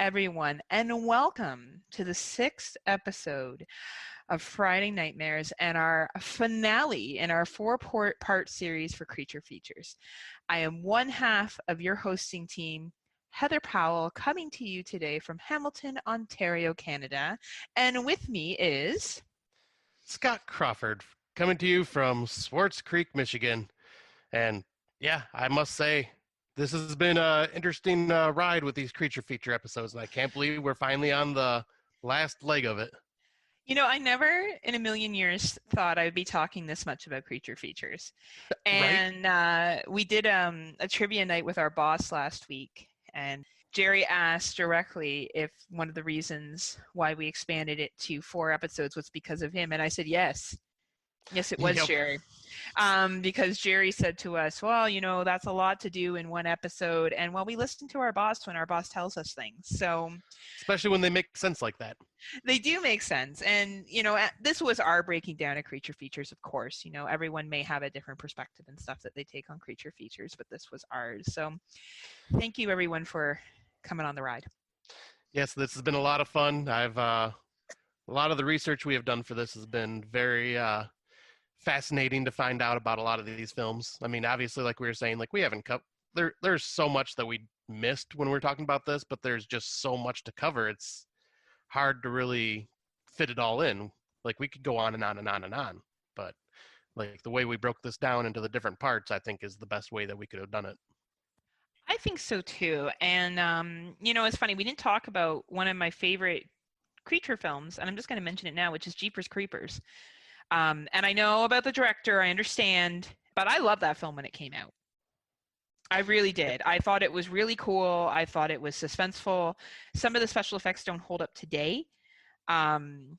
everyone, and welcome to the 6th episode of Friday Nightmares and our finale in our 4-part series for Creature Features. I am one half of your hosting team, Heather Powell, coming to you today from Hamilton, Ontario, Canada. And with me is... Scott Crawford, coming to you from Swartz Creek, Michigan. And yeah, I must say, this has been an interesting ride with these Creature Feature episodes, and I can't believe we're finally on the last leg of it. You know, I never in a million years thought I would be talking this much about Creature Features. And Right? We did a trivia night with our boss last week, and Jerry asked directly if one of the reasons why we expanded it to 4 episodes was because of him, and I said yes. Yes, it was. Yep. Jerry. Because Jerry said to us, well, you know, that's a lot to do in one episode. And well, we listen to our boss when our boss tells us things. So, especially when they make sense like that. They do make sense. And, you know, this was our breaking down of Creature Features, of course. You know, everyone may have a different perspective and stuff that they take on Creature Features, but this was ours. So thank you, everyone, for coming on the ride. Yes, this has been a lot of fun. A lot of the research we have done for this has been very fascinating to find out about a lot of these films. I mean, obviously, like we were saying, like we haven't there's so much that we missed when we were talking about this, but there's just so much to cover. It's hard to really fit it all in. Like we could go on and on and on and on, but like the way we broke this down into the different parts, I think is the best way that we could have done it. I think so too. And you know, it's funny, we didn't talk about one of my favorite creature films, and I'm just going to mention it now, which is Jeepers Creepers. And I know about the director, I understand, but I loved that film when it came out. I really did. I thought it was really cool. I thought it was suspenseful. Some of the special effects don't hold up today. And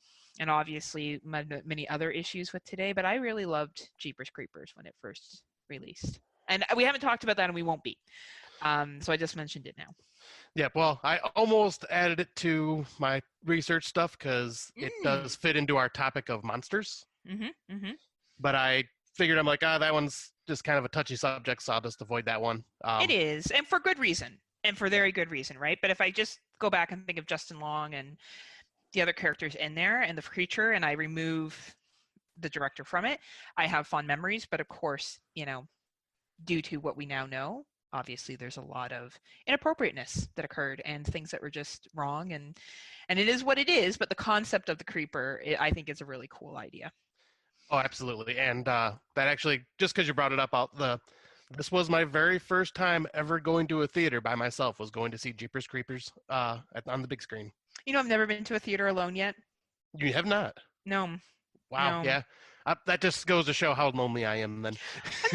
obviously many other issues with today, but I really loved Jeepers Creepers when it first released. And we haven't talked about that, and we won't be. So I just mentioned it now. Yeah, well, I almost added it to my research stuff because it does fit into our topic of monsters. Mm-hmm, mm-hmm. But I figured, I'm like, that one's just kind of a touchy subject, so I'll just avoid that one. It is, and for good reason, and for very good reason, right? But if I just go back and think of Justin Long and the other characters in there and the creature, and I remove the director from it, I have fond memories. But of course, you know, due to what we now know, obviously there's a lot of inappropriateness that occurred and things that were just wrong, and it is what it is. But the concept of the creeper, I think, is a really cool idea. Oh, absolutely. And that actually, just because you brought it up, this was my very first time ever going to a theater by myself, was going to see Jeepers Creepers on the big screen. You know, I've never been to a theater alone yet. You have not? No. Wow, no. Yeah. That just goes to show how lonely I am then.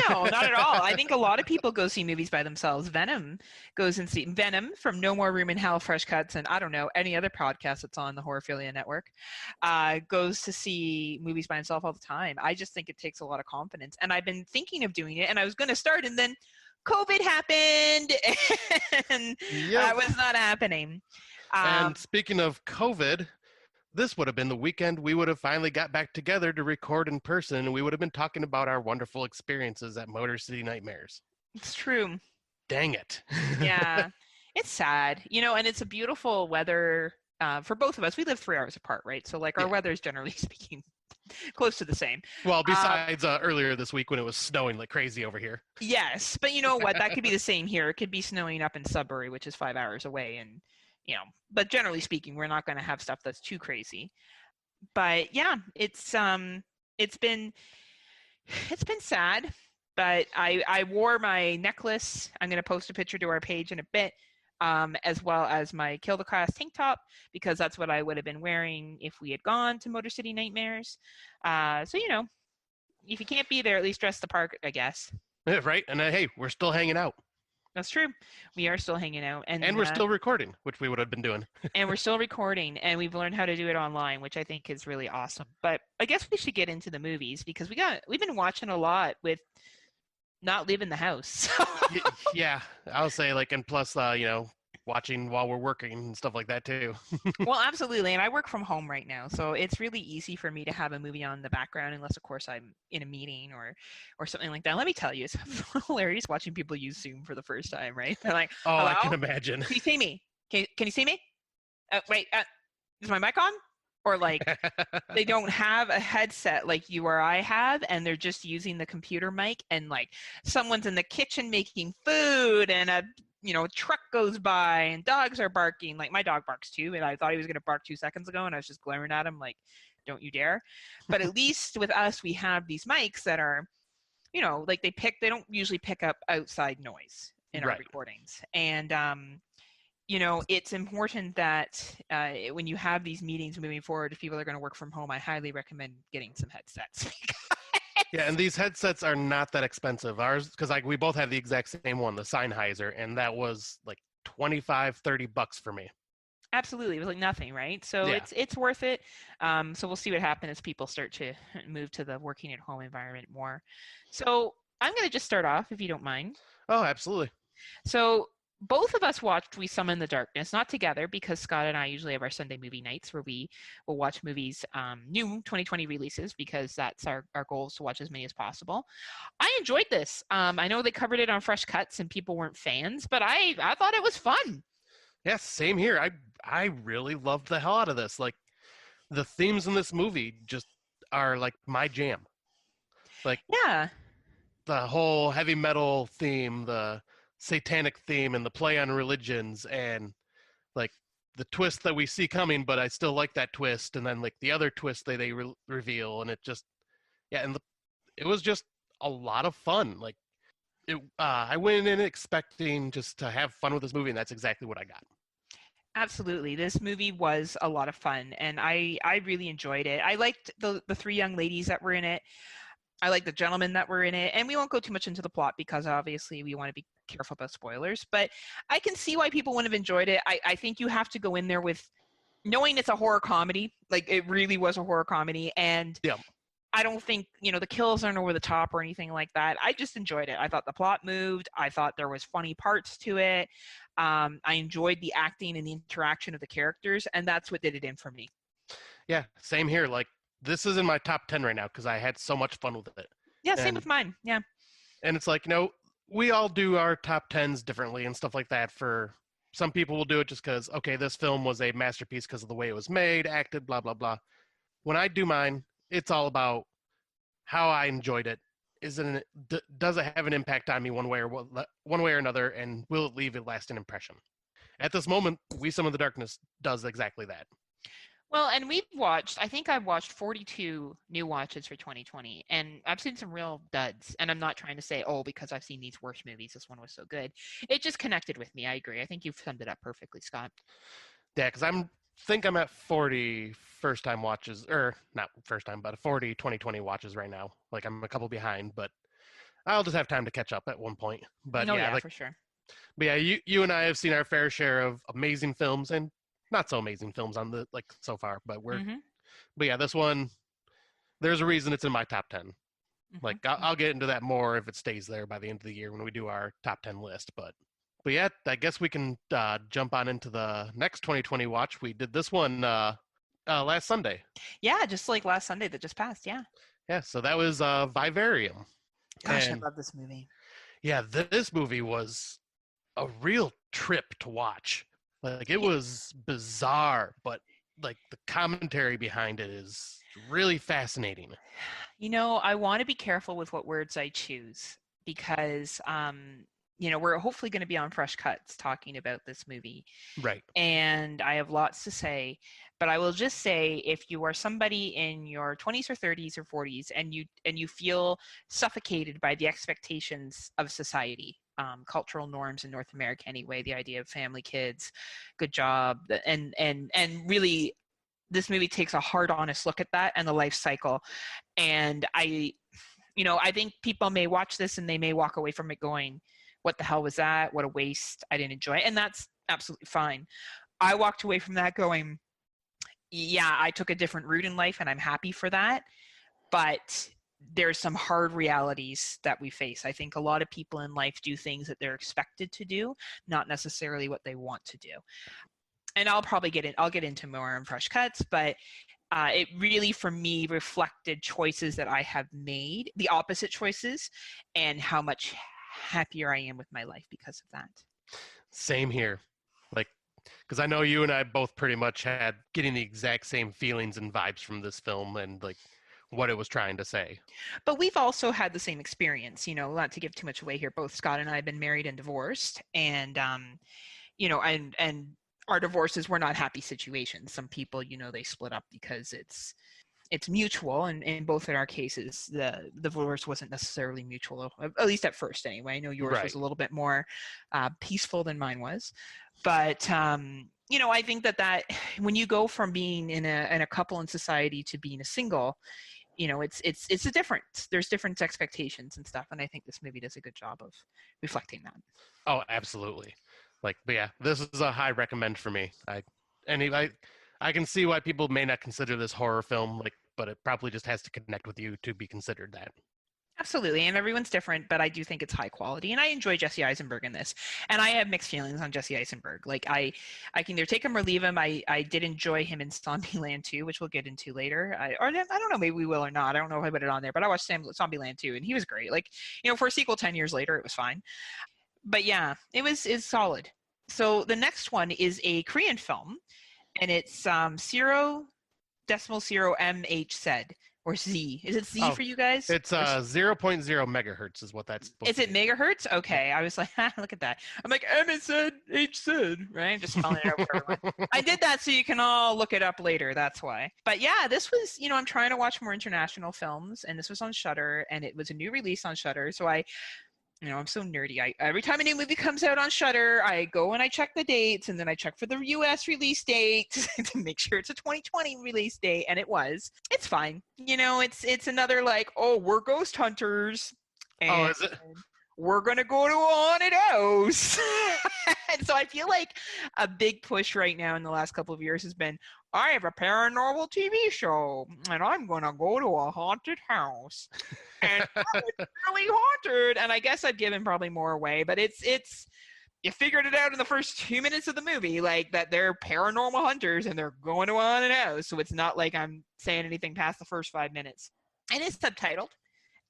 No, not at all. I think a lot of people go see movies by themselves. Venom goes and see Venom from No More Room in Hell, Fresh Cuts, and I don't know, any other podcast that's on the Horrorphilia Network, goes to see movies by himself all the time. I just think it takes a lot of confidence. And I've been thinking of doing it, and I was going to start, and then COVID happened, and that was not happening. And speaking of COVID, this would have been the weekend we would have finally got back together to record in person, and we would have been talking about our wonderful experiences at Motor City Nightmares. It's true. Dang it. Yeah, it's sad. You know, and it's a beautiful weather for both of us. We live 3 hours apart, right? So, like, our weather's generally speaking close to the same. Well, besides earlier this week when it was snowing like crazy over here. Yes, but you know what? That could be the same here. It could be snowing up in Sudbury, which is 5 hours away, and you know, but generally speaking, we're not going to have stuff that's too crazy. But yeah, it's been sad, but I wore my necklace. I'm going to post a picture to our page in a bit, as well as my Kill the Class tank top, because that's what I would have been wearing if we had gone to Motor City Nightmares. So, you know, if you can't be there, at least dress the part, I guess. Right. And hey, we're still hanging out. That's true. We are still hanging out. And we're still recording, which we would have been doing. And we're still recording, and we've learned how to do it online, which I think is really awesome. But I guess we should get into the movies, because we've been watching a lot with not leaving the house. Yeah, I'll say, like, and plus, you know, watching while we're working and stuff like that too. Well, absolutely. And I work from home right now, so it's really easy for me to have a movie on the background, unless of course I'm in a meeting or something like that. Let me tell you, it's hilarious watching people use Zoom for the first time, right? They're like, oh, hello? I can imagine. Can you see me? Can you see me? Wait, is my mic on? Or like they don't have a headset like you or I have, and they're just using the computer mic, and like someone's in the kitchen making food, and a truck goes by, and dogs are barking. Like my dog barks too, and I thought he was going to bark 2 seconds ago, and I was just glaring at him like, don't you dare. But at least with us, we have these mics that are, like they don't usually pick up outside noise in our recordings. And it's important that when you have these meetings moving forward, if people are going to work from home, I highly recommend getting some headsets. Yeah, and these headsets are not that expensive. Ours, because we both have the exact same one, the Sennheiser, and that was like $25-$30 for me. Absolutely. It was like nothing, right? So Yeah. it's worth it. So we'll see what happens as people start to move to the working at home environment more. So I'm going to just start off, if you don't mind. Oh, absolutely. So both of us watched We Summon the Darkness, not together, because Scott and I usually have our Sunday movie nights where we will watch movies, new 2020 releases, because that's our goal, is to watch as many as possible. I enjoyed this. I know they covered it on Fresh Cuts and people weren't fans, but I thought it was fun. Yeah, same here. I really loved the hell out of this. Like, the themes in this movie just are like my jam. Like, yeah, the whole heavy metal theme, the satanic theme, and the play on religions, and like the twist that we see coming, but I still like that twist, and then like the other twist they reveal, and it just, yeah, and it was just a lot of fun. Like, I went in expecting just to have fun with this movie, and that's exactly what I got. absolutely. This movie was a lot of fun, and I really enjoyed it. I liked the three young ladies that were in it. I like the gentlemen that were in it, and we won't go too much into the plot because obviously we want to be careful about spoilers, but I can see why people wouldn't have enjoyed it. I think you have to go in there with knowing it's a horror comedy. Like, it really was a horror comedy, and Yeah. I don't think, the kills aren't over the top or anything like that. I just enjoyed it. I thought the plot moved. I thought there was funny parts to it. I enjoyed the acting and the interaction of the characters, and that's what did it in for me. Yeah, same here. Like, this is in my top 10 right now because I had so much fun with it. Yeah, same with mine. Yeah. And it's like, we all do our top 10s differently and stuff like that. For some people will do it just because, okay, this film was a masterpiece because of the way it was made, acted, blah, blah, blah. When I do mine, it's all about how I enjoyed it. Does it have an impact on me one way or another, and will it leave a lasting impression? At this moment, We Summon the Darkness does exactly that. Well, and I think I've watched 42 new watches for 2020, and I've seen some real duds. And I'm not trying to say, because I've seen these worst movies, this one was so good. It just connected with me. I agree. I think you've summed it up perfectly, Scott. Yeah, because I'm at 40 first-time watches, or not first-time, but 40 2020 watches right now. Like, I'm a couple behind, but I'll just have time to catch up at one point. But yeah, for sure. But yeah, you and I have seen our fair share of amazing films and not so amazing films on the so far, but but yeah, this one, there's a reason it's in my top 10. Like, I'll get into that more if it stays there by the end of the year when we do our top 10 list. But yeah, I guess we can jump on into the next 2020 watch. We did this one last Sunday. Yeah, just like last Sunday that just passed. Yeah. Yeah, so that was Vivarium. Gosh, I love this movie. Yeah, this movie was a real trip to watch. Like, it was bizarre, but like the commentary behind it is really fascinating. I want to be careful with what words I choose because we're hopefully going to be on Fresh Cuts talking about this movie. Right. And I have lots to say, but I will just say, if you are somebody in your 20s or 30s or 40s and you feel suffocated by the expectations of society, cultural norms in North America anyway, the idea of family, kids, good job, and really this movie takes a hard, honest look at that and the life cycle. And I think people may watch this and they may walk away from it going, what the hell was that? What a waste. I didn't enjoy it. And that's absolutely fine. I walked away from that going, yeah, I took a different route in life and I'm happy for that. But there's some hard realities that we face. I think a lot of people in life do things that they're expected to do, not necessarily what they want to do. And I'll get into more on Fresh Cuts, but it really, for me, reflected choices that I have made, the opposite choices, and how much happier I am with my life because of that. Same here. Like, Because I know you and I both pretty much had getting the exact same feelings and vibes from this film and like what it was trying to say. But we've also had the same experience, not to give too much away here. Both Scott and I have been married and divorced, and and our divorces were not happy situations. Some people, they split up because it's mutual, and in both in our cases, the divorce wasn't necessarily mutual, at least at first anyway. I know yours was a little bit more peaceful than mine was, but I think that when you go from being in a couple in society to being a single, it's a different, there's different expectations and stuff, and I think this movie does a good job of reflecting that. Oh, absolutely. But yeah, this is a high recommend for me. I can see why people may not consider this horror film, but it probably just has to connect with you to be considered that. Absolutely, and everyone's different, but I do think it's high quality, and I enjoy Jesse Eisenberg in this. And I have mixed feelings on Jesse Eisenberg. Like I can either take him or leave him. I did enjoy him in Zombieland 2, which we'll get into later. I don't know, maybe we will or not. I don't know if I put it on there, but I watched Zombieland 2, and he was great. Like, for a sequel 10 years later, it was fine. But yeah, it's solid. So the next one is a Korean film, and it's 0.0 MH said. Or Z. Is it Z for you guys? It's 0.0 megahertz is what that's supposed to be. Is it megahertz? Okay. I was like, look at that. I'm like, M it said, H said, right? I'm just spelling it out for everyone. I did that so you can all look it up later. That's why. But yeah, this was, I'm trying to watch more international films, and this was on Shudder, and it was a new release on Shudder. So I'm so nerdy. Every time a new movie comes out on Shudder, I go and I check the dates, and then I check for the US release date to make sure it's a 2020 release date, and it was. It's fine. It's another like, we're ghost hunters. And is it? We're going to go to a haunted house. And so I feel like a big push right now in the last couple of years has been, I have a paranormal TV show, and I'm going to go to a haunted house. And it's really haunted. And I guess I've given probably more away, but it's you figured it out in the first 2 minutes of the movie, like that they're paranormal hunters and they're going to a haunted house. So it's not like I'm saying anything past the first 5 minutes. And it's subtitled.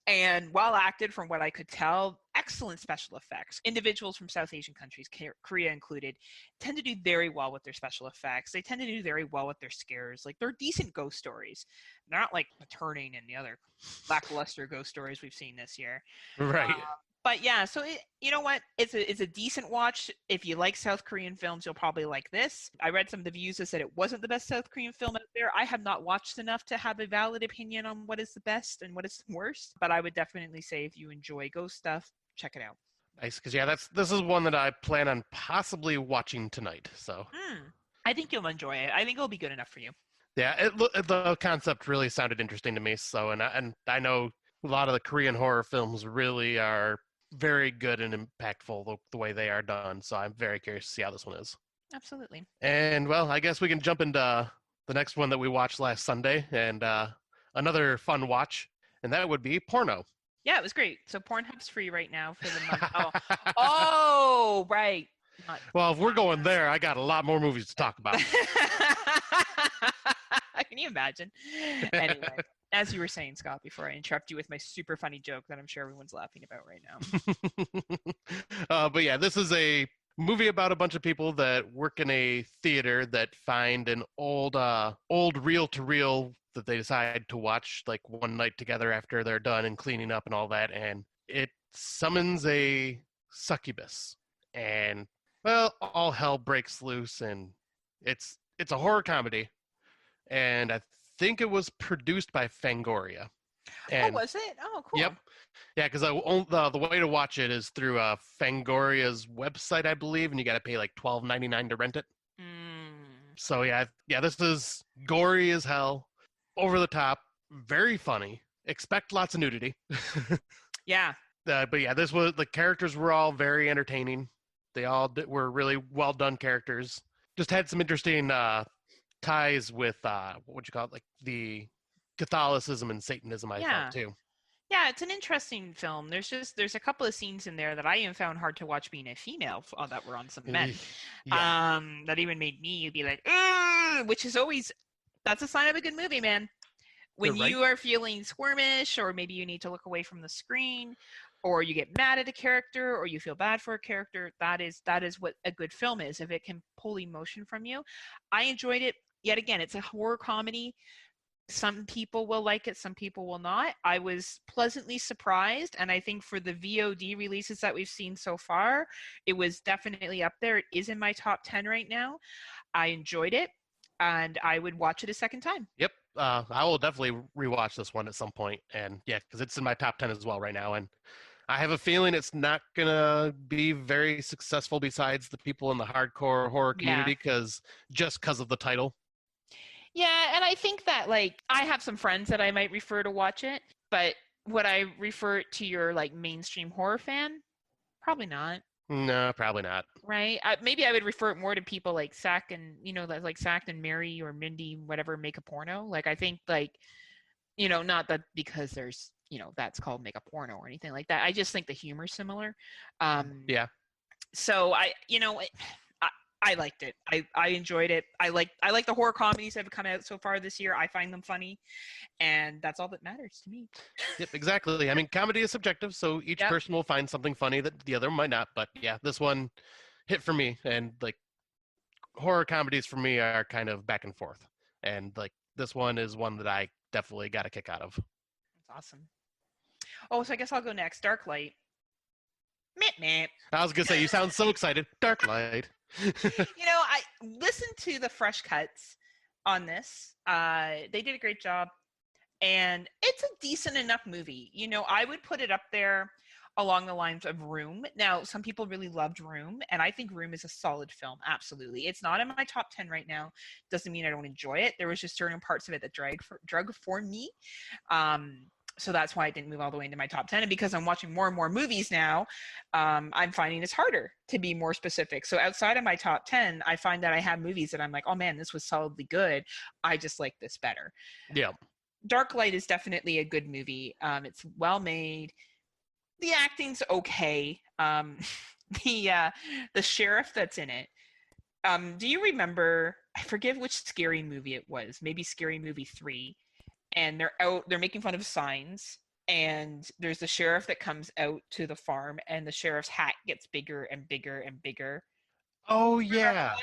And well acted from what I could tell, excellent special effects. Individuals from South Asian countries, Korea included, tend to do very well with their special effects. They tend to do very well with their scares. Like, they're decent ghost stories. They're not like The Turning and the other lackluster ghost stories we've seen this year. Right. But yeah, so you know what? It's a decent watch. If you like South Korean films, you'll probably like this. I read some of the views that said it wasn't the best South Korean film out there. I have not watched enough to have a valid opinion on what is the best and what is the worst. But I would definitely say if you enjoy ghost stuff, check it out. Nice, because this is one that I plan on possibly watching tonight. So I think you'll enjoy it. I think it'll be good enough for you. Yeah, the concept really sounded interesting to me. So, and I know a lot of the Korean horror films really are very good and impactful the way they are done. So I'm very curious to see how this one is. Absolutely. And well, I guess we can jump into the next one that we watched last Sunday, and another fun watch, and that would be Porno. Yeah, it was great. So Pornhub's free right now for the month. Oh, right. Well, if we're going there, I got a lot more movies to talk about. Can you imagine? Anyway, as you were saying, Scott, before I interrupt you with my super funny joke that I'm sure everyone's laughing about right now. But yeah, this is a movie about a bunch of people that work in a theater that find an old reel-to-reel that they decide to watch like one night together after they're done and cleaning up and all that, and it summons a succubus, and well, all hell breaks loose, and it's a horror comedy, and I think it was produced by Fangoria. And, was it? Oh, cool. Yep. Yeah, because the way to watch it is through Fangoria's website, I believe, and you got to pay like $12.99 to rent it. So yeah, this is gory as hell, over the top, very funny. Expect lots of nudity. Yeah. But yeah, the characters were all very entertaining. They all were really well done characters. Just had some interesting ties with what would you call it, like the Catholicism and Satanism, I thought too. Yeah, it's an interesting film. There's a couple of scenes in there that I even found hard to watch being a female that were on some men. Yeah. That even made me be like, which is always, that's a sign of a good movie, man. When you are feeling squirmish or maybe you need to look away from the screen, or you get mad at a character, or you feel bad for a character. That is what a good film is, if it can pull emotion from you. I enjoyed it. Yet again, it's a horror comedy. Some people will like it, some people will not. I was pleasantly surprised, and I think for the VOD releases that we've seen so far, it was definitely up there. It is in my top 10 right now. I enjoyed it, and I would watch it a second time. Yep. I will definitely rewatch this one at some point, and yeah, because it's in my top 10 as well right now, and I have a feeling it's not gonna be very successful besides the people in the hardcore horror community, just because of the title. Yeah, and I think that, like, I have some friends that I might refer to watch it, but would I refer it to your, like, mainstream horror fan? Probably not. No, probably not. Right? Maybe I would refer it more to people like Zach and, like Zach and Mary or Mindy, whatever, make a porno. Like, I think, like, not that because there's, that's called make a porno or anything like that. I just think the humor's similar. Yeah. So I liked it. I enjoyed it. I like the horror comedies that have come out so far this year. I find them funny, and that's all that matters to me. Yep, exactly. I mean, comedy is subjective, so each person will find something funny that the other might not. But yeah, this one hit for me, and like horror comedies for me are kind of back and forth, and like this one is one that I definitely got a kick out of. That's awesome. Oh, so I guess I'll go next. Dark Light. Meh. I was gonna say, you sound so excited. Dark Light. I listened to the fresh cuts on this. They did a great job, and it's a decent enough movie. I would put it up there along the lines of Room. Now, some people really loved Room, and I think Room is a solid film. Absolutely. It's not in my top 10 right now. Doesn't mean I don't enjoy it. There was just certain parts of it that drug for me. So that's why I didn't move all the way into my top 10. And because I'm watching more and more movies now, I'm finding it's harder to be more specific. So outside of my top 10, I find that I have movies that I'm like, oh man, this was solidly good. I just like this better. Yeah. Dark Light is definitely a good movie. It's well made. The acting's okay. The sheriff that's in it. Do you remember, I forget which Scary Movie it was, maybe Scary Movie 3. And they're making fun of signs, and there's the sheriff that comes out to the farm, and the sheriff's hat gets bigger and bigger and bigger. Oh yeah.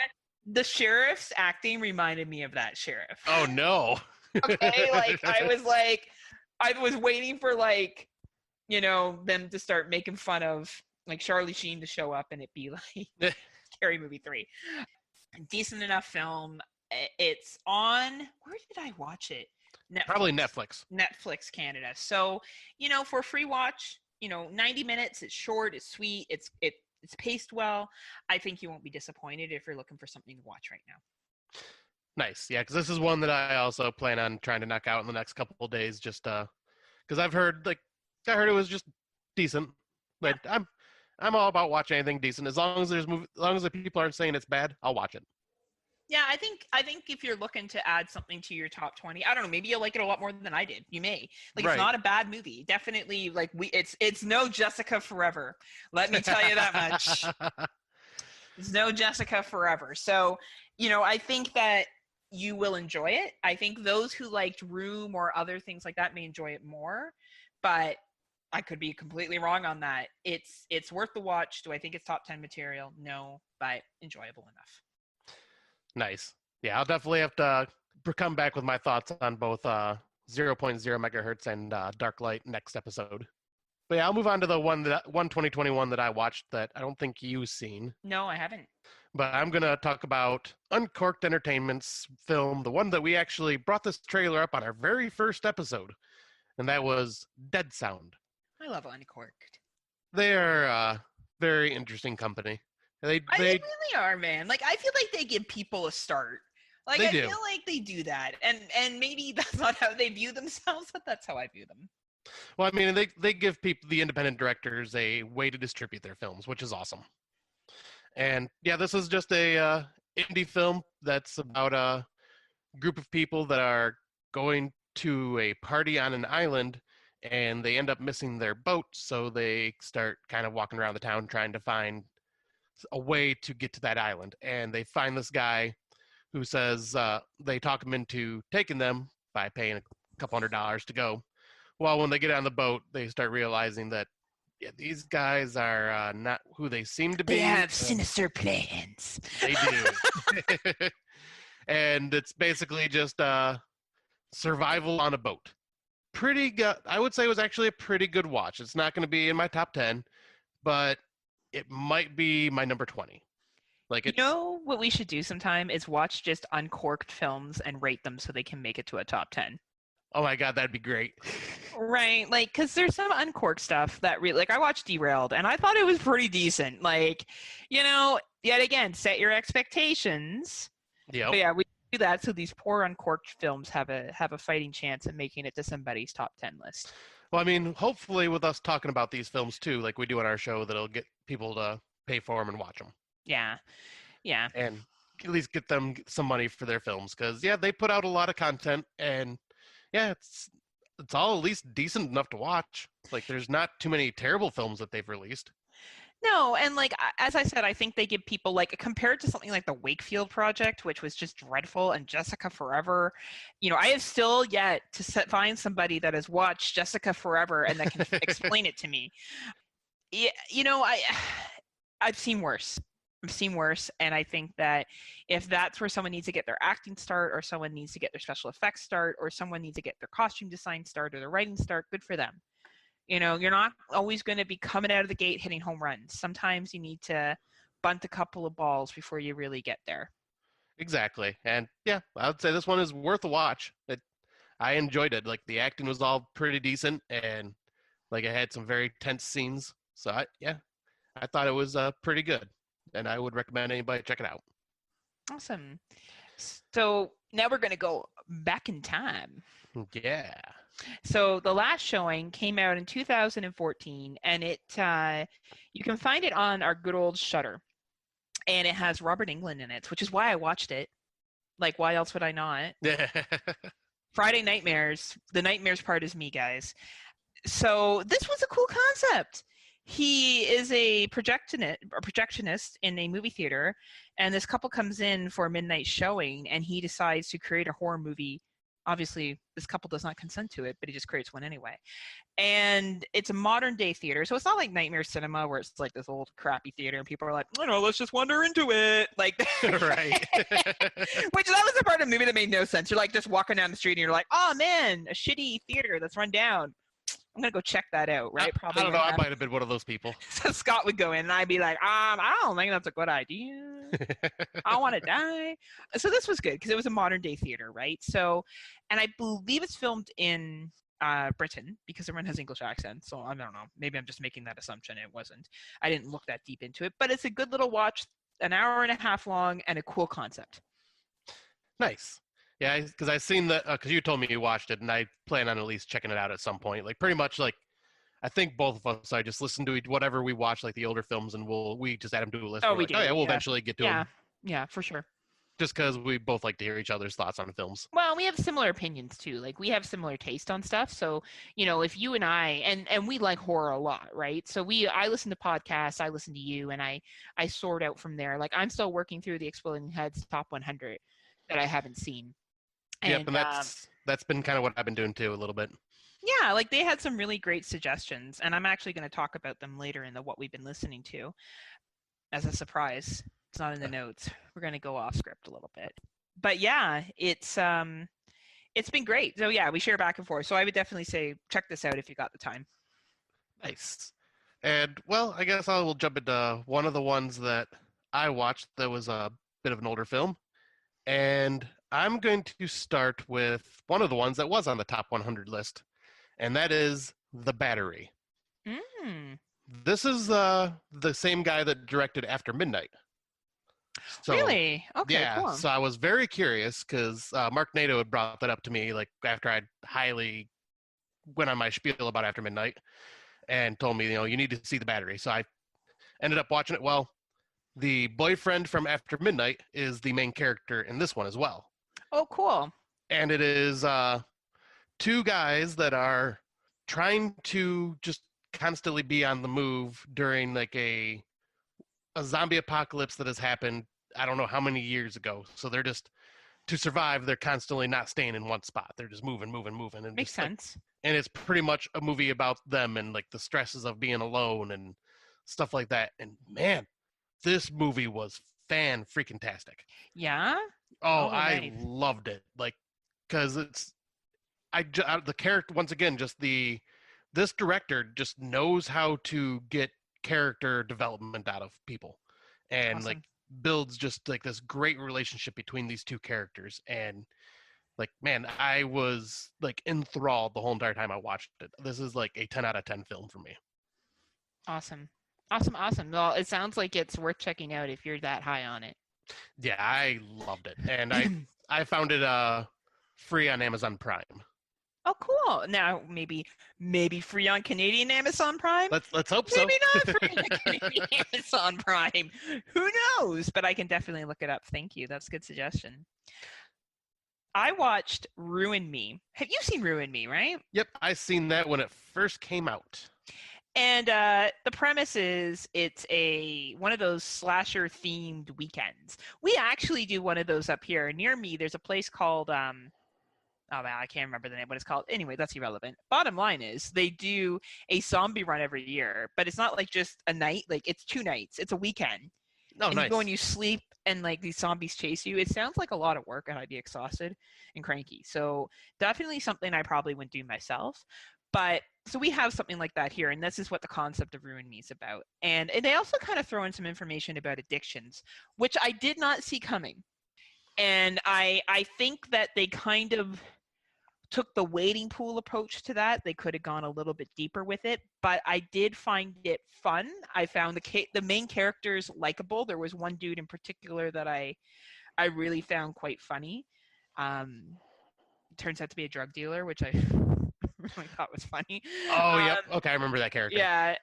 The sheriff's acting reminded me of that sheriff. Oh no. Okay, I was waiting for them to start making fun of like Charlie Sheen to show up and it be like Scary Movie 3. Decent enough film. It's on, where did I watch it? Netflix. Probably Netflix Canada. So, for a free watch, 90 minutes, it's short, it's sweet, it's paced well. I think you won't be disappointed if you're looking for something to watch right now. Nice. Yeah, because this is one that I also plan on trying to knock out in the next couple of days, just because I've heard it was just decent. Like I'm all about watching anything decent. As long as the people aren't saying it's bad, I'll watch it. Yeah, I think if you're looking to add something to your top 20, I don't know, maybe you'll like it a lot more than I did. You may. Like, right. It's not a bad movie. Definitely, like, it's no Jessica Forever. Let me tell you that much. It's no Jessica Forever. So, I think that you will enjoy it. I think those who liked Room or other things like that may enjoy it more, but I could be completely wrong on that. It's worth the watch. Do I think it's top 10 material? No, but enjoyable enough. Nice. Yeah, I'll definitely have to come back with my thoughts on both 0.0 megahertz and Dark Light next episode. But yeah, I'll move on to the one 2021 that I watched that I don't think you've seen. No, I haven't. But I'm going to talk about Uncorked Entertainment's film, the one that we actually brought this trailer up on our very first episode, and that was Dead Sound. I love Uncorked. They're a very interesting company. They really are, man. Like, I feel like they give people a start. Like, I feel like they do that. And maybe that's not how they view themselves, but that's how I view them. Well, I mean, they give people, the independent directors, a way to distribute their films, which is awesome. And yeah, this is just a indie film that's about a group of people that are going to a party on an island, and they end up missing their boat, so they start kind of walking around the town trying to find a way to get to that island. And they find this guy who says they talk him into taking them by paying a couple $100s to go. Well, when they get on the boat, they start realizing that Yeah, these guys are not who they seem to be. They have sinister plans. They do. And it's basically just survival on a boat. Pretty good. I would say it was actually a pretty good watch. It's not going to be in my top 10, but it might be my number 20. Like, it's, You know what we should do sometime is watch just uncorked films and rate them so they can make it to a top 10. oh my God, that'd be great. Right, like, because there's some uncorked stuff that really, like, I watched Derailed, and I thought it was pretty decent. Like, yet again, set your expectations. Yep. But yeah, we do that so these poor uncorked films have a fighting chance at making it to somebody's top 10 list. Well, I mean, hopefully with us talking about these films too, like we do on our show, that'll get people to pay for them and watch them. Yeah, yeah. And at least get them some money for their films, because yeah, they put out a lot of content, and yeah, it's all at least decent enough to watch. Like, there's not too many terrible films that they've released. No, and like as I said, I think they give people, like, compared to something like the Wakefield Project, which was just dreadful, and Jessica Forever. I have still yet to find somebody that has watched Jessica Forever and that can explain it to me. Yeah, I've seen worse. And I think that if that's where someone needs to get their acting start, or someone needs to get their special effects start, or someone needs to get their costume design start, or their writing start, good for them. You're not always going to be coming out of the gate hitting home runs. Sometimes you need to bunt a couple of balls before you really get there. Exactly. And yeah, I would say this one is worth a watch. I enjoyed it. Like, the acting was all pretty decent, and like, it had some very tense scenes. So I thought it was pretty good, and I would recommend anybody check it out. Awesome. So now we're going to go back in time. Yeah. So the last showing came out in 2014, and you can find it on our good old Shudder, and it has Robert Englund in it, which is why I watched it. Like, why else would I not? Yeah. Friday Nightmares. The nightmares part is me, guys. So this was a cool concept. He is a projectionist in a movie theater, and this couple comes in for a midnight showing, and he decides to create a horror movie. Obviously, this couple does not consent to it, but he just creates one anyway. And it's a modern day theater, so it's not like Nightmare Cinema where it's like this old crappy theater and people are like, let's just wander into it. Like, Right. Which, that was the part of the movie that made no sense. You're like just walking down the street and you're like, oh man, a shitty theater that's run down. I'm gonna go check that out, right? Probably. I don't know. I might have been one of those people. So Scott would go in, and I'd be like, I don't think that's a good idea. I want to die. So this was good because it was a modern day theater, right? So, and I believe it's filmed in Britain because everyone has English accents. So I don't know. Maybe I'm just making that assumption. It wasn't. I didn't look that deep into it, but it's a good little watch, an hour and a half long, and a cool concept. Nice. Yeah, because I've seen that, because you told me you watched it, and I plan on at least checking it out at some point. Like, pretty much, like, I think both of us, I just listen to whatever we watch, like the older films, and we just add them to a list. Oh, we do. Oh, yeah, we'll eventually get to them. Yeah, for sure. Just because we both like to hear each other's thoughts on films. Well, we have similar opinions, too. Like, we have similar taste on stuff. So, if you and I, and we like horror a lot, right? So I listen to podcasts, I listen to you, and I sort out from there. Like, I'm still working through the Exploding Heads Top 100 that I haven't seen. Yep, and that's been kind of what I've been doing too, a little bit. Yeah, like, they had some really great suggestions, and I'm actually going to talk about them later in the what we've been listening to as a surprise. It's not in the notes. We're going to go off script a little bit. But yeah, it's been great. So yeah, we share back and forth. So I would definitely say check this out if you got the time. Nice. And well, I guess I will jump into one of the ones that I watched that was a bit of an older film. And I'm going to start with one of the ones that was on the top 100 list, and that is The Battery. This is the same guy that directed After Midnight. So, really? Okay, yeah, cool. So I was very curious because Mark Nato had brought that up to me, like, after I'd highly went on my spiel about After Midnight and told me, you need to see The Battery. So I ended up watching it. Well, the boyfriend from After Midnight is the main character in this one as well. Oh, cool. And it is two guys that are trying to just constantly be on the move during, like, a zombie apocalypse that has happened, I don't know how many years ago. So they're just to survive, they're constantly not staying in one spot. They're just moving, and Makes just like, sense. and it's pretty much a movie about them and like the stresses of being alone and stuff like that. And man, this movie was fan freaking tastic. Yeah. Oh, Oh, I nice. loved it. Like, because the character, once again, this director just knows how to get character development out of people, and like Awesome. builds just like this great relationship between these two characters. And like, man, I was like enthralled the whole entire time I watched it. This is like a 10 out of 10 film for me. Awesome. Awesome. Awesome. Well, it sounds like it's worth checking out if you're that high on it. Yeah, I loved it, and I found it free on Amazon Prime. Oh, cool. Now maybe free on Canadian Amazon Prime. Let's hope so. Maybe not free on Canadian Amazon Prime. Who knows? But I can definitely look it up. Thank you. That's a good suggestion. I watched Ruin Me. Have you seen Ruin Me, right? Yep, I seen that when it first came out. And the premise is it's one of those slasher themed weekends. We actually do one of those up here near me. There's a place called oh man, I can't remember the name, what it's called. Anyway, that's irrelevant. Bottom line is they do a zombie run every year, but it's not like just a night. Like it's 2 nights. It's a weekend. Oh, And nice. you go and you sleep, and like these zombies chase you. It sounds like a lot of work, and I'd be exhausted and cranky. So definitely something I probably wouldn't do myself. But so we have something like that here, and this is what the concept of Ruin Me is about. And they also kind of throw in some information about addictions, which I did not see coming. And I think that they kind of took the wading pool approach to that. They could have gone a little bit deeper with it, but I did find it fun. I found the main characters likable. There was one dude in particular that I really found quite funny. Turns out to be a drug dealer, which I really thought was funny. Oh, yep. Okay, I remember that character. Yeah.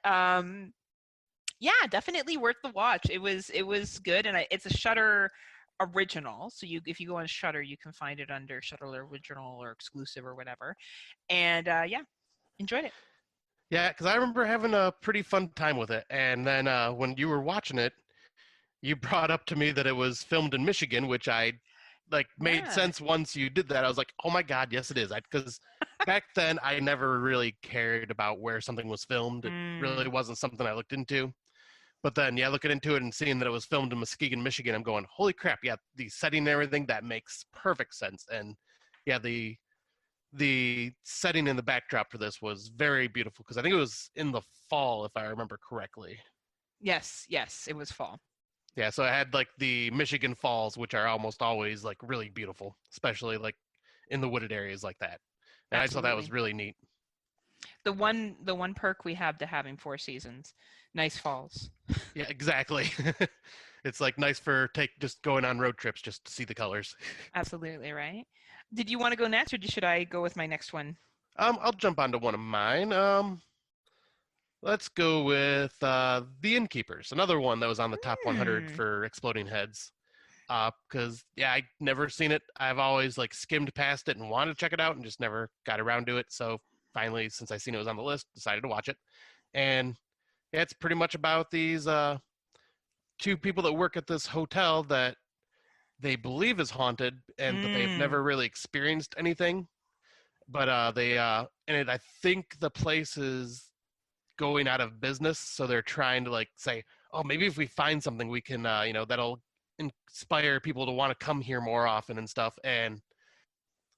Yeah, definitely worth the watch. It was good, and it's a Shudder original. So if you go on Shudder, you can find it under Shudder Original or Exclusive or whatever. And yeah, enjoyed it. Yeah, because I remember having a pretty fun time with it. And then when you were watching it, you brought up to me that it was filmed in Michigan, which I made sense once you did that. I was like, oh my God, yes, it is. Because back then I never really cared about where something was filmed. It really wasn't something I looked into. But then, yeah, looking into it and seeing that it was filmed in Muskegon, Michigan, I'm going, holy crap, yeah, the setting and everything, that makes perfect sense. And yeah, the setting and the backdrop for this was very beautiful, because I think it was in the fall, if I remember correctly. Yes, it was fall. Yeah, so it had like the Michigan falls, which are almost always like really beautiful, especially like in the wooded areas like that. And I just thought that was really neat. The one perk we have to having 4 seasons, nice falls. Yeah, exactly. It's like nice for just going on road trips just to see the colors. Absolutely, right? Did you want to go next, or should I go with my next one? I'll jump onto one of mine. Let's go with The Innkeepers, another one that was on the top 100 for Exploding Heads. Because yeah, I'd never seen it. I've always like skimmed past it and wanted to check it out and just never got around to it. So finally, since I seen it was on the list, decided to watch it. And yeah, it's pretty much about these 2 people that work at this hotel that they believe is haunted, but they've never really experienced anything. But I think the place is going out of business, so they're trying to like say, oh, maybe if we find something, we can, that'll inspire people to want to come here more often and stuff. And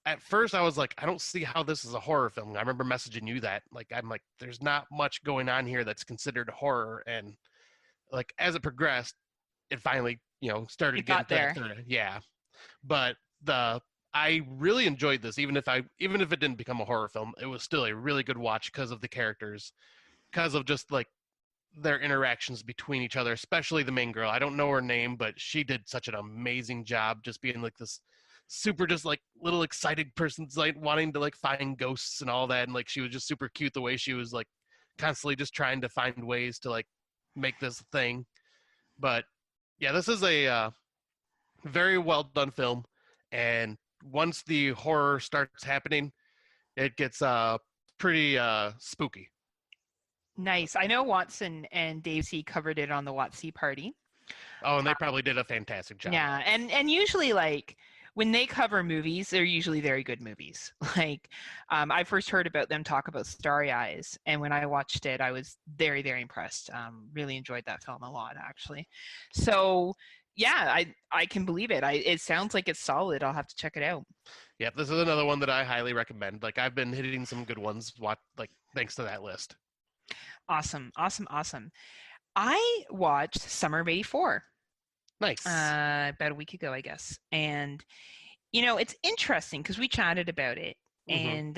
at first I was like, I don't see how this is a horror film. I remember messaging you that, like, I'm like, there's not much going on here that's considered horror. And like, as it progressed, it finally, started to get there. Yeah. But I really enjoyed this, even if it didn't become a horror film, it was still a really good watch because of the characters, because of just like their interactions between each other, especially the main girl. I don't know her name, but she did such an amazing job just being like this super just like little excited person's like wanting to like find ghosts and all that. And like, she was just super cute the way she was like constantly just trying to find ways to like make this thing. But yeah, this is a very well done film. And once the horror starts happening, it gets pretty spooky. Nice. I know Watson and Dave C covered it on the Watsy party. Oh, and they probably did a fantastic job. Yeah, and usually like when they cover movies, they're usually very good movies. Like, I first heard about them talk about Starry Eyes, and when I watched it, I was very, very impressed. Really enjoyed that film a lot, actually. So, yeah, I can believe it. It sounds like it's solid. I'll have to check it out. Yep, this is another one that I highly recommend. Like I've been hitting some good ones, thanks to that list. Awesome, awesome, awesome. I watched Summer of '84 Nice. about a week ago, I guess, and it's interesting because we chatted about it, Hmm. and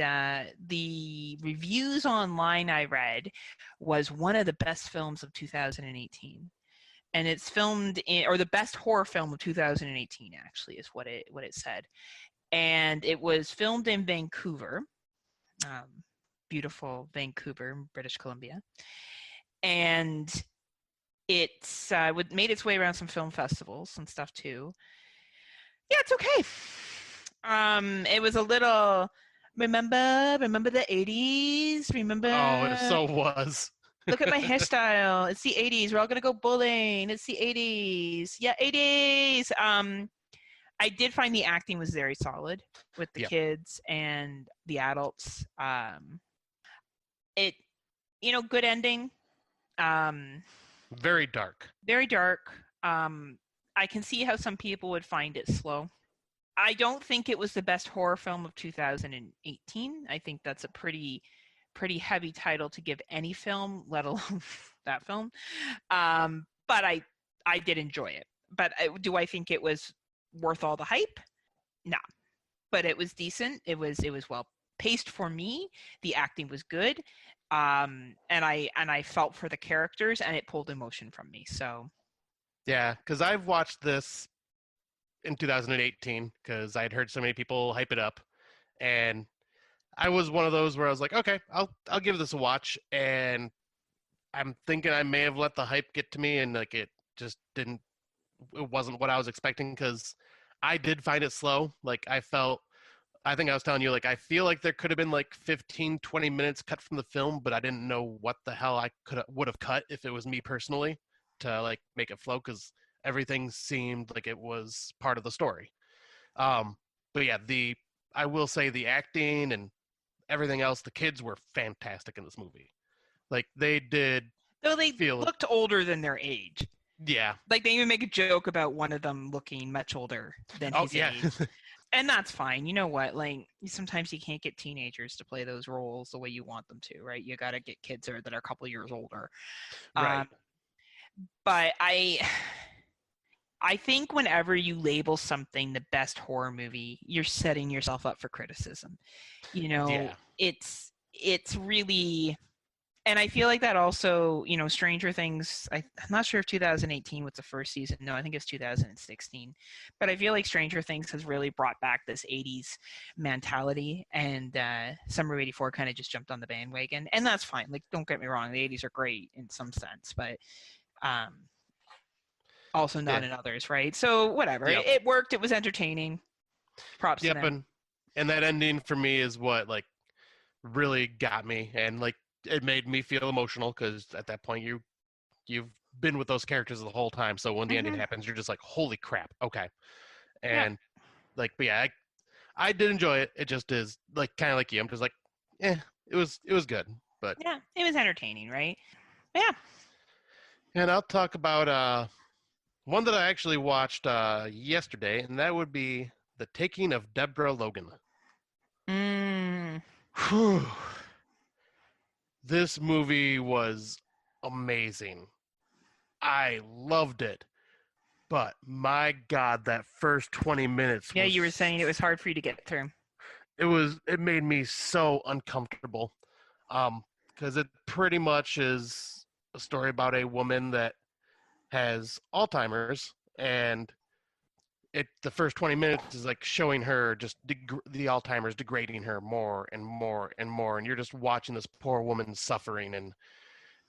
the reviews online I read was one of the best films of 2018. And it's filmed in, or the best horror film of 2018, actually, is what it said. And it was filmed in Vancouver, beautiful Vancouver, British Columbia. And it's made its way around some film festivals and stuff too. Yeah, it's okay. It was a little. Remember the '80s. Oh, it Remember. so was. Look at my hairstyle. It's the '80s. We're all gonna go bowling. It's the '80s. Yeah, '80s. I did find the acting was very solid with the Yep. kids and the adults. It, good ending. Um, Very dark. very dark. I can see how some people would find it slow. I don't think it was the best horror film of 2018. I think that's a pretty heavy title to give any film, let alone that film. But I did enjoy it. But do I think it was worth all the hype? No. But it was decent. It was well paced for me. The acting was good. And I felt for the characters, and it pulled emotion from me. So Yeah, because I've watched this in 2018 because I'd heard so many people hype it up, and I was one of those where I was like, okay, I'll give this a watch, and I'm thinking I may have let the hype get to me, and like it just didn't. It wasn't what I was expecting because I did find it slow. Like I think I was telling you, like, I feel like there could have been like 15, 20 minutes cut from the film, but I didn't know what the hell I would have cut if it was me personally to like make it flow because everything seemed like it was part of the story. Um, but yeah, I will say the acting and everything else, the kids were fantastic in this movie. Like they did though they feel, looked older than their age. yeah. Like they even make a joke about one of them looking much older than Oh his yeah, age. And that's fine. You know what? Like sometimes you can't get teenagers to play those roles the way you want them to, right? You got to get kids that are a couple years older. right. Um, but I think whenever you label something the best horror movie, you're setting yourself up for criticism. You know, Yeah. it's really, and I feel like that also, Stranger Things, I'm not sure if 2018 was the first season. No, I think it's 2016. But I feel like Stranger Things has really brought back this '80s mentality, and Summer of '84 kind of just jumped on the bandwagon, and that's fine. Like, don't get me wrong, the '80s are great in some sense, but um, also not Yeah. in others, right? So whatever, Yep. it worked. It was entertaining. Props to Yep. them. And that ending for me is what like really got me, and like it made me feel emotional because at that point you've been with those characters the whole time. So when the ending Hmm. happens, you're just like, holy crap, okay. Yeah, And like, but yeah, I did enjoy it. It just is like kind of like you. I'm just like, eh, it was good. But yeah, it was entertaining, right? Yeah. and I'll talk about one that I actually watched yesterday, and that would be The Taking of Deborah Logan. Mm. Whew. This movie was amazing. I loved it. But my God, that first 20 minutes Yeah, you were was saying it was hard for you to get through. it made me so uncomfortable. Because it pretty much is a story about a woman that has Alzheimer's, and the first 20 minutes is like showing her just the Alzheimer's degrading her more and more and more, and you're just watching this poor woman suffering, and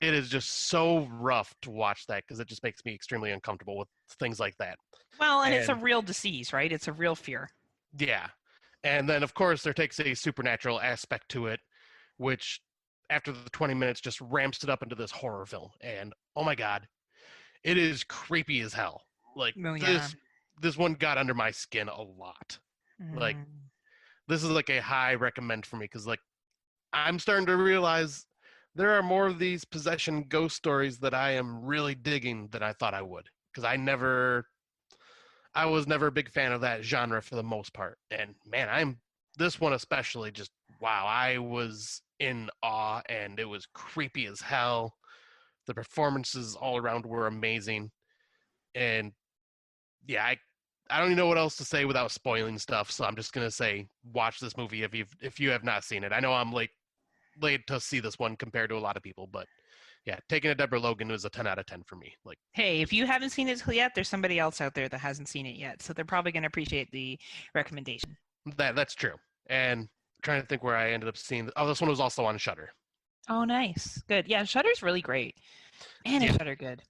it is just so rough to watch that because it just makes me extremely uncomfortable with things like that. Well, and it's a And real disease, right? It's a real fear. yeah, and then of course there takes a supernatural aspect to it, which after the 20 minutes just ramps it up into this horror film, and oh my God, it is creepy as hell. Like Oh yeah. this this one got under my skin a lot. Like, this is like a high recommend for me because, like, I'm starting to realize there are more of these possession ghost stories that I am really digging than I thought I would. Because I was never a big fan of that genre for the most part. And man, this one especially just, wow, I was in awe and it was creepy as hell. The performances all around were amazing. And yeah, I don't even know what else to say without spoiling stuff. So I'm just going to say, watch this movie if you have not seen it. I know I'm late to see this one compared to a lot of people, but yeah, Taking a Deborah Logan was a 10 out of 10 for me. Like, hey, if you haven't seen it yet, there's somebody else out there that hasn't seen it yet, so they're probably going to appreciate the recommendation. That's true. And I'm trying to think where I ended up seeing. Oh, this one was also on Shudder. Oh, nice, good. Yeah, Shudder's really great. Man, is Shudder good.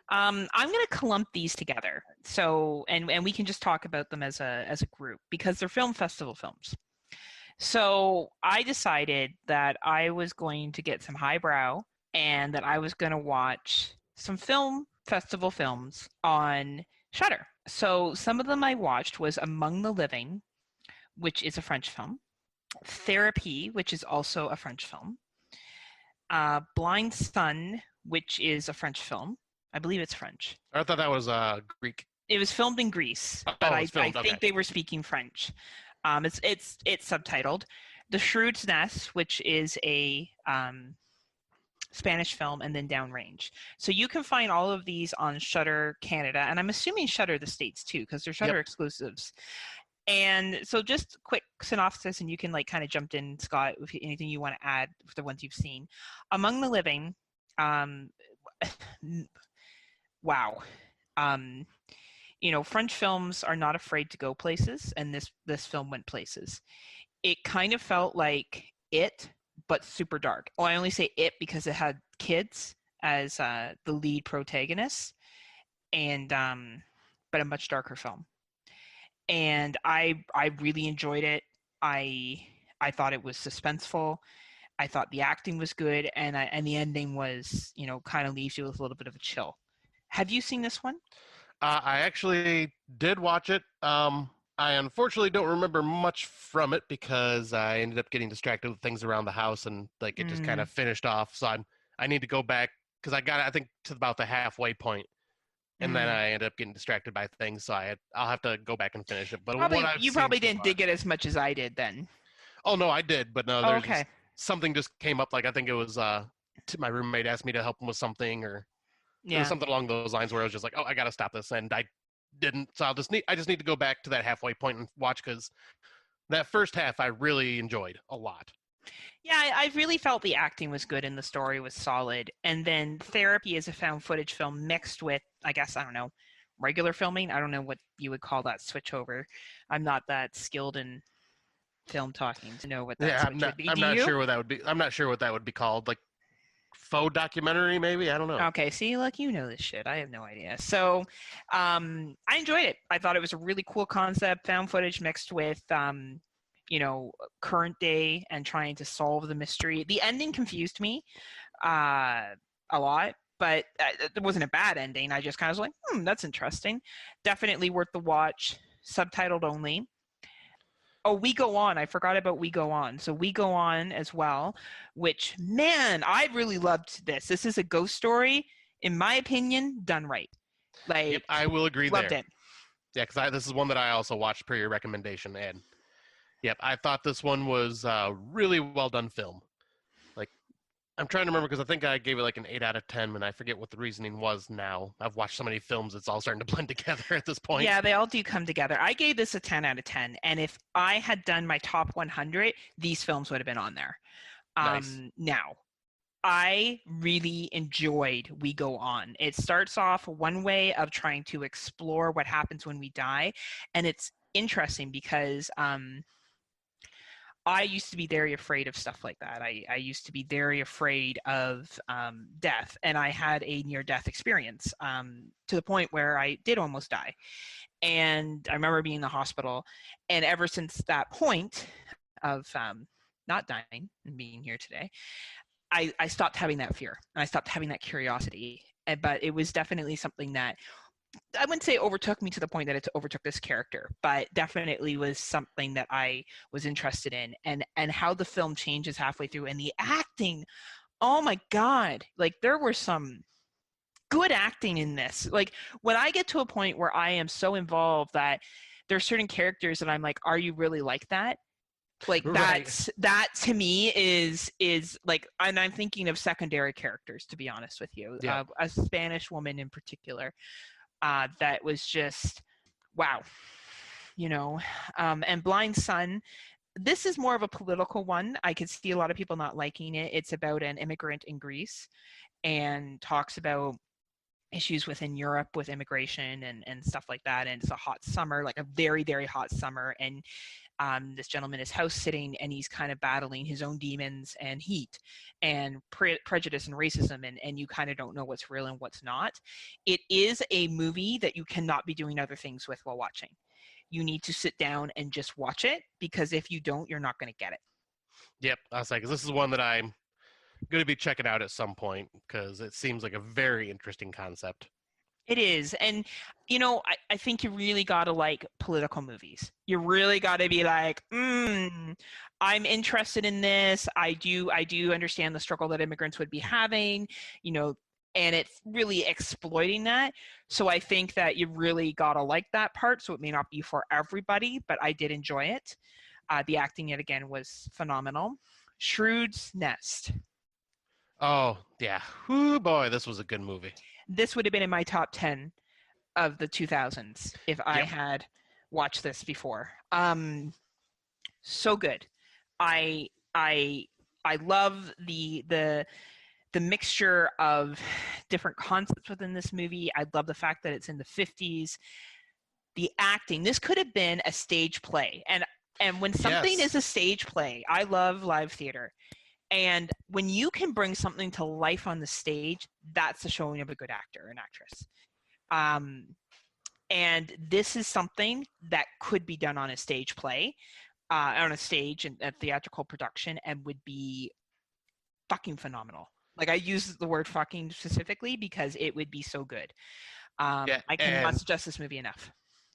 I'm going to clump these together, so and we can just talk about them as a group because they're film festival films. So I decided that I was going to get some highbrow and that I was going to watch some film festival films on Shudder. So some of them I watched was Among the Living, which is a French film, Therapy, which is also a French film, Blind Sun, which is a French film. I believe it's French. I thought that was Greek. It was filmed in Greece, but I think they were speaking French. It's subtitled. The Shrew's Nest, which is a Spanish film, and then Downrange. So you can find all of these on Shudder Canada, and I'm assuming Shudder the States too, because they're Shudder exclusives. And so just quick synopsis, and you can like kind of jump in, Scott, with anything you want to add for the ones you've seen. Among the Living, wow. You know, French films are not afraid to go places, and this film went places. It kind of felt like It, but super dark. Oh, I only say It because it had kids as the lead protagonists, and but a much darker film. And I really enjoyed it. I thought it was suspenseful. I thought the acting was good, and the ending was, you know, kind of leaves you with a little bit of a chill. Have you seen this one? I actually did watch it. I unfortunately don't remember much from it because I ended up getting distracted with things around the house, and like it just kind of finished off. So I need to go back because I got, I think, to about the halfway point, and then I ended up getting distracted by things. So I'll have to go back and finish it. But you probably didn't dig it as much as I did then. Oh no, I did, but no, there's something just came up. Like I think it was my roommate asked me to help him with something, or it was something along those lines where I was just like, oh, I got to stop this, and I didn't. So I just need to go back to that halfway point and watch, because that first half I really enjoyed a lot. Yeah, I really felt the acting was good and the story was solid. And then Therapy is a found footage film mixed with, I guess, I don't know, regular filming. I don't know what you would call that switch over. I'm not that skilled in film talking to know what that switch would be. I'm not sure what that would be. I'm not sure what that would be called. Like faux documentary, maybe? I don't know. Okay, see, look, you know this shit. I have no idea. So I enjoyed it. I thought it was a really cool concept, found footage mixed with you know, current day and trying to solve the mystery. The ending confused me a lot, but it wasn't a bad ending. I just kind of was like, that's interesting. Definitely worth the watch. Subtitled only. Oh, We Go On. I forgot about We Go On. So We Go On as well, which, man, I really loved this. This is a ghost story, in my opinion, done right. Like, yep, I will agree loved there. It. Yeah, because this is one that I also watched per your recommendation, and yep, I thought this one was a really well done film. Like, I'm trying to remember because I think I gave it like an 8 out of 10, and I forget what the reasoning was now. I've watched so many films, it's all starting to blend together at this point. Yeah, they all do come together. I gave this a 10 out of 10, and if I had done my top 100, these films would have been on there. Nice. Now, I really enjoyed We Go On. It starts off one way of trying to explore what happens when we die, and it's interesting because I used to be very afraid of stuff like that. I used to be very afraid of death, and I had a near-death experience to the point where I did almost die. And I remember being in the hospital, and ever since that point of not dying and being here today, I stopped having that fear, and I stopped having that curiosity. But it was definitely something that I wouldn't say overtook me to the point that it overtook this character, but definitely was something that I was interested in, and how the film changes halfway through, and the acting. Oh my God! Like there were some good acting in this. Like when I get to a point where I am so involved that there's certain characters that I'm like, are you really like that? Like Right. that to me is like, and I'm thinking of secondary characters, to be honest with you. Yeah. A Spanish woman in particular, that was just wow, you know. And Blind Son, this is more of a political one. I could see a lot of people not liking it. It's about an immigrant in Greece and talks about issues within Europe with immigration and stuff like that. And it's a hot summer, like a very, very hot summer. And this gentleman is house sitting, and he's kind of battling his own demons and heat and prejudice and racism, and you kind of don't know what's real and what's not. It is a movie that you cannot be doing other things with while watching. You need to sit down and just watch it, because if you don't, you're not going to get it. Yep. I was like, this is one that I'm going to be checking out at some point because it seems like a very interesting concept. It is. And, you know, I think you really got to like political movies. You really got to be like, I'm interested in this. I do understand the struggle that immigrants would be having, you know, and it's really exploiting that. So I think that you really got to like that part. So it may not be for everybody, but I did enjoy it. The acting, yet again, was phenomenal. Shrewd's Nest. Oh, yeah. Whoo, boy, this was a good movie. This would have been in my top 10 of the 2000s if I Yep. had watched this before. So good. I I I love the mixture of different concepts within this movie. I love the fact that it's in the 50s. The acting. This could have been a stage play. And when something Yes. is a stage play, I love live theater. And when you can bring something to life on the stage, that's the showing of a good actor and actress. Um, and this is something that could be done on a stage play, on a stage and a theatrical production, and would be fucking phenomenal. Like I use the word fucking specifically because it would be so good. Yeah. I cannot And suggest this movie enough.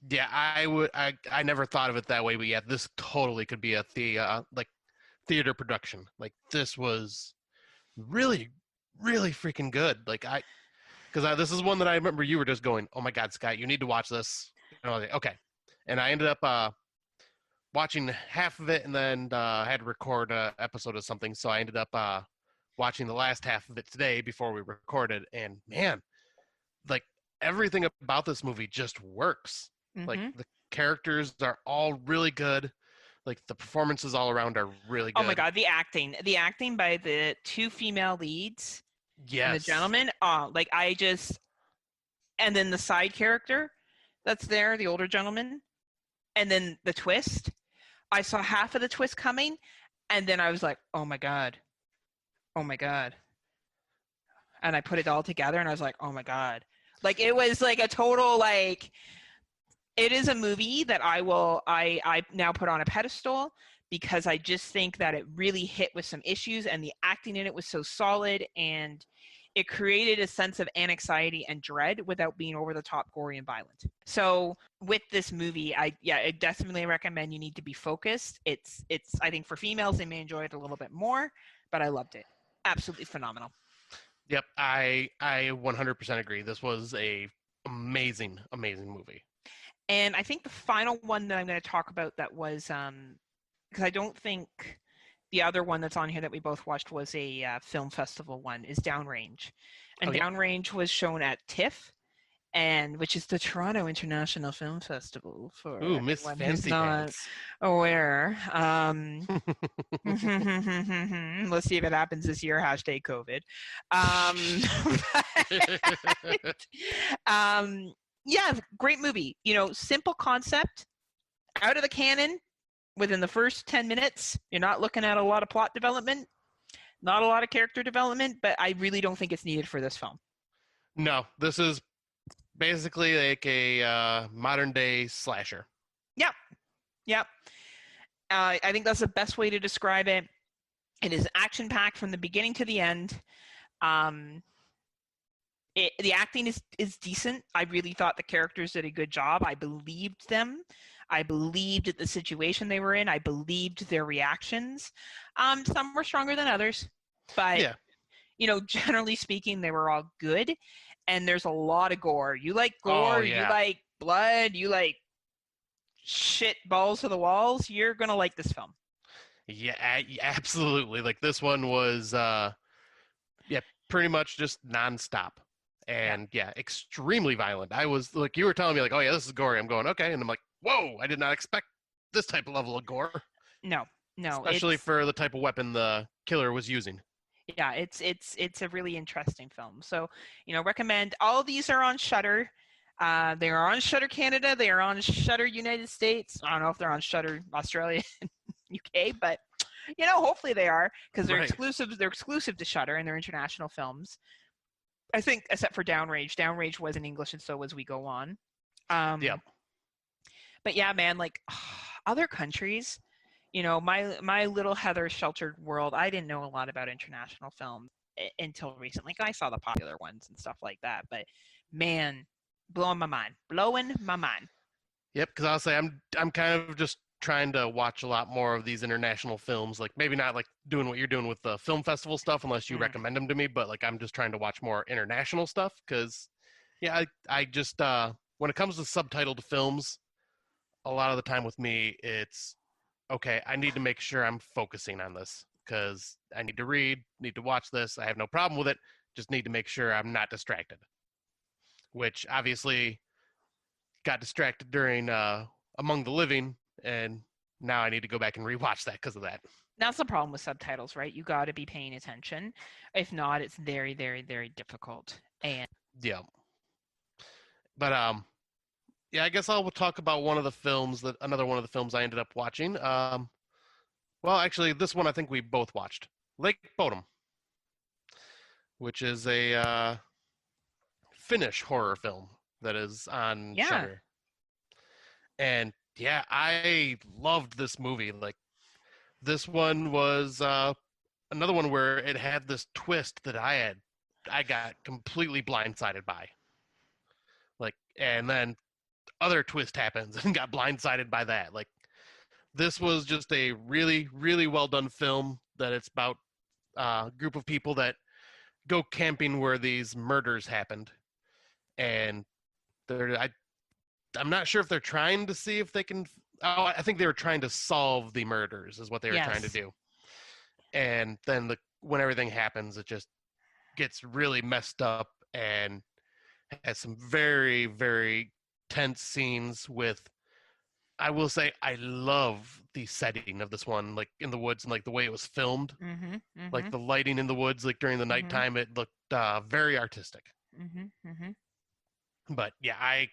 yeah, I never thought of it that way, but yeah, this totally could be a like theater production. Like this was really, really freaking good. Like because this is one that I remember you were just going, oh my God, Scott, you need to watch this. And I was like, okay. And I ended up watching half of it, and then I had to record an episode of something, so I ended up watching the last half of it today before we recorded. And man, like everything about this movie just works. Like Mm-hmm. the characters are all really good. Like the performances all around are really Oh my good. God, the acting by the two female leads and the Yes. gentleman. Like I just, and then the side character that's there, the older gentleman, and then the twist. I saw half of the twist coming, and then I was like, oh my God, oh my God. And I put it all together, and I was like, oh my God. Like it was like a total like, it is a movie that I now put on a pedestal, because I just think that it really hit with some issues, and the acting in it was so solid, and it created a sense of anxiety and dread without being over the top, gory, and violent. So with this movie, I definitely recommend you need to be focused. It's I think for females they may enjoy it a little bit more, but I loved it. Absolutely phenomenal. Yep. I 100% agree. This was a amazing, amazing movie. And I think the final one that I'm going to talk about that was because I don't think the other one that's on here that we both watched was a film festival one, is Downrange. And Oh yeah. Downrange was shown at TIFF, and which is the Toronto International Film Festival for Ooh, Miss anyone who's Fancy not Pants. aware. Let's see if it happens this year. Hashtag COVID. Um, yeah, great movie. You know, simple concept, out of the cannon within the first 10 minutes. You're not looking at a lot of plot development, not a lot of character development, but I really don't think it's needed for this film. No, this is basically like a modern day slasher. Yep. Yep. I think that's the best way to describe it. It is action packed from the beginning to the end. Um, The acting is decent. I really thought the characters did a good job. I believed them. I believed the situation they were in. I believed their reactions. Some were stronger than others, but Yeah. Generally speaking, they were all good. And there's a lot of gore. You like Oh gore, you yeah. like blood, you like shit balls to the walls, you're gonna like this film. Yeah, absolutely. Like this one was yeah, pretty much just nonstop. Yeah. And yeah, extremely violent. I was like, you were telling me like, oh yeah, this is gory. I'm going, okay. And I'm like, whoa, I did not expect this type of level of gore, No, no, especially for the type of weapon the killer was using. yeah, it's a really interesting film. So, recommend. All these are on Shudder. They are on Shudder Canada. They are on Shudder United States. I don't know if they're on Shudder Australia and UK, but hopefully they are, because they're Right. exclusive. They're exclusive to Shudder, and they're international films. I think, except for Downrange. Downrange was in English, and so was We Go On. Yep. But yeah, man, like other countries, my little Heather sheltered world, I didn't know a lot about international film until recently. I saw the popular ones and stuff like that, but man, blowing my mind. Yep. Because I'll say I'm kind of just trying to watch a lot more of these international films. Like maybe not like doing what you're doing with the film festival stuff, unless you recommend them to me. But like I'm just trying to watch more international stuff because yeah, I just when it comes to subtitled films, a lot of the time with me it's okay, I need to make sure I'm focusing on this because I need to read, need to watch this. I have no problem with it. Just need to make sure I'm not distracted. Which obviously got distracted during Among the Living, and now I need to go back and rewatch that because of that. That's the problem with subtitles, right? You got to be paying attention. If not, it's very, very, very difficult. And Yeah, but yeah, I guess I'll talk about another one of the films I ended up watching. Well, actually, this one I think we both watched, Lake Bodom, which is a Finnish horror film that is on yeah, Shudder. And yeah, I loved this movie. Like this one was another one where it had this twist that I got completely blindsided by. Like, and then other twist happens and got blindsided by that. Like this was just a really, really well done film that it's about a group of people that go camping where these murders happened. And I'm not sure if they're trying to see if they can. Oh, I think they were trying to solve the murders, is what they were trying to yes. do. And then when everything happens, it just gets really messed up and has some very, very tense scenes with. I will say I love the setting of this one, like in the woods and like the way it was filmed, Mhm. like Mhm. the lighting in the woods, like during the Mhm. nighttime, it looked very artistic. Mhm. Mhm. But yeah, I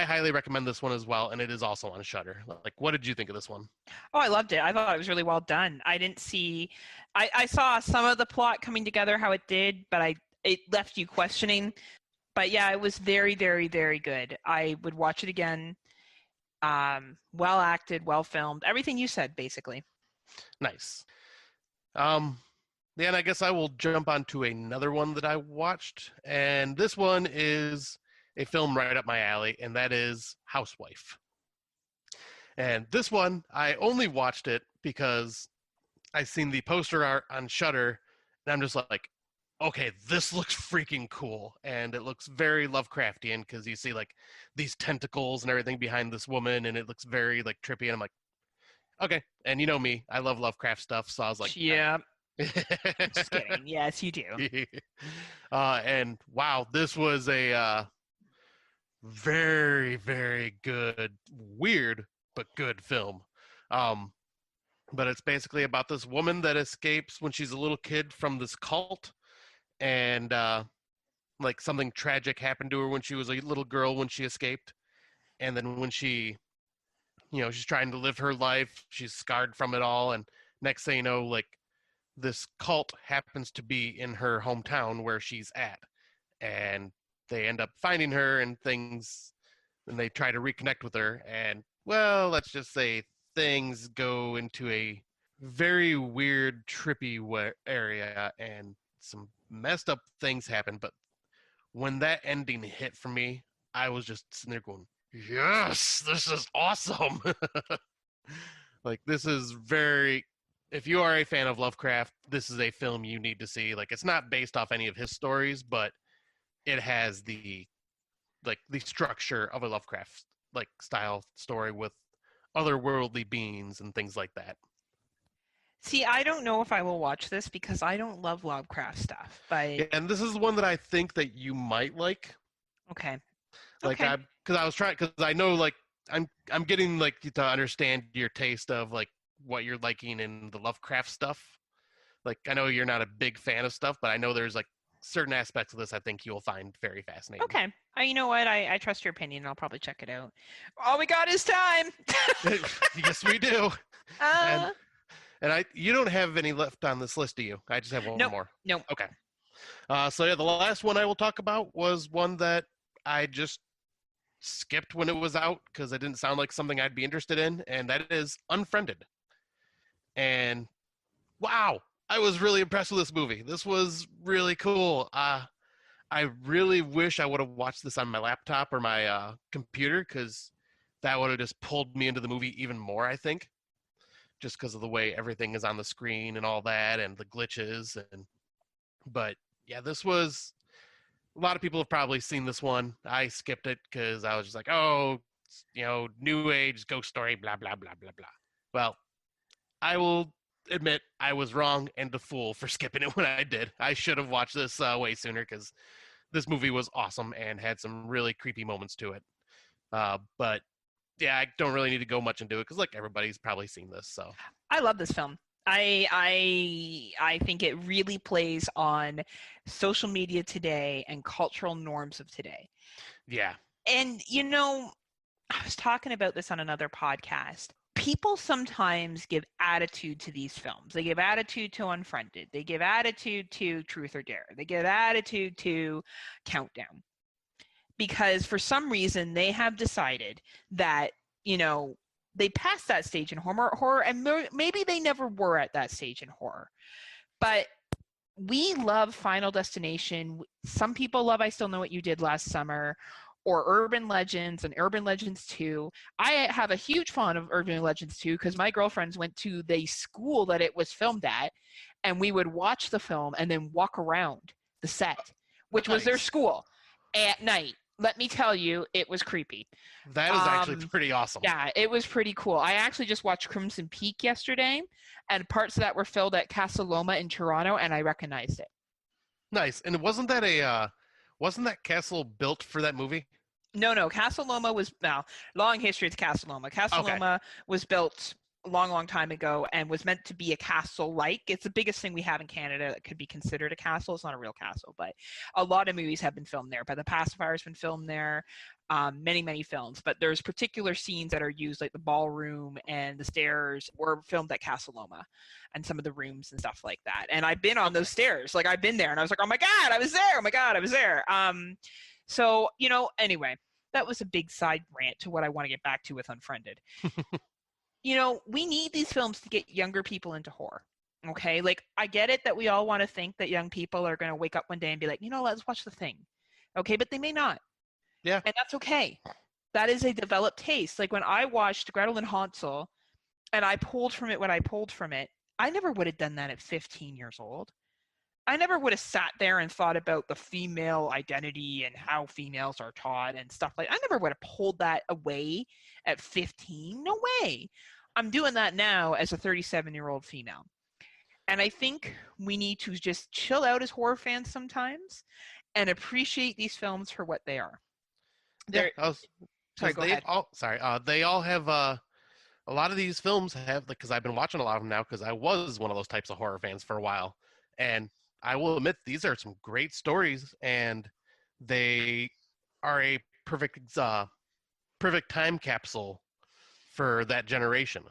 highly recommend this one as well, and it is also on Shudder. Like, what did you think of this one? Oh, I loved it. I thought it was really well done. I didn't see, I saw some of the plot coming together how it did, but it left you questioning. But yeah, it was very, very, very good. I would watch it again. Well acted, well filmed, everything you said, basically. Nice. Um, yeah, and I guess I will jump onto another one that I watched, and this one is a film right up my alley, and that is Housewife. And this one, I only watched it because I seen the poster art on Shudder, and I'm just like, okay, this looks freaking cool, and it looks very Lovecraftian because you see like these tentacles and everything behind this woman, and it looks very like trippy. And I'm like, okay, and you know me, I love Lovecraft stuff, so I was like, all Yeah, right. just kidding. Yes, you do. And wow, this was a very, very good, weird but good film. Um, but it's basically about this woman that escapes when she's a little kid from this cult, and like something tragic happened to her when she was a little girl when she escaped, and then when she's trying to live her life, she's scarred from it all, and next thing you know, like this cult happens to be in her hometown where she's at, and they end up finding her and things, and they try to reconnect with her, and well, let's just say things go into a very weird trippy area and some messed up things happen. But when that ending hit for me, I was just sitting there going, yes, this is awesome. Like, this is very, if you are a fan of Lovecraft, this is a film you need to see. Like, it's not based off any of his stories, but it has the structure of a Lovecraft like style story with otherworldly beings and things like that. See, I don't know if I will watch this because I don't love Lovecraft stuff. But Yeah, and this is one that I think that you might like. okay, Like, okay. because I was trying, because I know, like, I'm getting like to understand your taste of like what you're liking in the Lovecraft stuff. Like, I know you're not a big fan of stuff, but I know there's like certain aspects of this I think you'll find very fascinating. Okay. You know what? I trust your opinion. I'll probably check it out. All we got is time. Yes, we do. uh, And you don't have any left on this list, do you? I just have one nope. more. Nope. Okay. So yeah, the last one I will talk about was one that I just skipped when it was out because it didn't sound like something I'd be interested in, and that is Unfriended. And wow, I was really impressed with this movie. This was really cool. I really wish I would have watched this on my laptop or my computer because that would have just pulled me into the movie even more, I think, just because of the way everything is on the screen and all that and the glitches. But yeah, this was, a lot of people have probably seen this one. I skipped it because I was just like, oh, new age ghost story, blah, blah, blah, blah, blah. Well, I will admit I was wrong and a fool for skipping it when I did. I should have watched this way sooner because this movie was awesome and had some really creepy moments to it. But yeah, I don't really need to go much into it because like everybody's probably seen this. So I love this film. I think it really plays on social media today and cultural norms of today. yeah. And I was talking about this on another podcast. People sometimes give attitude to these films. They give attitude to Unfriended. They give attitude to Truth or Dare. They give attitude to Countdown. Because for some reason they have decided that, they passed that stage in horror, and maybe they never were at that stage in horror. But we love Final Destination. Some people love I Still Know What You Did Last Summer, or Urban Legends and Urban Legends 2. I have a huge fan of Urban Legends 2 because my girlfriends went to the school that it was filmed at, and we would watch the film and then walk around the set, which was their school, at night. Let me tell you, it was creepy. That is actually pretty awesome. Yeah, it was pretty cool. I actually just watched Crimson Peak yesterday, and parts of that were filmed at Casa Loma in Toronto, and I recognized it. Nice. And wasn't that castle built for that movie? No. Casa Loma was, long history to Casa Loma. Casa Loma was built a long, long time ago and was meant to be a castle-like. It's the biggest thing we have in Canada that could be considered a castle. It's not a real castle, but a lot of movies have been filmed there. But The Pacifier has been filmed there, many, many films. But there's particular scenes that are used, like the ballroom and the stairs were filmed at Casa Loma, and some of the rooms and stuff like that. And I've been on those stairs. Like, I've been there, and I was like, oh my God, I was there. Oh my God, I was there. So, anyway, that was a big side rant to what I want to get back to with Unfriended. We need these films to get younger people into horror. Okay, like, I get it that we all want to think that young people are going to wake up one day and be like, let's watch The Thing. Okay, but they may not. Yeah. And that's okay. That is a developed taste. Like, when I watched Gretel and Hansel and I pulled from it what I pulled from it, I never would have done that at 15 years old. I never would have sat there and thought about the female identity and how females are taught and stuff like that. I never would have pulled that away at 15. No way. I'm doing that now as a 37-year-old female. And I think we need to just chill out as horror fans sometimes and appreciate these films for what they are. Sorry, go ahead. They all have a lot of these films have, because I've been watching a lot of them now because I was one of those types of horror fans for a while. And I will admit these are some great stories, and they are a perfect time capsule for that generation.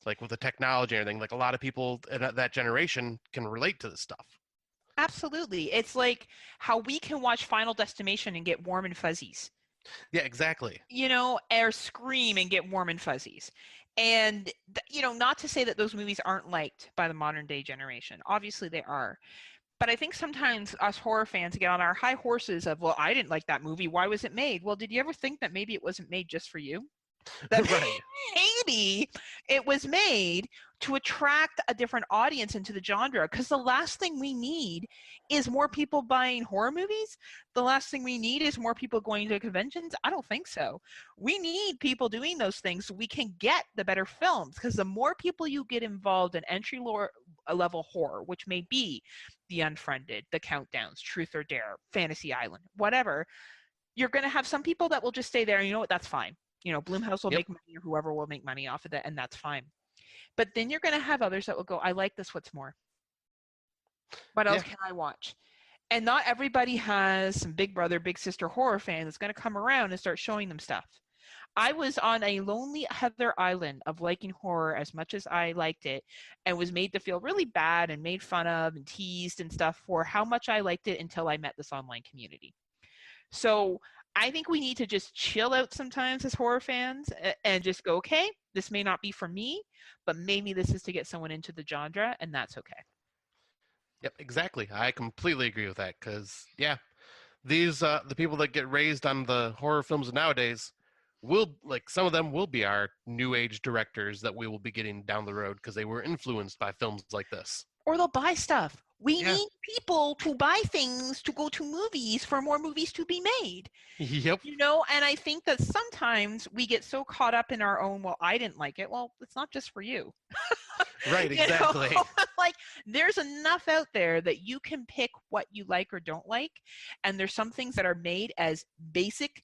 Like, with the technology and everything, like, a lot of people in that generation can relate to this stuff. Absolutely. It's like how we can watch Final Destination and get warm and fuzzies. Yeah, exactly. Or Scream and get warm and fuzzies. And, not to say that those movies aren't liked by the modern day generation. Obviously they are. But I think sometimes us horror fans get on our high horses of, well, I didn't like that movie. Why was it made? Well, did you ever think that maybe it wasn't made just for you? That Right. maybe it was made to attract a different audience into the genre, because the last thing we need is more people buying horror movies. The last thing we need is more people going to conventions. I don't think so. We need people doing those things so we can get the better films, because the more people you get involved in entry level horror, which may be the Unfriended, the Countdowns, Truth or Dare, Fantasy Island, whatever, you're going to have some people that will just stay there, and you know what, that's fine. Blumhouse will Yep. make money, or whoever will make money off of that, and that's fine. But then you're going to have others that will go, I like this, what's more? What else Yeah. can I watch? And not everybody has some big brother, big sister horror fan that's going to come around and start showing them stuff. I was on a lonely Heather Island of liking horror as much as I liked it, and was made to feel really bad and made fun of and teased and stuff for how much I liked it until I met this online community. So I think we need to just chill out sometimes as horror fans and just go, okay, this may not be for me, but maybe this is to get someone into the genre, and that's okay. Yep. Exactly. I completely agree with that because yeah, these the people that get raised on the horror films nowadays will like some of them will be our new age directors that we will be getting down the road because they were influenced by films like this. Or they'll buy stuff. We Yeah. need people to buy things to go to movies for more movies to be made. Yep. And I think that sometimes we get so caught up in our own, well, I didn't like it. Well, it's not just for you. Right. Exactly. Like, there's enough out there that you can pick what you like or don't like. And there's some things that are made as basic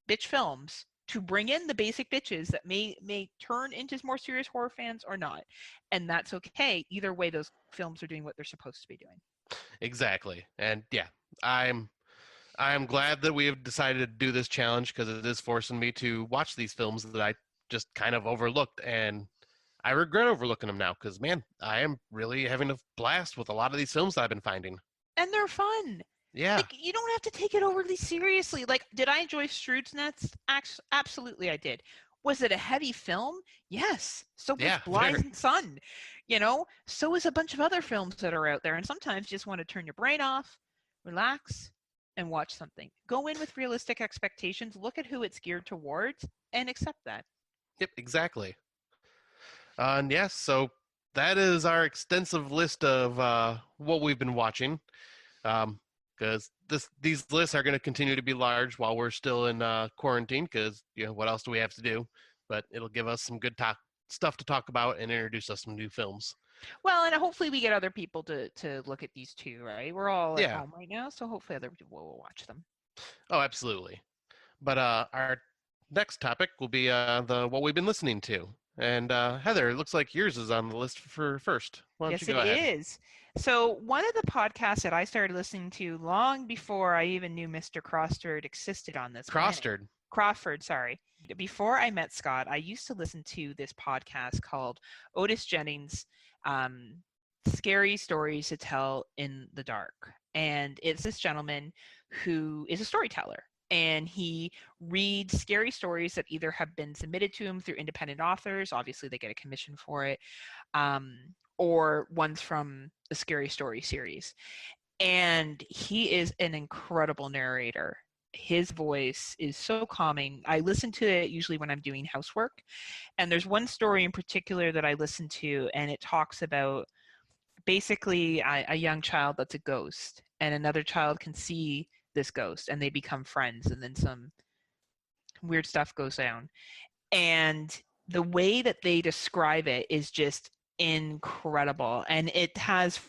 bitch films to bring in the basic bitches that may turn into more serious horror fans or not. And that's okay. Either way, those films are doing what they're supposed to be doing. Exactly. And yeah, I'm glad that we have decided to do this challenge because it is forcing me to watch these films that I just kind of overlooked, and I regret overlooking them now because man, I am really having a blast with a lot of these films that I've been finding. And they're fun. Yeah. Like, you don't have to take it overly seriously. Like, did I enjoy Shrewd's Nets? Absolutely, I did. Was it a heavy film? Yes. So was Yeah. Very. Blind Sun. So is a bunch of other films that are out there. And sometimes you just want to turn your brain off, relax, and watch something. Go in with realistic expectations, look at who it's geared towards, and accept that. Yep. Exactly. And yes, so that is our extensive list of what we've been watching. Because these lists are going to continue to be large while we're still in quarantine. Because what else do we have to do? But it'll give us some good stuff to talk about and introduce us some new films. Well, and hopefully we get other people to look at these too, right? We're all at Yeah. home right now, so hopefully other people will watch them. Oh, absolutely. But our next topic will be the what we've been listening to. And Heather, it looks like yours is on the list for first. Why don't Yes, you it go ahead? is. So one of the podcasts that I started listening to long before I even knew Mr. Crostard existed on this planet. Crostard. Crawford, sorry. Before I met Scott, I used to listen to this podcast called Otis Jennings' Scary Stories to Tell in the Dark. And it's this gentleman who is a storyteller. And he reads scary stories that either have been submitted to him through independent authors, obviously they get a commission for it, or ones from the Scary Story series. And he is an incredible narrator. His voice is so calming. I listen to it usually when I'm doing housework. And there's one story in particular that I listen to, and it talks about basically a young child that's a ghost, and another child can see this ghost, and they become friends, and then some weird stuff goes down. And the way that they describe it is just incredible. And it has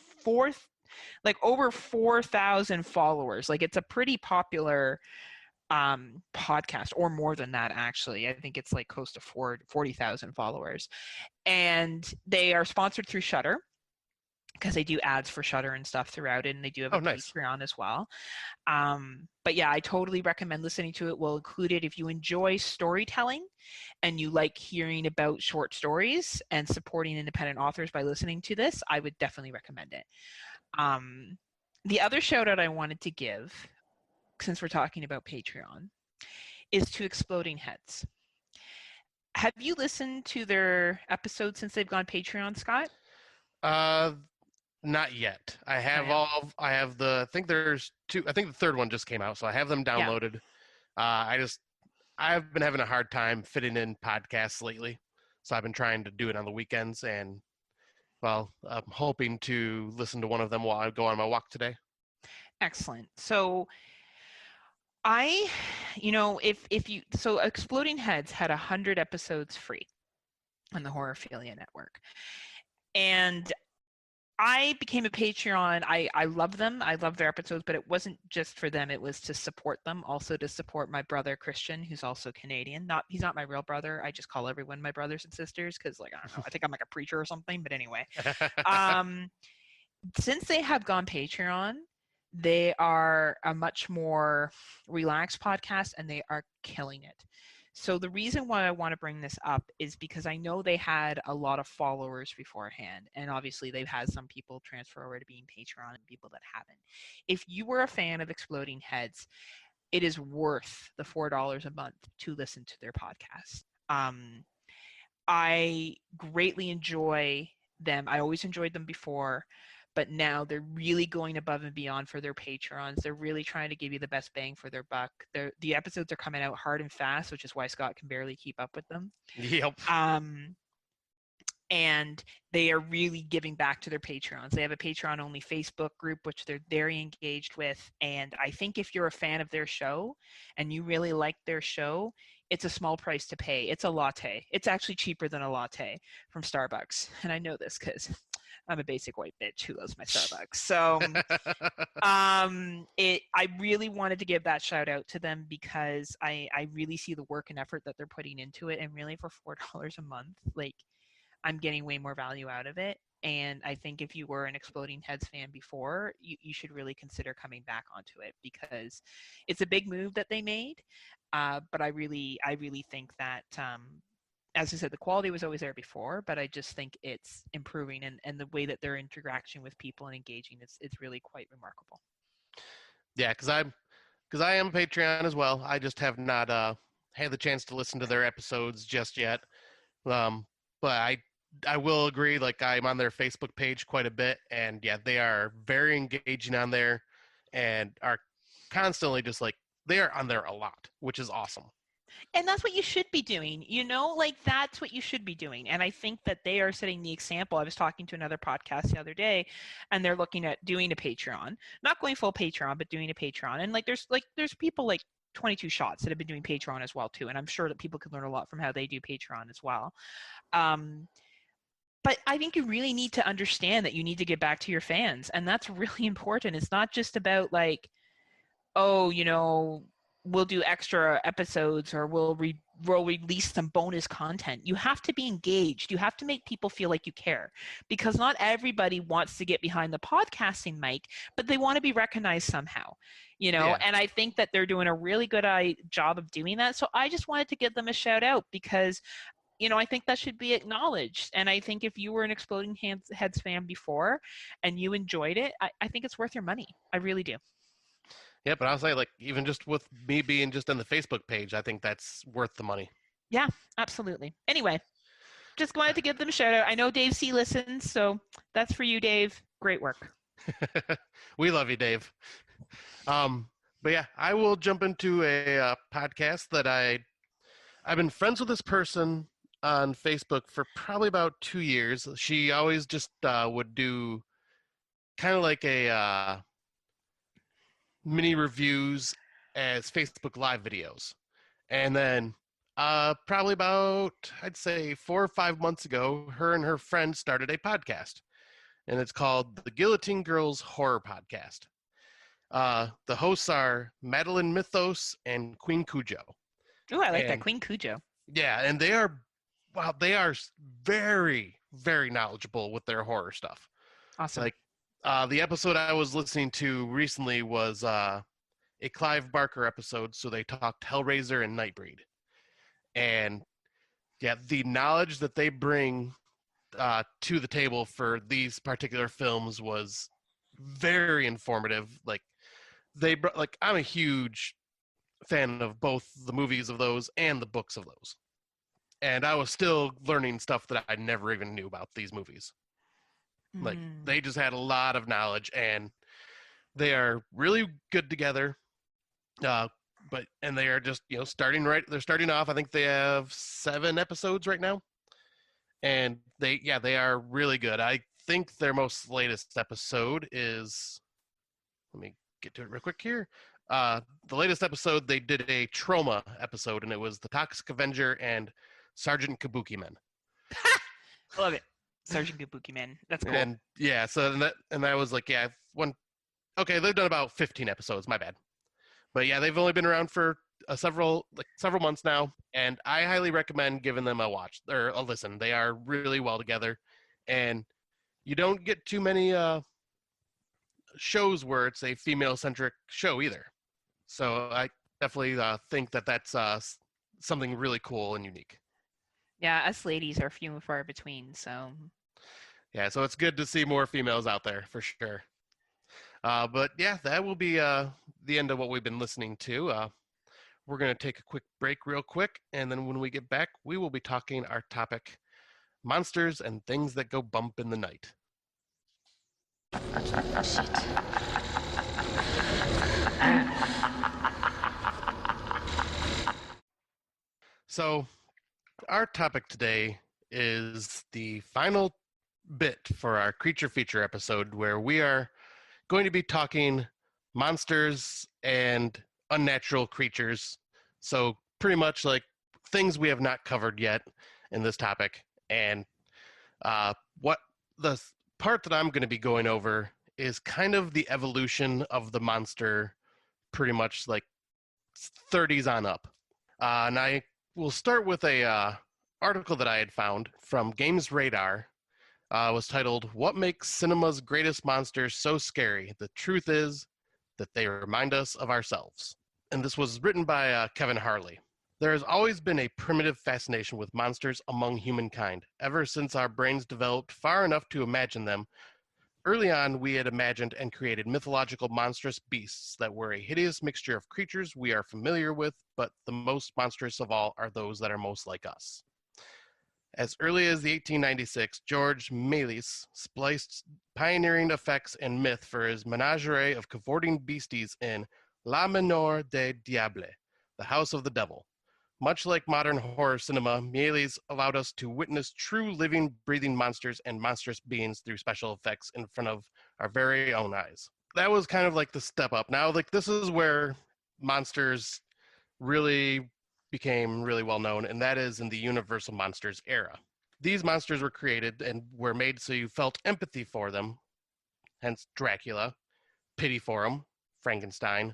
over 4,000 followers. Like, it's a pretty popular podcast, or more than that, actually. I think it's like close to 40,000 followers. And they are sponsored through Shudder, because they do ads for Shudder and stuff throughout it, and they do have a Nice. Patreon as well. But yeah, I totally recommend listening to it. We'll include it if you enjoy storytelling and you like hearing about short stories and supporting independent authors by listening to this. I would definitely recommend it. The other shout out I wanted to give, since we're talking about Patreon, is to Exploding Heads. Have you listened to their episodes since they've gone Patreon, Scott? Not yet. I have yeah. I have I think there's two, I think the third one just came out, so I have them Yeah. downloaded. I've been having a hard time fitting in podcasts lately. So I've been trying to do it on the weekends, and well, I'm hoping to listen to one of them while I go on my walk today. Excellent. So I, if you, so Exploding Heads had 100 episodes free on the Horophilia Network. And I became a Patreon. I love them. I love their episodes, but it wasn't just for them. It was to support them, also to support my brother Christian, who's also Canadian. He's not my real brother. I just call everyone my brothers and sisters because, like, I don't know. I think I'm like a preacher or something. But anyway, um, since they have gone Patreon, they are a much more relaxed podcast and they are killing it. So the reason why I want to bring this up is because I know they had a lot of followers beforehand, and obviously they've had some people transfer over to being Patreon and people that haven't. If you were a fan of Exploding Heads, it is worth the $4 a month to listen to their podcast. I greatly enjoy them. I always enjoyed them before, but now they're really going above and beyond for their patrons. They're really trying to give you the best bang for their buck. The episodes are coming out hard and fast, which is why Scott can barely keep up with them. Yep. And they are really giving back to their patrons. They have a Patreon only Facebook group, which they're very engaged with. And I think if you're a fan of their show and you really like their show, it's a small price to pay. It's a latte. It's actually cheaper than a latte from Starbucks. And I know this because I'm a basic white bitch who loves my Starbucks. So I really wanted to give that shout out to them because I really see the work and effort that they're putting into it. And really for $4 a month, like, I'm getting way more value out of it. And I think if you were an Exploding Heads fan before, you should really consider coming back onto it because it's a big move that they made. But I really think that, as I said, the quality was always there before, but I just think it's improving, and the way that they're interacting with people and engaging, it's really quite remarkable. Yeah, because I am a Patreon as well. I just have not had the chance to listen to their episodes just yet. But I will agree, like, I'm on their Facebook page quite a bit, and yeah, they are very engaging on there and are constantly just like, they are on there a lot, which is awesome. And that's what you should be doing, like, that's what you should be doing. And I think that they are setting the example. I was talking to another podcast the other day, and they're looking at doing a Patreon, not going full Patreon, but doing a Patreon. And there's people like 22 Shots that have been doing Patreon as well too. And I'm sure that people can learn a lot from how they do Patreon as well. But I think you really need to understand that you need to get back to your fans, and that's really important. It's not just about, like, oh, we'll do extra episodes or we'll release some bonus content. You have to be engaged. You have to make people feel like you care, because not everybody wants to get behind the podcasting mic, but they want to be recognized somehow, Yeah. and I think that they're doing a really good job of doing that. So I just wanted to give them a shout out because I think that should be acknowledged. And I think if you were an Exploding Heads fan before and you enjoyed it, I think it's worth your money. I really do. Yeah, but I'll say, like, even just with me being just on the Facebook page, I think that's worth the money. Yeah, absolutely. Anyway, just wanted to give them a shout out. I know Dave C listens, so that's for you, Dave. Great work. We love you, Dave. But yeah, I will jump into a podcast that I've been friends with this person on Facebook for probably about 2 years. She always just would do kind of like a mini reviews as Facebook Live videos. And then probably about, I'd say 4 or 5 months ago, her and her friend started a podcast. And it's called the Guillotine Girls Horror Podcast. The hosts are Madeline Mythos and Queen Cujo. Oh, I like that. Queen Cujo. Yeah, and they are very, very knowledgeable with their horror stuff. Awesome. Like, the episode I was listening to recently was a Clive Barker episode, so they talked Hellraiser and Nightbreed. And yeah, the knowledge that they bring to the table for these particular films was very informative. Like, I'm a huge fan of both the movies of those and the books of those. And I was still learning stuff that I never even knew about these movies. Like, they just had a lot of knowledge, and they are really good together. And they are just, they're starting off. I think they have 7 episodes right now, and they are really good. I think their most latest episode is, let me get to it real quick here. The latest episode, they did a trauma episode, and it was the Toxic Avenger and Sergeant Kabuki Men. I love it. Sergeant Kabuki Men. That's cool. And yeah, so that was like, okay, they've done about 15 episodes, my bad. But yeah, they've only been around for several months now, and I highly recommend giving them a watch or a listen. They are really well together, and you don't get too many shows where it's a female-centric show either. So I definitely think that that's something really cool and unique. Yeah, us ladies are few and far between, so. Yeah, so it's good to see more females out there for sure. But yeah, that will be the end of what we've been listening to. We're going to take a quick break real quick, and then when we get back, we will be talking our topic, monsters and things that go bump in the night. So, our topic today is the final bit for our creature feature episode, where we are going to be talking monsters and unnatural creatures. So pretty much like things we have not covered yet in this topic. And what the part that I'm going to be going over is kind of the evolution of the monster, pretty much like 30s on up. And I will start with a article that I had found from Games Radar. Was titled, "What Makes Cinema's Greatest Monsters So Scary? The Truth Is That They Remind Us of Ourselves." And this was written by Kevin Harley. There has always been a primitive fascination with monsters among humankind, ever since our brains developed far enough to imagine them. Early on, we had imagined and created mythological monstrous beasts that were a hideous mixture of creatures we are familiar with, but the most monstrous of all are those that are most like us. As early as the 1896, George Méliès spliced pioneering effects and myth for his menagerie of cavorting beasties in La Menore des Diables, The House of the Devil. Much like modern horror cinema, Méliès allowed us to witness true living, breathing monsters and monstrous beings through special effects in front of our very own eyes. That was kind of like the step up. Now, like, this is where monsters really became really well known, and that is in the Universal Monsters era. These monsters were created and were made so you felt empathy for them, hence Dracula, pity for them, Frankenstein,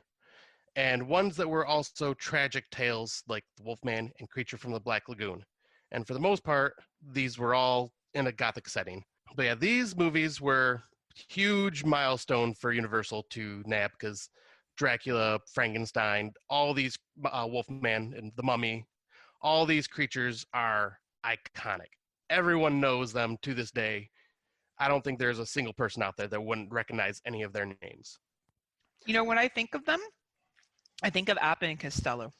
and ones that were also tragic tales like the Wolfman and Creature from the Black Lagoon. And for the most part, these were all in a gothic setting. But yeah, these movies were huge milestone for Universal to nab, because Dracula, Frankenstein, all these Wolfman and the Mummy, all these creatures are iconic. Everyone knows them to this day. I don't think there's a single person out there that wouldn't recognize any of their names. You know, when I think of them, I think of Abbott and Costello,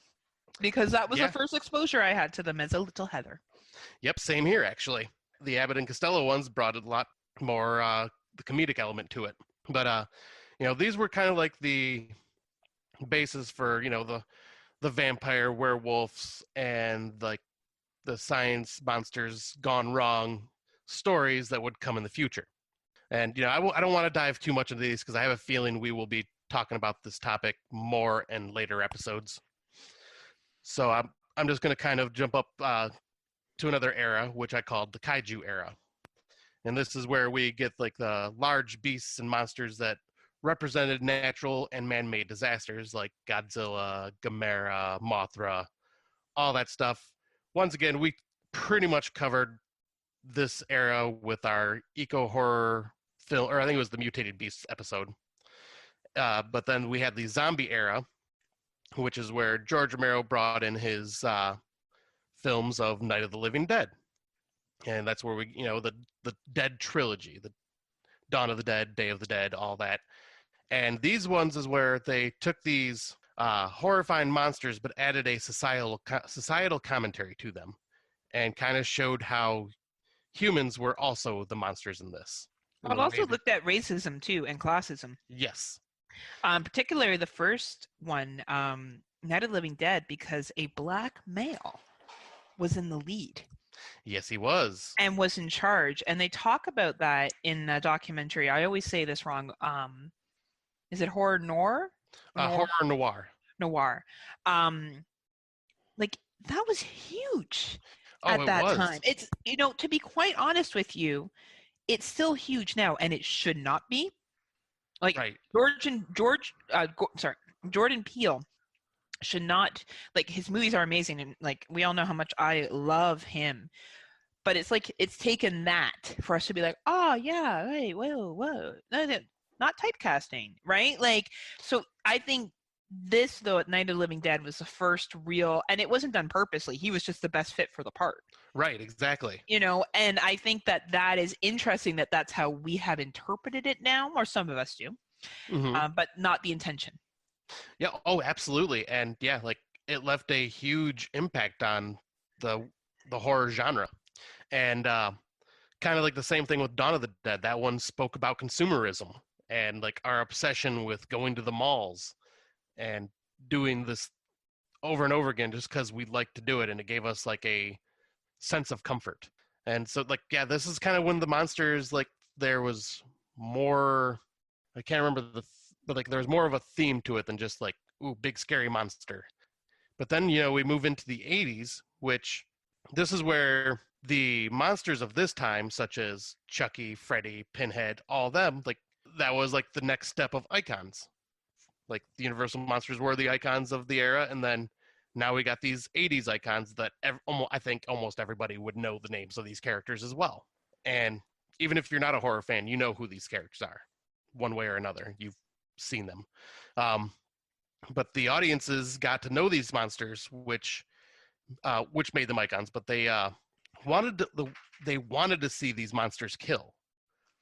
because that was the first exposure I had to them as a little Heather. Yep, same here, actually. The Abbott and Costello ones brought a lot more the comedic element to it. But, these were kind of like the basis for, the vampire, werewolves, and like the science monsters gone wrong stories that would come in the future. And, I don't want to dive too much into these, because I have a feeling we will be talking about this topic more in later episodes. So I'm just going to kind of jump up to another era, which I called the Kaiju era. And this is where we get like the large beasts and monsters that represented natural and man-made disasters like Godzilla, Gamera, Mothra, all that stuff. Once again, we pretty much covered this era with our eco-horror film, or I think it was the Mutated Beasts episode. But then we had the zombie era, which is where George Romero brought in his films of Night of the Living Dead. And that's where we, the Dead trilogy, the Dawn of the Dead, Day of the Dead, all that. And these ones is where they took these horrifying monsters but added a societal commentary to them, and kind of showed how humans were also the monsters in this. in a I've way also that, looked at racism too and classism, yes. particularly the first one, Night of the Living Dead, because a black male was in the lead Yes, he was. and was in charge. And they talk about that in a documentary. I always say this wrong. Is it horror noir? Horror noir. Noir. Um, like that was huge Oh, at it that was. time. It's, to be quite honest with you, it's still huge now, and it should not be. Like Right. Jordan Peele should not, like, his movies are amazing, and like we all know how much I love him. But it's like it's taken that for us to be like, oh yeah, wait, whoa, no, not typecasting, right? Like, so I think this, though, at Night of the Living Dead was the first real, and it wasn't done purposely. He was just the best fit for the part, Right, exactly. and I think that is interesting that that's how we have interpreted it now, or some of us do, Hmm. but not the intention. Yeah, oh, absolutely. And yeah, like it left a huge impact on the the horror genre. And kind of like the same thing with Dawn of the Dead. That one spoke about consumerism and like our obsession with going to the malls and doing this over and over again just because we like to do it, and it gave us like a sense of comfort. And so like yeah, this is kind of when the monsters, like there was more, I can't remember but like there was more of a theme to it than just like ooh, big scary monster. But then we move into the 80s, which this is where the monsters of this time, such as Chucky, Freddy, Pinhead, all them, like that was like the next step of icons. Like the Universal monsters were the icons of the era, and then now we got these 80s icons that I think almost everybody would know the names of these characters as well. And even if you're not a horror fan, you know who these characters are, one way or another. You've seen them. Um, but the audiences got to know these monsters, which made them icons. But they wanted they wanted to see these monsters kill.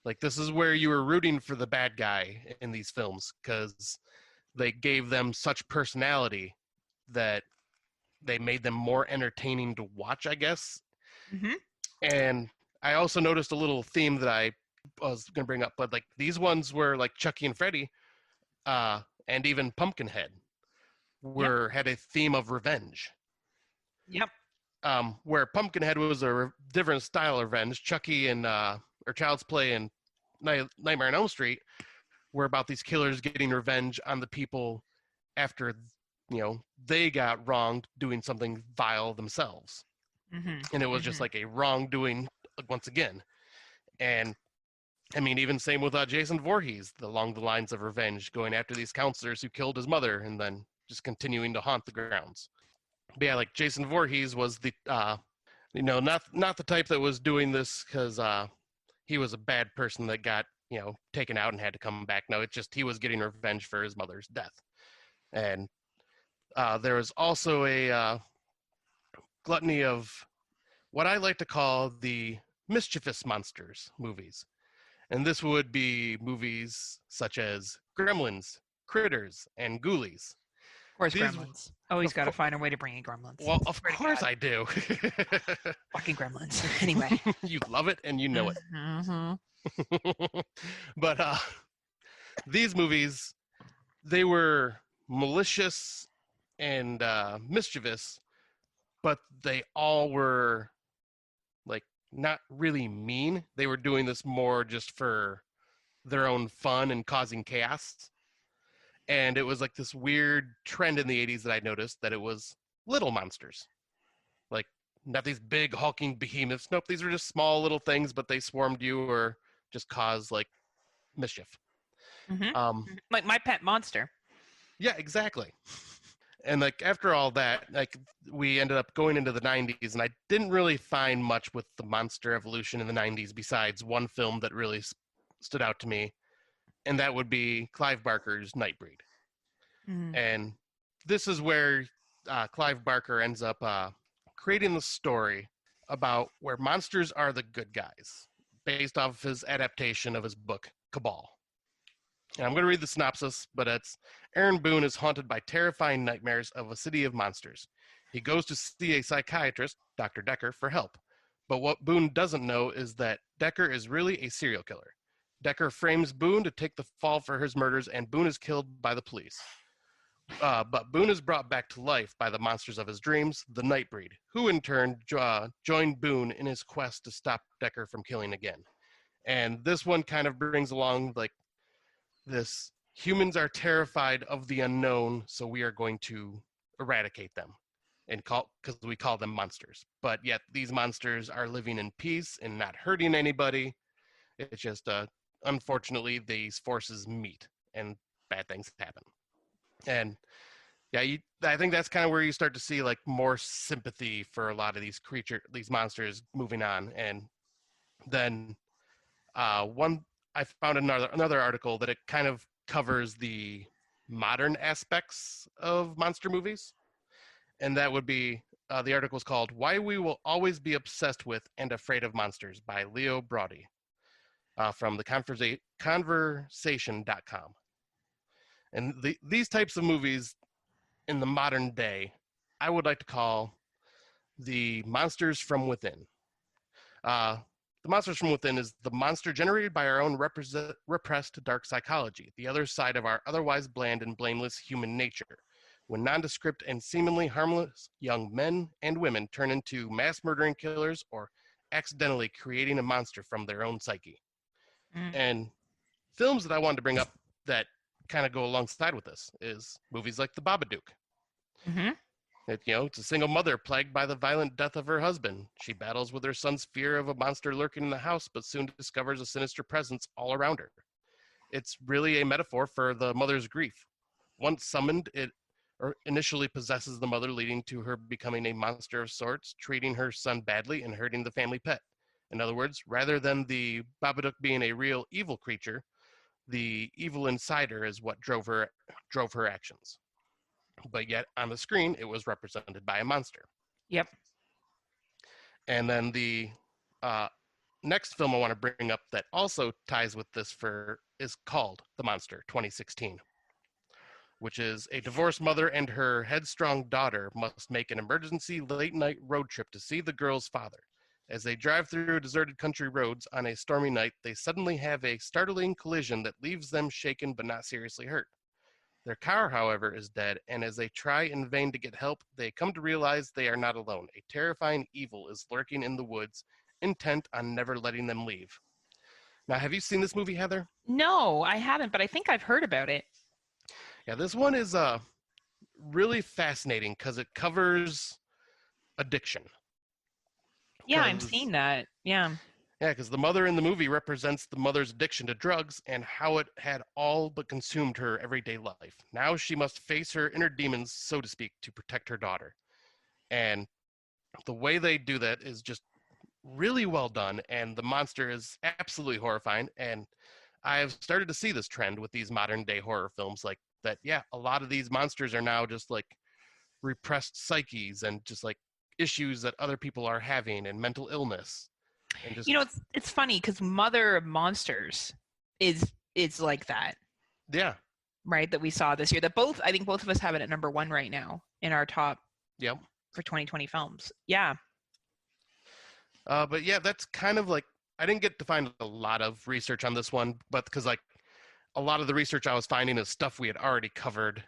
Like this is where you were rooting for the bad guy in these films because they gave them such personality that they made them more entertaining to watch, I guess. Mm-hmm. And I also noticed a little theme that I was going to bring up, but like these ones were like Chucky and Freddy, and even Pumpkinhead Yep. had a theme of revenge. Yep. Where Pumpkinhead was a different style of revenge. Chucky and or Child's Play and Nightmare on Elm Street were about these killers getting revenge on the people after they got wronged doing something vile themselves, Mm-hmm. and it was just Mm-hmm. like a wrongdoing once again. And I mean, even same with Jason Voorhees, along the lines of revenge, going after these counselors who killed his mother, and then just continuing to haunt the grounds. But yeah, like Jason Voorhees was the not the type that was doing this because he was a bad person that got taken out and had to come back. No, it's just he was getting revenge for his mother's death. And there was also a gluttony of what I like to call the mischievous monsters movies. And this would be movies such as Gremlins, Critters, and Ghoulies. Of course, These, Gremlins. Always of got to course, find a way to bring in Gremlins. well, of Swear to course God. I do. Fucking Gremlins. Anyway. You love it and you know it. Mm-hmm. But these movies, they were malicious and mischievous, but they all were like not really mean. They were doing this more just for their own fun and causing chaos. And it was like this weird trend in the 80s that I noticed that it was little monsters. Like not these big hulking behemoths. Nope, these were just small little things, but they swarmed you or just caused like mischief. Mm-hmm. Um, Like My Pet Monster. yeah, exactly. And like after all that, like we ended up going into the 90s, and I didn't really find much with the monster evolution in the 90s besides one film that really stood out to me, and that would be Clive Barker's Nightbreed. Mm. And this is where Clive Barker ends up creating the story about where monsters are the good guys, based off his adaptation of his book Cabal. And I'm going to read the synopsis, but it's Aaron Boone is haunted by terrifying nightmares of a city of monsters. He goes to see a psychiatrist, Dr. Decker, for help. But what Boone doesn't know is that Decker is really a serial killer. Decker frames Boone to take the fall for his murders, and Boone is killed by the police. But Boone is brought back to life by the monsters of his dreams, the Nightbreed, who in turn join Boone in his quest to stop Decker from killing again. And this one kind of brings along like this: humans are terrified of the unknown, so we are going to eradicate them, and because we call them monsters. But yet these monsters are living in peace and not hurting anybody. It's just unfortunately these forces meet and bad things happen. And yeah, I think that's kind of where you start to see like more sympathy for a lot of these monsters moving on. And then I found another article that it kind of covers the modern aspects of monster movies, and that would be the article is called "Why We Will Always Be Obsessed with and Afraid of Monsters" by Leo Brody from the conversation.com. And these types of movies in the modern day, I would like to call the monsters from within. The monsters from within is the monster generated by our own repressed dark psychology, the other side of our otherwise bland and blameless human nature, when nondescript and seemingly harmless young men and women turn into mass murdering killers or accidentally creating a monster from their own psyche. And films that I wanted to bring up that kind of go alongside with this is movies like The Babadook. Mm-hmm. It's a single mother plagued by the violent death of her husband. She battles with her son's fear of a monster lurking in the house, but soon discovers a sinister presence all around her. It's really a metaphor for the mother's grief. Once summoned, it initially possesses the mother, leading to her becoming a monster of sorts, treating her son badly and hurting the family pet. In other words, rather than the Babadook being a real evil creature, the evil inside her is what drove her actions. But yet on the screen, it was represented by a monster. Yep. And then the next film I want to bring up that also ties with this is called The Monster, 2016, which is a divorced mother and her headstrong daughter must make an emergency late-night road trip to see the girl's father. As they drive through deserted country roads on a stormy night, they suddenly have a startling collision that leaves them shaken but not seriously hurt. Their car, however, is dead, and as they try in vain to get help, they come to realize they are not alone. A terrifying evil is lurking in the woods, intent on never letting them leave. Now, have you seen this movie, Heather? No, I haven't, but I think I've heard about it. Yeah, this one is really fascinating because it covers addiction. Yeah, I'm seeing that. Yeah. Yeah, because the mother in the movie represents the mother's addiction to drugs and how it had all but consumed her everyday life. Now she must face her inner demons, so to speak, to protect her daughter. And the way they do that is just really well done, and the monster is absolutely horrifying. And I've started to see this trend with these modern day horror films like that. Yeah, a lot of these monsters are now just like repressed psyches and just like issues that other people are having and mental illness. And just, it's funny because Mother of Monsters is like that. Yeah. Right, that we saw this year. I think both of us have it at number 1 right now in our top. Yep. For 2020 films. Yeah. But yeah, that's kind of like, I didn't get to find a lot of research on this one, but because like a lot of the research I was finding is stuff we had already covered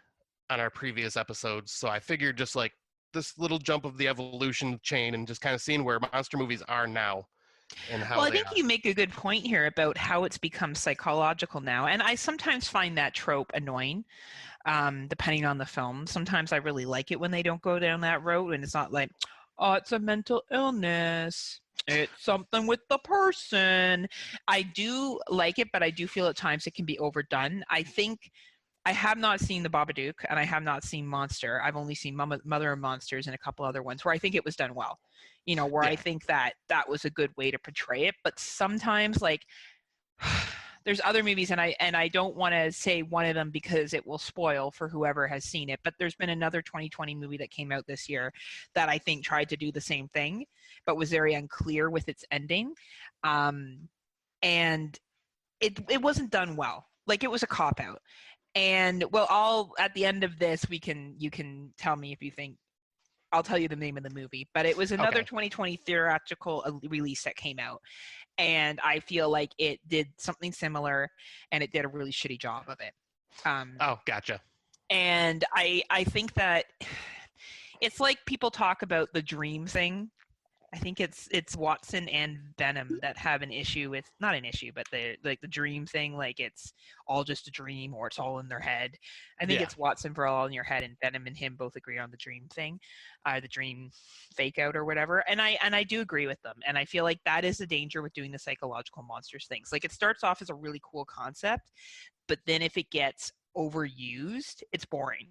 on our previous episodes. So I figured just like this little jump of the evolution chain and just kind of seeing where monster movies are now and how I think you make a good point here about how it's become psychological now. And I sometimes find that trope annoying, depending on the film. Sometimes I really like it when they don't go down that road and it's not like, oh, it's a mental illness. It's something with the person. I do like it, but I do feel at times it can be overdone. I think I have not seen The Babadook and I have not seen Monster. I've only seen Mother of Monsters and a couple other ones where I think it was done well, where I think that was a good way to portray it. But sometimes like there's other movies and I don't want to say one of them because it will spoil for whoever has seen it. But there's been another 2020 movie that came out this year that I think tried to do the same thing, but was very unclear with its ending. And it wasn't done well. Like it was a cop-out. And well, at the end of this, you can tell me if you think I'll tell you the name of the movie, but it was another Okay. 2020 theatrical release that came out, and I feel like it did something similar, and it did a really shitty job of it. Oh, gotcha. And I think that it's like people talk about the dream thing. I think it's Watson and Venom that have an issue with, not an issue, but the dream thing, like it's all just a dream or it's all in their head. I think Yeah. it's Watson for all in your head, and Venom and him both agree on the dream thing, the dream fake out or whatever. And I do agree with them. And I feel like that is the danger with doing the psychological monsters things. Like it starts off as a really cool concept, but then if it gets overused, it's boring.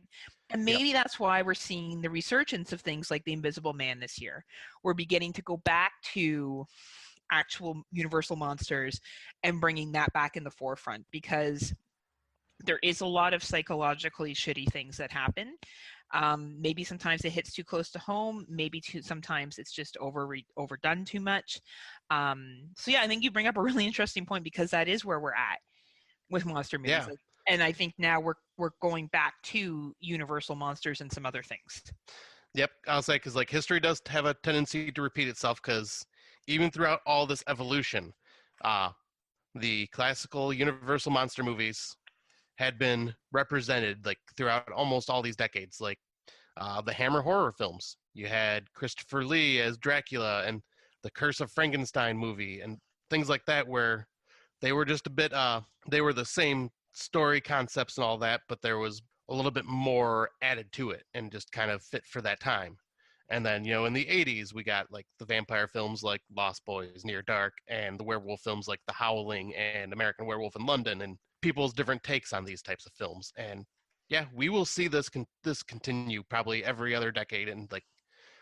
And Yep. maybe that's why we're seeing the resurgence of things like the Invisible Man this year. We're beginning to go back to actual universal monsters and bringing that back in the forefront, because there is a lot of psychologically shitty things that happen. Maybe sometimes it hits too close to home. Maybe sometimes it's just overdone too much. So yeah, I think you bring up a really interesting point, because that is where we're at with monster movies. Yeah. Like, and I think now we're going back to universal monsters and some other things. Yep. I'll say, because like history does have a tendency to repeat itself, because even throughout all this evolution, the classical universal monster movies had been represented like throughout almost all these decades. Like the Hammer horror films, you had Christopher Lee as Dracula, and the Curse of Frankenstein movie, and things like that, where they were just a bit they were the same story concepts and all that, but there was a little bit more added to it and just kind of fit for that time. And then, in the 80s, we got like the vampire films like Lost Boys, Near Dark, and the werewolf films like The Howling and American Werewolf in London, and people's different takes on these types of films. And yeah, we will see this continue probably every other decade, and like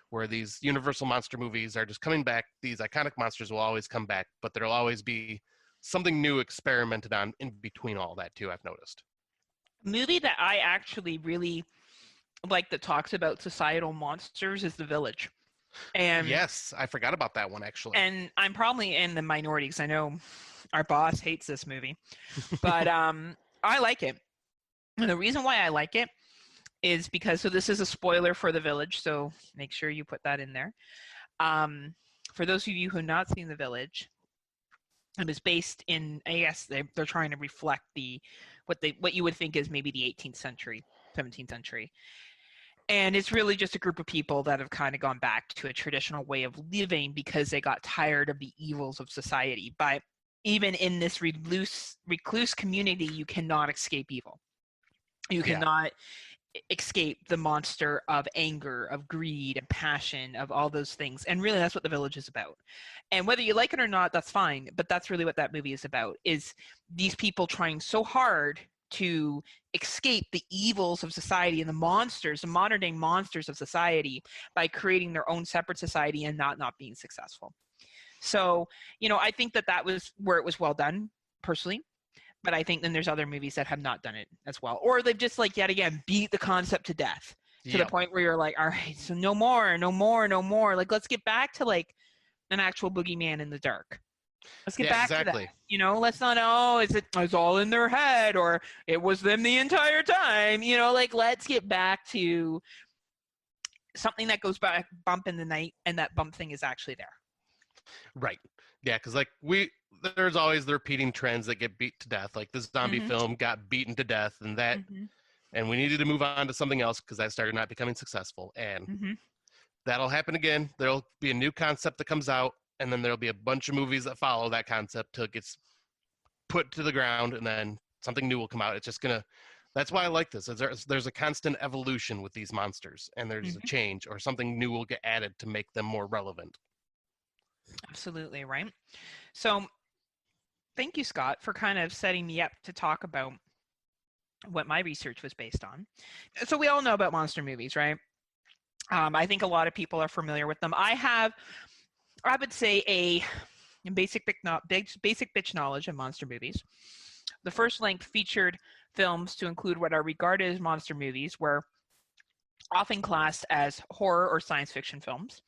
where these universal monster movies are just coming back. These iconic monsters will always come back, but there'll always be something new experimented on in between all that too, I've noticed. A movie that I actually really like that talks about societal monsters is The Village. And Yes, I forgot about that one actually. and I'm probably in the minority because I know our boss hates this movie, but I like it. And the reason why I like it is because, so this is a spoiler for The Village, so make sure you put that in there. For those of you who have not seen The Village, it was based in, I guess they're trying to reflect what you would think is maybe the 18th century, 17th century. And it's really just a group of people that have kind of gone back to a traditional way of living because they got tired of the evils of society. But even in this recluse community, you cannot escape evil. You cannot escape the monster of anger, of greed, and passion, of all those things. And really, that's what The Village is about. And whether you like it or not, that's fine. But that's really what that movie is about, is these people trying so hard to escape the evils of society and the monsters, the modern day monsters of society, by creating their own separate society and not being successful. So, I think that was where it was well done, personally. But I think then there's other movies that have not done it as well. Or they've just, like, yet again, beat the concept to death to the point where you're like, all right, so no more. Like, let's get back to, like, an actual boogeyman in the dark. Let's get back to that. Let's not, it's all in their head, or it was them the entire time. Like, let's get back to something that goes back, bump in the night, and that bump thing is actually there. Right. Yeah, because like there's always the repeating trends that get beat to death. Like this zombie film got beaten to death, and and we needed to move on to something else because that started not becoming successful. And that'll happen again. There'll be a new concept that comes out, and then there'll be a bunch of movies that follow that concept till it gets put to the ground, and then something new will come out. It's just gonna. That's why I like this. There's a constant evolution with these monsters, and there's a change or something new will get added to make them more relevant. Absolutely, right? So thank you, Scott, for kind of setting me up to talk about what my research was based on. So we all know about monster movies, right? I think a lot of people are familiar with them. I would say, a basic bitch knowledge of monster movies. The first length featured films to include what are regarded as monster movies were often classed as horror or science fiction films.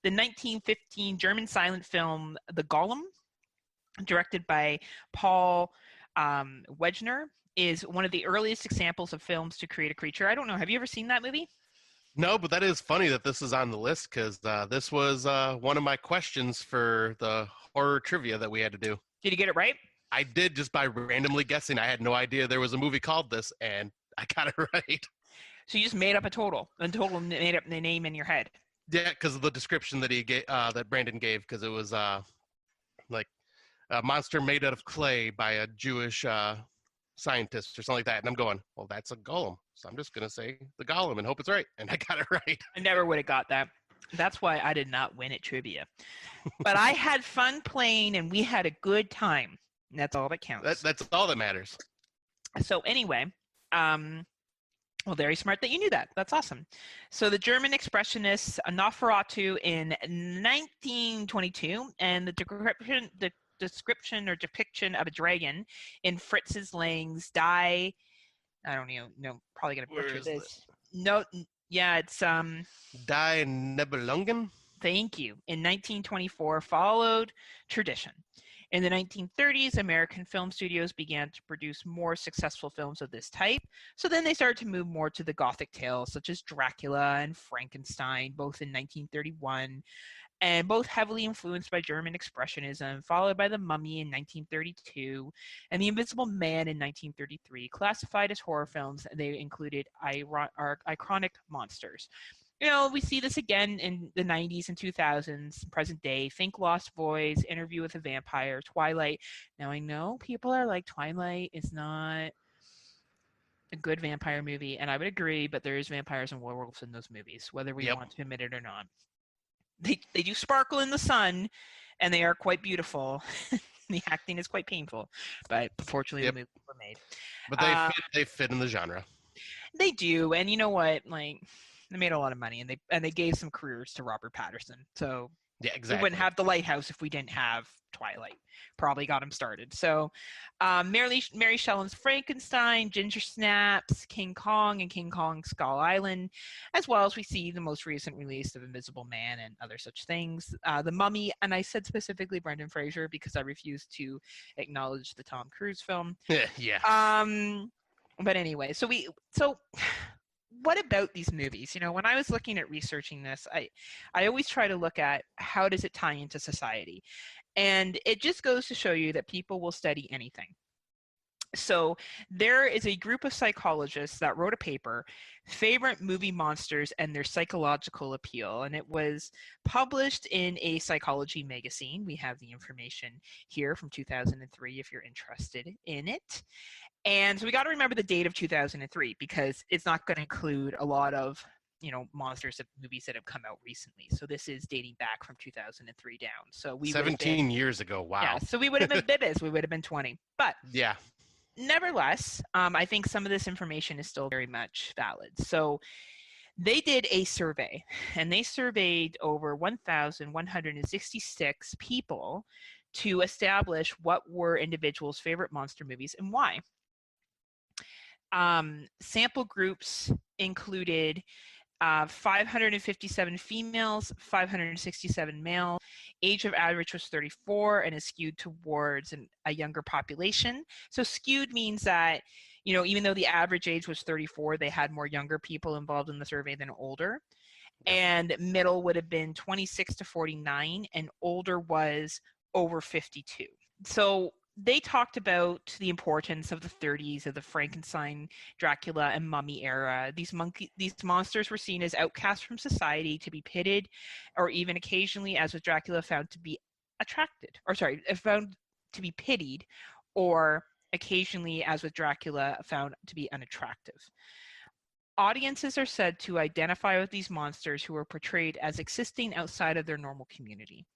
The 1915 German silent film The Golem, directed by Paul Wegener, is one of the earliest examples of films to create a creature. I don't know. Have you ever seen that movie? No, but that is funny that this is on the list because this was one of my questions for the horror trivia that we had to do. Did you get it right? I did just by randomly guessing. I had no idea there was a movie called this, and I got it right. So you just made up a total made up the name in your head. Yeah, because of the description that he gave, that Brandon gave, because it was like a monster made out of clay by a Jewish scientist or something like that. And I'm going, well, that's a golem. So I'm just going to say the golem and hope it's right. And I got it right. I never would have got that. That's why I did not win at trivia. But I had fun playing and we had a good time. And that's all that counts. That's all that matters. So anyway, well, very smart that you knew that. That's awesome. So the German expressionists Nosferatu in 1922 and the description or depiction of a dragon in Fritz Lang's Die. I don't even know. Probably gonna butcher this. No, yeah, it's Die Nibelungen. Thank you. In 1924, followed tradition. In the 1930s, American film studios began to produce more successful films of this type. So then they started to move more to the Gothic tales, such as Dracula and Frankenstein, both in 1931. And both heavily influenced by German Expressionism, followed by The Mummy in 1932 and The Invisible Man in 1933. Classified as horror films, they included iconic monsters. You know, we see this again in the 90s and 2000s, present day. Think Lost Boys, Interview with a Vampire, Twilight. Now, I know people are like, Twilight is not a good vampire movie, and I would agree, but there's vampires and werewolves in those movies, whether we want to admit it or not. They do sparkle in the sun, and they are quite beautiful. The acting is quite painful, but unfortunately the movies were made. But they fit in the genre. They do, and you know what? Like, they made a lot of money, and they gave some careers to Robert Pattinson. So yeah, exactly. We wouldn't have The Lighthouse if we didn't have Twilight. Probably got him started. So Mary Shelley's Frankenstein, Ginger Snaps, King Kong, and King Kong Skull Island, as well as we see the most recent release of Invisible Man and other such things. The Mummy, and I said specifically Brendan Fraser because I refuse to acknowledge the Tom Cruise film. Yeah. But anyway, so what about these movies? You know, when I was looking at researching this, I always try to look at how does it tie into society? And it just goes to show you that people will study anything. So there is a group of psychologists that wrote a paper, Favorite Movie Monsters and Their Psychological Appeal, and it was published in a psychology magazine. We have the information here from 2003 if you're interested in it. And so we got to remember the date of 2003 because it's not going to include a lot of, you know, monsters of movies that have come out recently. So this is dating back from 2003 down. So we 17 years ago. Wow. Yeah, so we would have been bibbies. We would have been 20. But yeah. Nevertheless, I think some of this information is still very much valid. So they did a survey, and they surveyed over 1,166 people to establish what were individuals' favorite monster movies and why. Sample groups included 557 females, 567 male. Age of average was 34 and is skewed towards a younger population. So skewed means that, you know, even though the average age was 34, they had more younger people involved in the survey than older. And middle would have been 26 to 49, and older was over 52. So they talked about the importance of the 30s, of the Frankenstein, Dracula, and Mummy era. These monsters were seen as outcasts from society, to be pitted, or even occasionally, as with Dracula, found to be found to be pitied, or occasionally, as with Dracula, found to be unattractive. Audiences are said to identify with these monsters who are portrayed as existing outside of their normal community.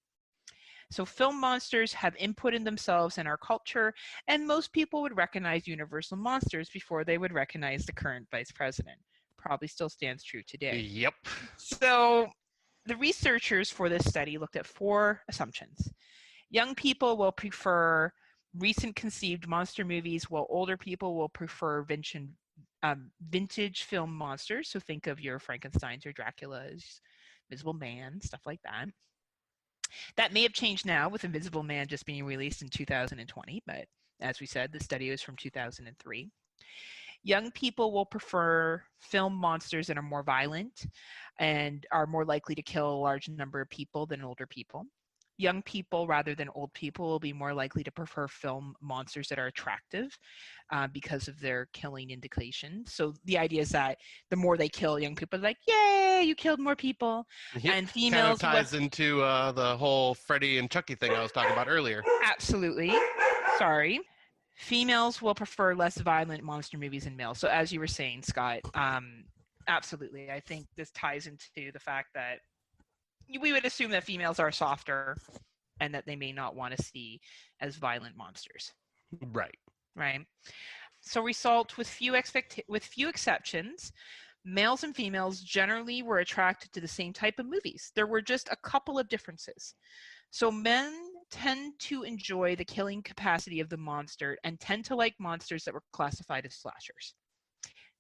So film monsters have input in themselves in our culture, and most people would recognize Universal monsters before they would recognize the current vice president. Probably still stands true today. Yep. So the researchers for this study looked at 4 assumptions. Young people will prefer recent conceived monster movies, while older people will prefer vintage film monsters. So think of your Frankensteins or Draculas, Invisible Man, stuff like that. That may have changed now with Invisible Man just being released in 2020, but as we said, the study was from 2003. Young people will prefer film monsters that are more violent and are more likely to kill a large number of people than older people. Young people, rather than old people, will be more likely to prefer film monsters that are attractive because of their killing indication. So the idea is that the more they kill, young people are like, yay, you killed more people. Yep. And Kind of females, ties into the whole Freddy and Chucky thing I was talking about earlier. absolutely. Sorry. Females will prefer less violent monster movies than males. So as you were saying, Scott, absolutely. I think this ties into the fact that we would assume that females are softer and that they may not want to see as violent monsters. Right. Right. So result with few exceptions, males and females generally were attracted to the same type of movies. There were just a couple of differences. So men tend to enjoy the killing capacity of the monster and tend to like monsters that were classified as slashers.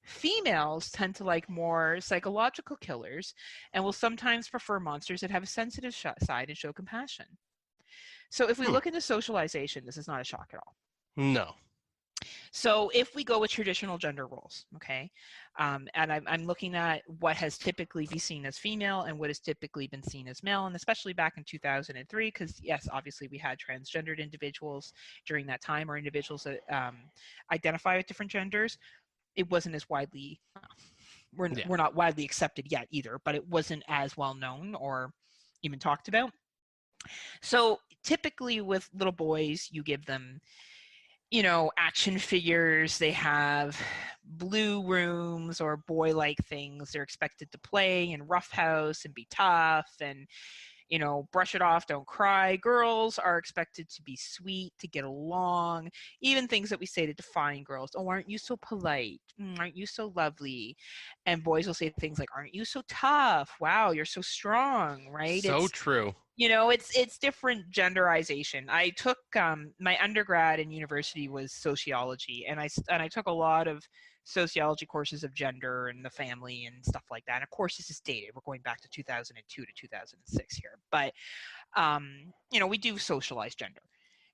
Females tend to like more psychological killers and will sometimes prefer monsters that have a sensitive side and show compassion. So if we look into socialization, this is not a shock at all. No. So if we go with traditional gender roles, okay, and I'm looking at what has typically been seen as female and what has typically been seen as male, and especially back in 2003, because yes, obviously we had transgendered individuals during that time, or individuals that identify with different genders. It wasn't as widely, we're not widely accepted yet either, but it wasn't as well known or even talked about. So typically with little boys, you give them, you know, action figures. They have blue rooms or boy-like things. They're expected to play and roughhouse and be tough and, you know, brush it off, don't cry. Girls are expected to be sweet, to get along, even things that we say to define girls. Oh, aren't you so polite? Aren't you so lovely? And boys will say things like, aren't you so tough? Wow, you're so strong, right? So true. You know, it's different genderization. I took my undergrad in university was sociology, and I took a lot of sociology courses of gender and the family and stuff like that. And of course, this is dated. We're going back to 2002 to 2006 here, but you know, we do socialize gender.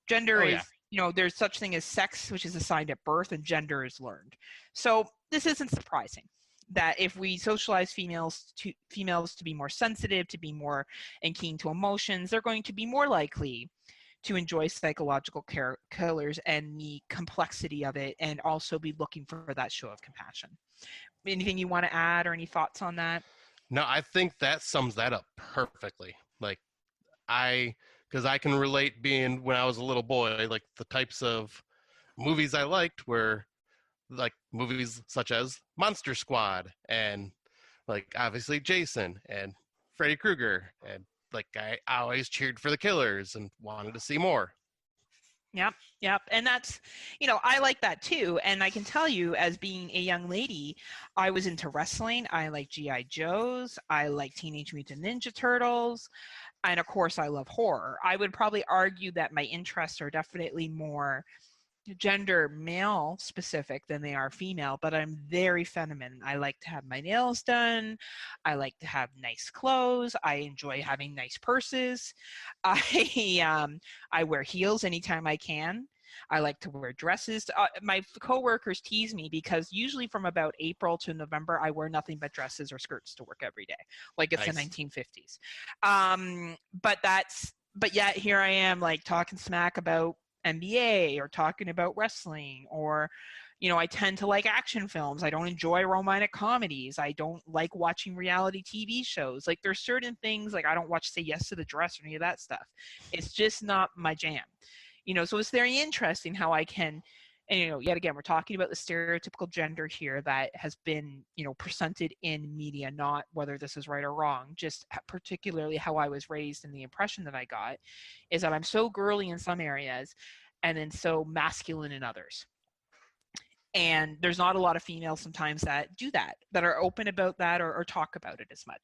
Gender is, you know, there's such thing as sex, which is assigned at birth, and gender is learned. So this isn't surprising that if we socialize females to be more sensitive, to be more and keen to emotions, they're going to be more likely to enjoy psychological killers and the complexity of it, and also be looking for that show of compassion. Anything you want to add or any thoughts on that? No, I think that sums that up perfectly. Like, because I can relate being when I was a little boy, like the types of movies I liked were like movies such as Monster Squad and like obviously Jason and Freddy Krueger, and like I always cheered for the killers and wanted to see more. Yep. And that's, you know, I like that too. And I can tell you, as being a young lady, I was into wrestling. I like G.I. Joes. I like Teenage Mutant Ninja Turtles. And of course, I love horror. I would probably argue that my interests are definitely more gender male specific than they are female, but I'm very feminine. I like to have my nails done. I like to have nice clothes. I enjoy having nice purses. I wear heels anytime I can. I like to wear dresses. My coworkers tease me because usually from about April to November, I wear nothing but dresses or skirts to work every day, like it's the 1950s. But yet here I am, like talking smack about NBA or talking about wrestling, or, you know, I tend to like action films. I don't enjoy romantic comedies. I don't like watching reality TV shows. Like there's certain things, like I don't watch Say Yes to the Dress or any of that stuff. It's just not my jam. You know, so it's very interesting how I can, and, you know, yet again, we're talking about the stereotypical gender here that has been, you know, presented in media, not whether this is right or wrong, just particularly how I was raised and the impression that I got is that I'm so girly in some areas and then so masculine in others. And there's not a lot of females sometimes that do that are open about that or talk about it as much.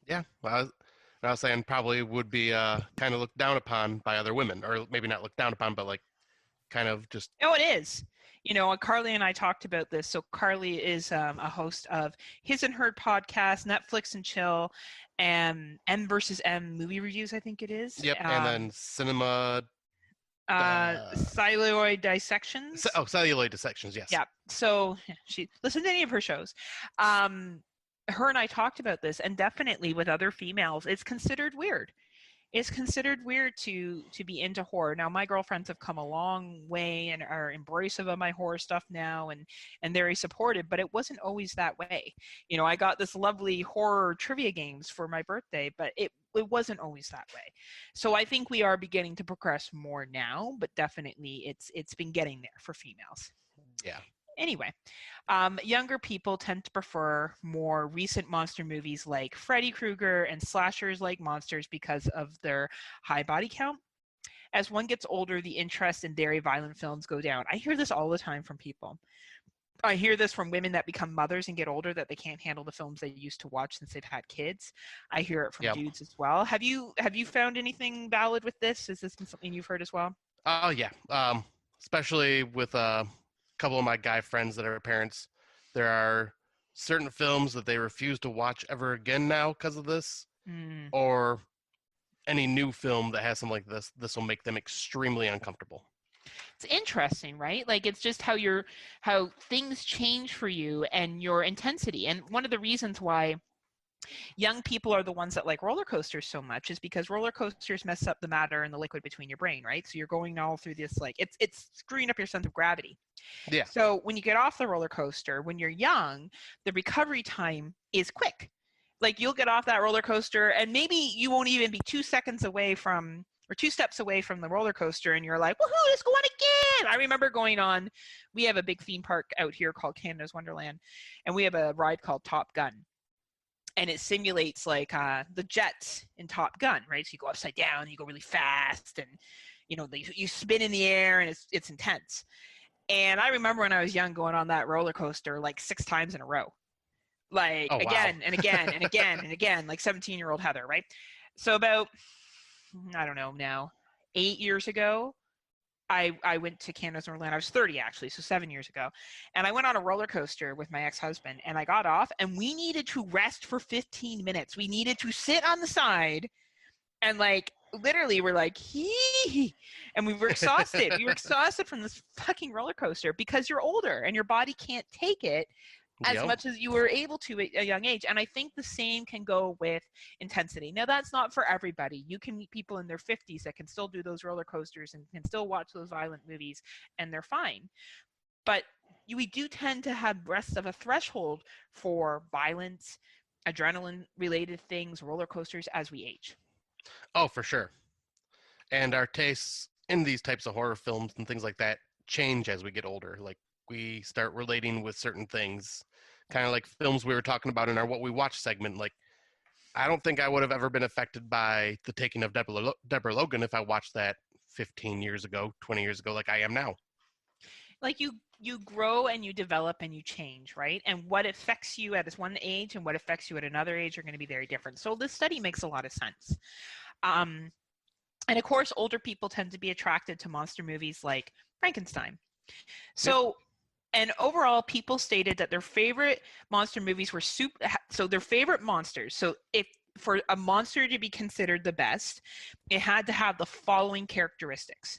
Yeah, well, I was saying probably would be kind of looked down upon by other women, or maybe not looked down upon, but like kind of just. No, it is. You know, Carly and I talked about this. So Carly is a host of His and Her podcast, Netflix and Chill, and M versus M movie reviews, I think it is. Yep, and then Cinema Celluloid dissections. Celluloid dissections, yes. Yeah. So she listened to any of her shows. Her and I talked about this, and definitely with other females, it's considered weird. It's considered weird to be into horror. Now, my girlfriends have come a long way and are embracive of my horror stuff now, and very supportive, but it wasn't always that way. You know, I got this lovely horror trivia games for my birthday, but it wasn't always that way. So I think we are beginning to progress more now, but definitely it's been getting there for females. Yeah. Anyway, younger people tend to prefer more recent monster movies like Freddy Krueger and slashers like Monsters because of their high body count. As one gets older, the interest in very violent films go down. I hear this all the time from people. I hear this from women that become mothers and get older, that they can't handle the films they used to watch since they've had kids. I hear it from dudes as well. Have you found anything valid with this? Is this something you've heard as well? Oh, yeah. Especially with couple of my guy friends that are parents, there are certain films that they refuse to watch ever again now because of this, or any new film that has something like this will make them extremely uncomfortable. It's interesting, right? Like, it's just how things change for you and your intensity. And one of the reasons why young people are the ones that like roller coasters so much is because roller coasters mess up the matter and the liquid between your brain, right? So you're going all through this, like, it's screwing up your sense of gravity. Yeah. So when you get off the roller coaster, when you're young, the recovery time is quick. Like, you'll get off that roller coaster and maybe you won't even be 2 steps away from the roller coaster and you're like, woohoo, let's go on again. I remember we have a big theme park out here called Canada's Wonderland, and we have a ride called Top Gun. And it simulates like the jets in Top Gun, right? So you go upside down, you go really fast, and you spin in the air, and it's intense. And I remember when I was young going on that roller coaster like 6 times in a row, like again and again and again and again, like 17-year-old Heather, right? So about, I don't know now, 8 years ago, I went to Canada's Wonderland. I was 30 actually, so 7 years ago. And I went on a roller coaster with my ex-husband, and I got off and we needed to rest for 15 minutes. We needed to sit on the side and like literally we're like, hee, and we were exhausted. We were exhausted from this fucking roller coaster because you're older and your body can't take it as much as you were able to at a young age. And I think the same can go with intensity. Now, that's not for everybody. You can meet people in their 50s that can still do those roller coasters and can still watch those violent movies, and they're fine. But we do tend to have less of a threshold for violence, adrenaline-related things, roller coasters as we age. Oh, for sure. And our tastes in these types of horror films and things like that change as we get older. Like, we start relating with certain things, kind of like films we were talking about in our What We Watch segment. Like, I don't think I would have ever been affected by The Taking of Deborah Logan if I watched that 15 years ago, 20 years ago, like I am now. Like, you grow and you develop and you change, right? And what affects you at this one age and what affects you at another age are going to be very different. So this study makes a lot of sense. And of course, older people tend to be attracted to monster movies like Frankenstein. So, and overall, people stated that their favorite monster movies were so their favorite monsters. So if for a monster to be considered the best, it had to have the following characteristics.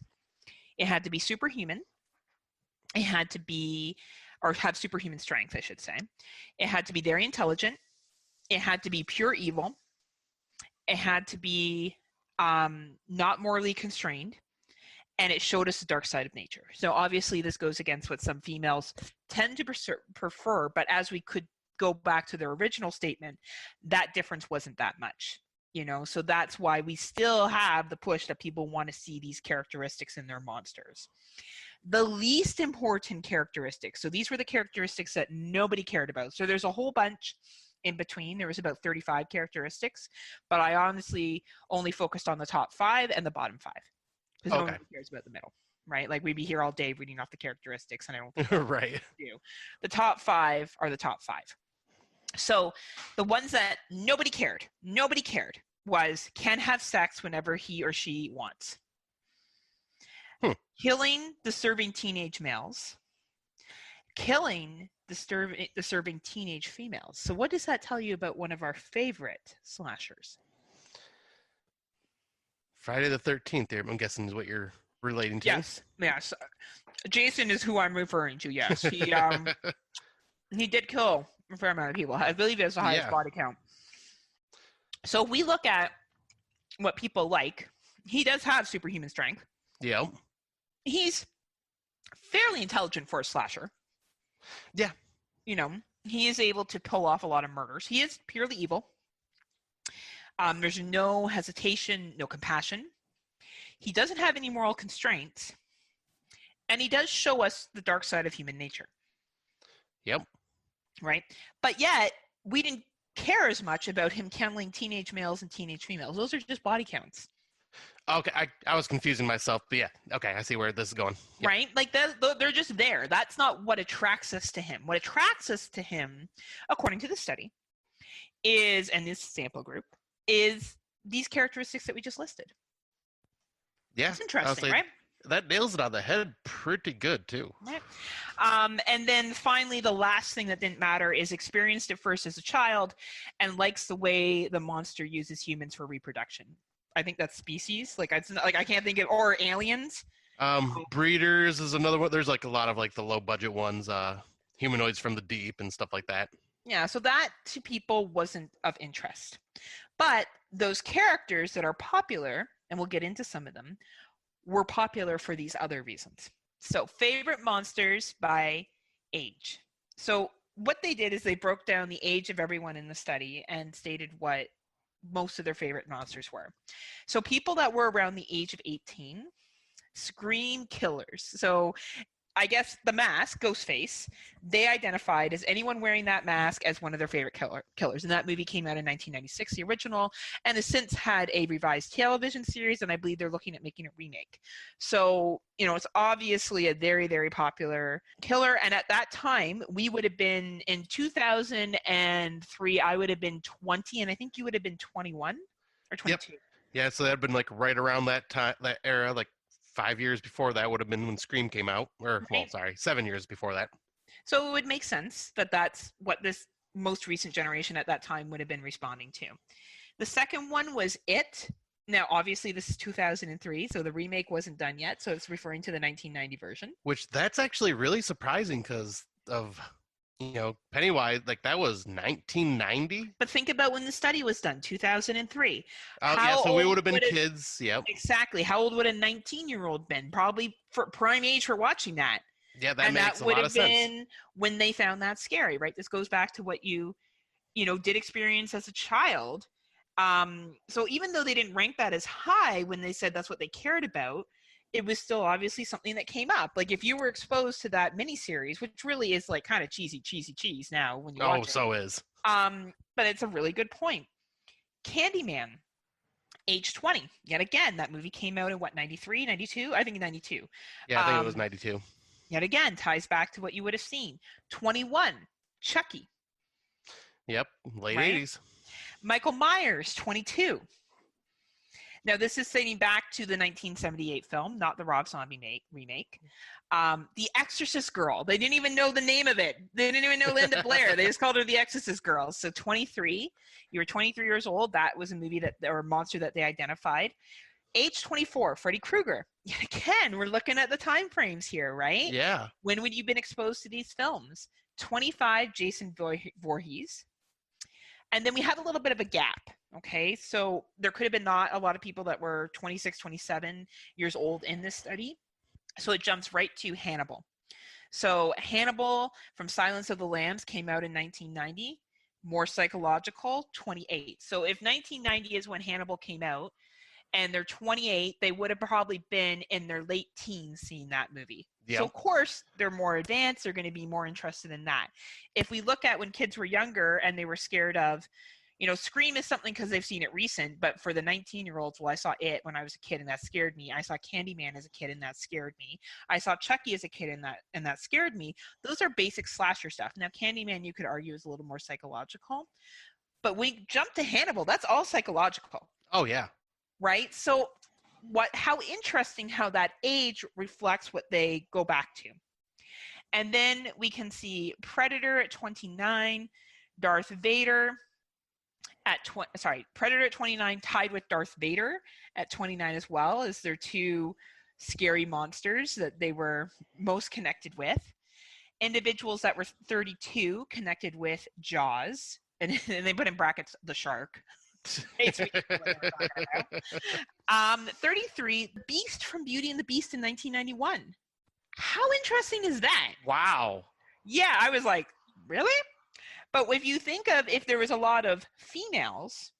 It had to be superhuman. It had to be, or have superhuman strength, I should say. It had to be very intelligent. It had to be pure evil. It had to be not morally constrained. And it showed us the dark side of nature. So obviously this goes against what some females tend to prefer, but as we could go back to their original statement, that difference wasn't that much, so that's why we still have the push that people want to see these characteristics in their monsters. The least important characteristics, so these were the characteristics that nobody cared about. So there's a whole bunch in between. There was about 35 characteristics, but I honestly only focused on the top 5 and the bottom 5. Because no one cares about the middle, right? Like, we'd be here all day reading off the characteristics, and I don't think right. Do. The top 5 are the top 5. So the ones that nobody cared was can have sex whenever he or she wants. Killing, disturbing teenage males. Killing, disturbing teenage females. So what does that tell you about one of our favorite slashers? Friday the 13th, I'm guessing, is what you're relating to. Yes. Jason is who I'm referring to. Yes, he did kill a fair amount of people. I believe he has the highest body count. So we look at what people like. He does have superhuman strength. Yeah. He's fairly intelligent for a slasher. Yeah. You know, he is able to pull off a lot of murders. He is purely evil. There's no hesitation, no compassion. He doesn't have any moral constraints. And he does show us the dark side of human nature. Yep. Right? But yet, we didn't care as much about him killing teenage males and teenage females. Those are just body counts. Okay, I was confusing myself, but yeah, okay, I see where this is going. Yep. Right? Like, they're just there. That's not what attracts us to him. What attracts us to him, according to the study, is, and this sample group, is these characteristics that we just listed. Yeah. It's interesting, right? That nails it on the head pretty good, too. Right. And then finally, the last thing that didn't matter is experienced it first as a child and likes the way the monster uses humans for reproduction. I think that's species. Like, it's not, like, I can't think of, or aliens. Breeders is another one. There's like a lot of like the low budget ones, humanoids from the deep and stuff like that. Yeah, so that to people wasn't of interest. But those characters that are popular, and we'll get into some of them, were popular for these other reasons. So favorite monsters by age. So what they did is they broke down the age of everyone in the study and stated what most of their favorite monsters were. So people that were around the age of 18, scream killers. So I guess the mask, Ghostface, they identified as anyone wearing that mask as one of their favorite killers. And that movie came out in 1996, the original, and has since had a revised television series, and I believe they're looking at making a remake. So, you know, it's obviously a very, very popular killer. And at that time, we would have been, in 2003, I would have been 20, and I think you would have been 21 or 22. Yep. Yeah, so that would have been like right around that time, that era, like 5 years before that would have been when Scream came out, or well, sorry, 7 years before that. So it would make sense that that's what this most recent generation at that time would have been responding to. The second one was It. Now, obviously, this is 2003, so the remake wasn't done yet, so it's referring to the 1990 version. Which that's actually really surprising because of, you know, Pennywise, like that was 1990. But think about when the study was done, 2003. Yeah, so we would have been kids. Yep. Exactly. How old would a 19-year-old been? Probably for prime age for watching that. Yeah, that makes a lot of sense. And that would have been when they found that scary, right? This goes back to what you know, did experience as a child. So even though they didn't rank that as high when they said that's what they cared about, it was still obviously something that came up. Like if you were exposed to that miniseries, which really is like kind of cheesy cheese now when you watch it. Oh, so is. But it's a really good point. Candyman, age 20. Yet again, that movie came out in what, 93, 92? I think 92. Yeah, I think it was 92. Yet again, ties back to what you would have seen. 21, Chucky. Yep, late 80s. Michael Myers, 22. Now, this is dating back to the 1978 film, not the Rob Zombie remake. The Exorcist Girl. They didn't even know the name of it. They didn't even know Linda Blair. They just called her the Exorcist Girl. So 23. You were 23 years old. That was a movie or a monster that they identified. Age 24, Freddy Krueger. Again, we're looking at the time frames here, right? Yeah. When would you have been exposed to these films? 25, Jason Voorhees. And then we have a little bit of a gap, okay? So there could have been not a lot of people that were 26, 27 years old in this study. So it jumps right to Hannibal. So Hannibal from Silence of the Lambs came out in 1990. More psychological, 28. So if 1990 is when Hannibal came out, and they're 28, they would have probably been in their late teens seeing that movie. Yep. So, of course, they're more advanced. They're going to be more interested in that. If we look at when kids were younger and they were scared of, you know, Scream is something because they've seen it recent, but for the 19-year-olds, well, I saw it when I was a kid and that scared me. I saw Candyman as a kid and that scared me. I saw Chucky as a kid and that scared me. Those are basic slasher stuff. Now, Candyman, you could argue, is a little more psychological. But we jump to Hannibal, that's all psychological. Oh, yeah. Right? So how interesting how that age reflects what they go back to. And then we can see Predator at 29, Darth Vader at Predator at 29 tied with Darth Vader at 29 as well, as their two scary monsters that they were most connected with. Individuals that were 32 connected with Jaws, and they put in brackets the shark. What they were talking about. 33, the Beast from Beauty and the Beast in 1991. How interesting is that? Wow. Yeah, I was like, really? But if you think of if there was a lot of females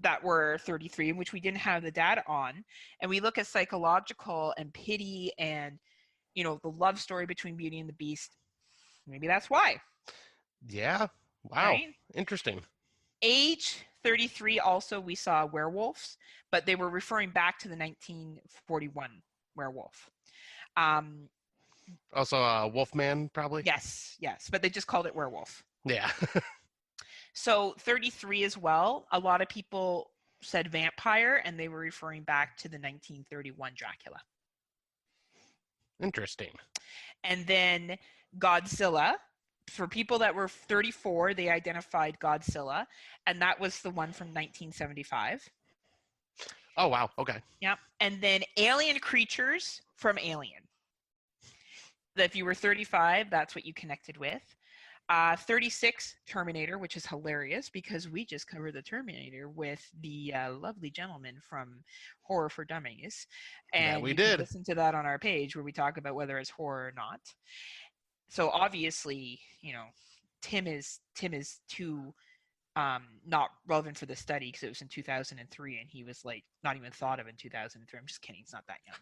that were 33, which we didn't have the data on, and we look at psychological and pity and, you know, the love story between Beauty and the Beast, maybe that's why. Yeah. Wow. Right? Interesting. Age 33 also we saw werewolves, but they were referring back to the 1941 werewolf. Also, Wolfman, probably. Yes, but they just called it werewolf. Yeah. So 33 as well. A lot of people said vampire, and they were referring back to the 1931 Dracula. Interesting. And then Godzilla. For people that were 34, they identified Godzilla, and that was the one from 1975. Oh, wow. Okay. Yep. And then alien creatures from Alien. If you were 35, that's what you connected with. 36, Terminator, which is hilarious because we just covered the Terminator with the lovely gentleman from Horror for Dummies. And yeah, we you did. can listen to that on our page where we talk about whether it's horror or not. So obviously, you know, Tim is too not relevant for the study because it was in 2003 and he was like not even thought of in 2003. I'm just kidding. It's not that young.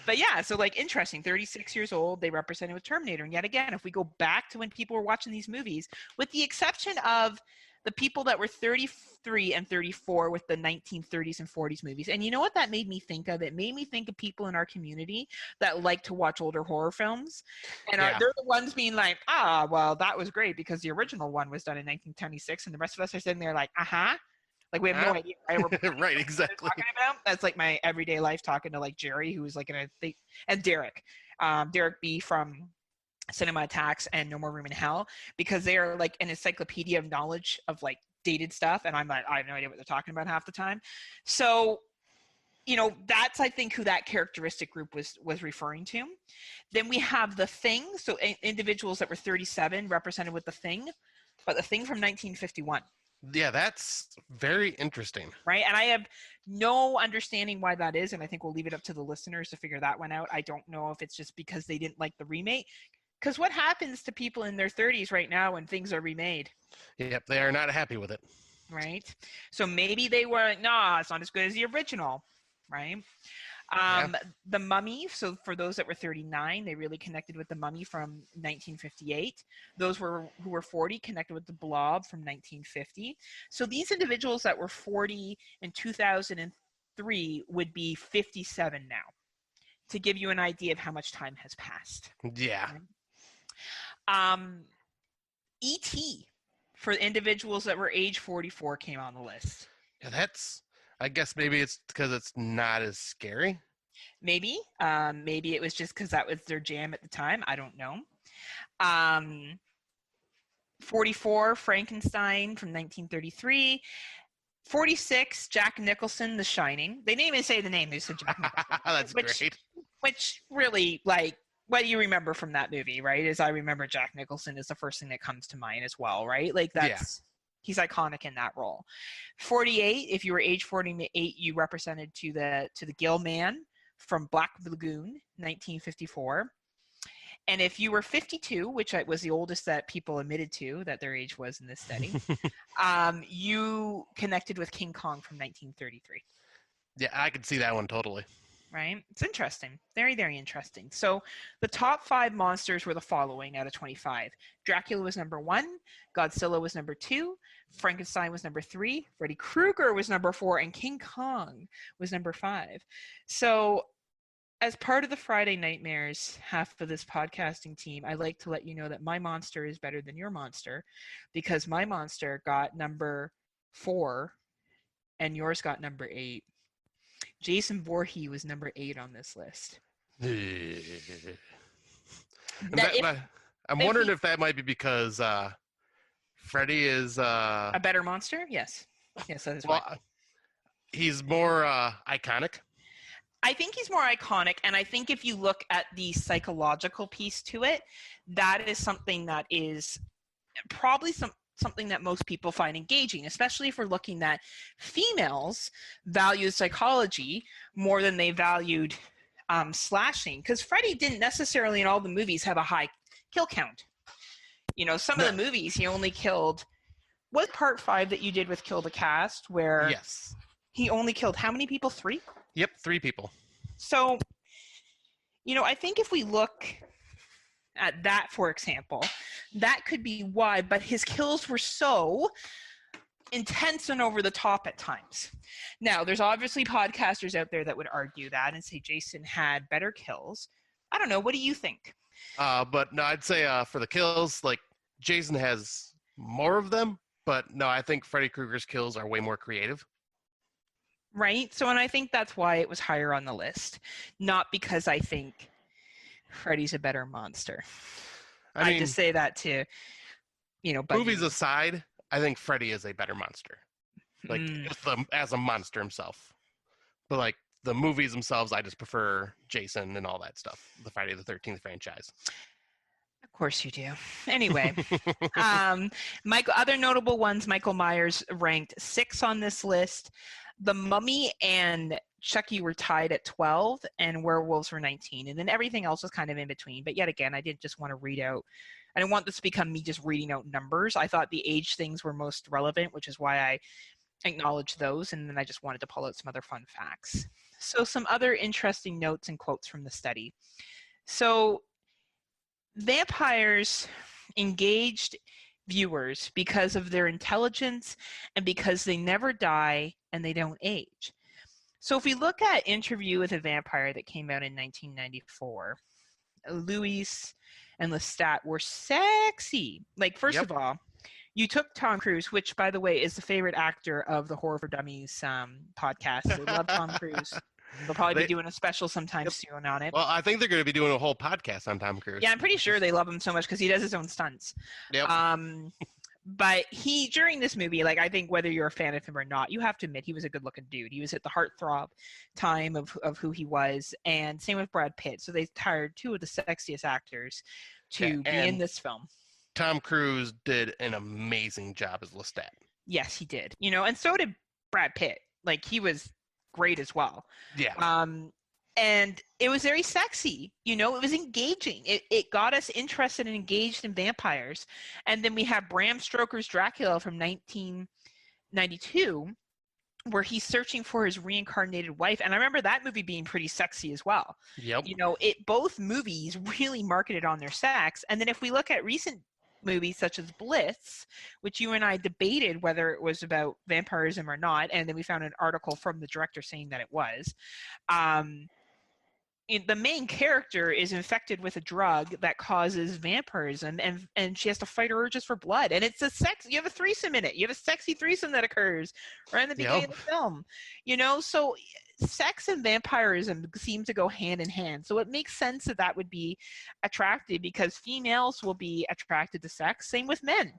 But yeah, so like interesting, 36 years old, they represented with Terminator. And yet again, if we go back to when people were watching these movies, with the exception of the people that were 33 and 34 with the 1930s and 40s movies. And you know what that made me think of? It made me think of people in our community that like to watch older horror films. And they're the ones being like, well, that was great because the original one was done in 1926. And the rest of us are sitting there like, like we have no idea, right? Right, exactly. Talking about. That's like my everyday life talking to like Jerry, who was like in a thing, and Derek B from Cinema Attacks and No More Room in Hell, because they are like an encyclopedia of knowledge of like dated stuff, and I'm like, I have no idea what they're talking about half the time. So, you know, that's I think who that characteristic group was referring to. Then we have The Thing, so individuals that were 37 represented with The Thing, but The Thing from 1951. Yeah, that's very interesting. Right, and I have no understanding why that is, and I think we'll leave it up to the listeners to figure that one out. I don't know if it's just because they didn't like the remake. Because what happens to people in their 30s right now when things are remade? Yep, they are not happy with it. Right? So maybe they were, nah, it's not as good as the original, right? The Mummy, so for those that were 39, they really connected with The Mummy from 1958. Those who were 40 connected with The Blob from 1950. So these individuals that were 40 in 2003 would be 57 now, to give you an idea of how much time has passed. Yeah. Right? E.T. for individuals that were age 44 came on the list. Yeah, that's, I guess maybe it's because it's not as scary. Maybe it was just because that was their jam at the time. I don't know. 44, Frankenstein from 1933. 46, Jack Nicholson, The Shining. They didn't even say the name. They said Jack Nicholson. That's great. Which really, like, what you remember from that movie, right? Is I remember Jack Nicholson is the first thing that comes to mind as well, right? Like he's iconic in that role. 48, if you were age 48, you represented to the Gill Man from Black Lagoon, 1954. And if you were 52, which was the oldest that people admitted to that their age was in this study, you connected with King Kong from 1933. Yeah, I could see that one totally. Right? It's interesting. Very, very interesting. So the top 5 monsters were the following out of 25. Dracula was number 1. Godzilla was number 2. Frankenstein was number 3. Freddy Krueger was number 4. And King Kong was number 5. So as part of the Friday Nightmares, half of this podcasting team, I like to let you know that my monster is better than your monster, because my monster got number 4 and yours got number 8. Jason Voorhees was number 8 on this list. I'm wondering if that might be because Freddy is a better monster. Yes, that is why. He's more iconic. I think he's more iconic, and I think if you look at the psychological piece to it, that is something that is probably something that most people find engaging, especially if we're looking that females value psychology more than they valued slashing, because Freddy didn't necessarily in all the movies have a high kill count. You know, some of the movies he only killed. What part 5 that you did with Kill the Cast, where Yes. he only killed how many people? 3? Yep, 3 people. So, you know, I think if we look at that, for example, that could be why, but his kills were so intense and over the top at times. Now, there's obviously podcasters out there that would argue that and say Jason had better kills. I don't know. What do you think? But no, I'd say for the kills, like Jason has more of them, but no, I think Freddy Krueger's kills are way more creative. Right? So, and I think that's why it was higher on the list. Not because I think Freddy's a better monster. I mean, just say that to, you know, movies aside, I think Freddy is a better monster. Like, as a monster himself. But, like, the movies themselves, I just prefer Jason and all that stuff. The Friday the 13th franchise. Of course you do. Anyway, other notable ones, Michael Myers ranked 6 on this list. The Mummy and Chucky were tied at 12, and Werewolves were 19. And then everything else was kind of in between. But yet again, I didn't just want to read out. I didn't want this to become me just reading out numbers. I thought the age things were most relevant, which is why I acknowledged those. And then I just wanted to pull out some other fun facts. So some other interesting notes and quotes from the study. So vampires engaged viewers because of their intelligence and because they never die and they don't age. So if we look at Interview with a Vampire that came out in 1994, Louis and Lestat were sexy. Like, first of all, you took Tom Cruise, which, by the way, is the favorite actor of the Horror for Dummies podcast. They love Tom Cruise. They'll probably be doing a special sometime soon on it. Well, I think they're going to be doing a whole podcast on Tom Cruise. Yeah, I'm pretty sure they love him so much because he does his own stunts. Yep. But he, during this movie, like, I think whether you're a fan of him or not, you have to admit he was a good-looking dude. He was at the heartthrob time of who he was, and same with Brad Pitt. So they hired 2 of the sexiest actors to be in this film. Tom Cruise did an amazing job as Lestat. Yes, he did. You know, and so did Brad Pitt. Like, he was great as well. Yeah. And it was very sexy, you know, it was engaging. It got us interested and engaged in vampires. And then we have Bram Stoker's Dracula from 1992, where he's searching for his reincarnated wife. And I remember that movie being pretty sexy as well. Yep. You know, both movies really marketed on their sex. And then if we look at recent movies such as Bliss, which you and I debated whether it was about vampirism or not, and then we found an article from the director saying that it was. The main character is infected with a drug that causes vampirism, and she has to fight her urges for blood. And it's you have a threesome in it. You have a sexy threesome that occurs right in the beginning of the film. You know, so sex and vampirism seem to go hand in hand. So it makes sense that would be attractive, because females will be attracted to sex. Same with men.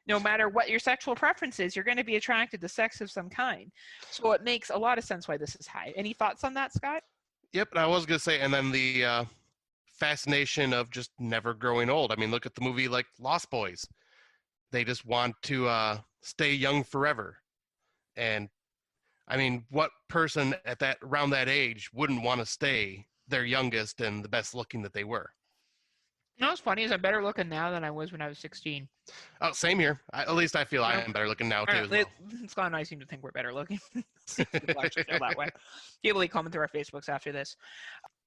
No matter what your sexual preference is, you're going to be attracted to sex of some kind. So it makes a lot of sense why this is high. Any thoughts on that, Scott? Yep, and I was going to say, and then the fascination of just never growing old. I mean, look at the movie like Lost Boys. They just want to stay young forever. And, I mean, what person around that age wouldn't want to stay their youngest and the best looking that they were? You know what's funny is I'm better looking now than I was when I was 16. Oh, same here. At least I feel I am better looking now, too. As well. Scott and I seem to think we're better looking. People actually feel that way. People comment through our Facebooks after this.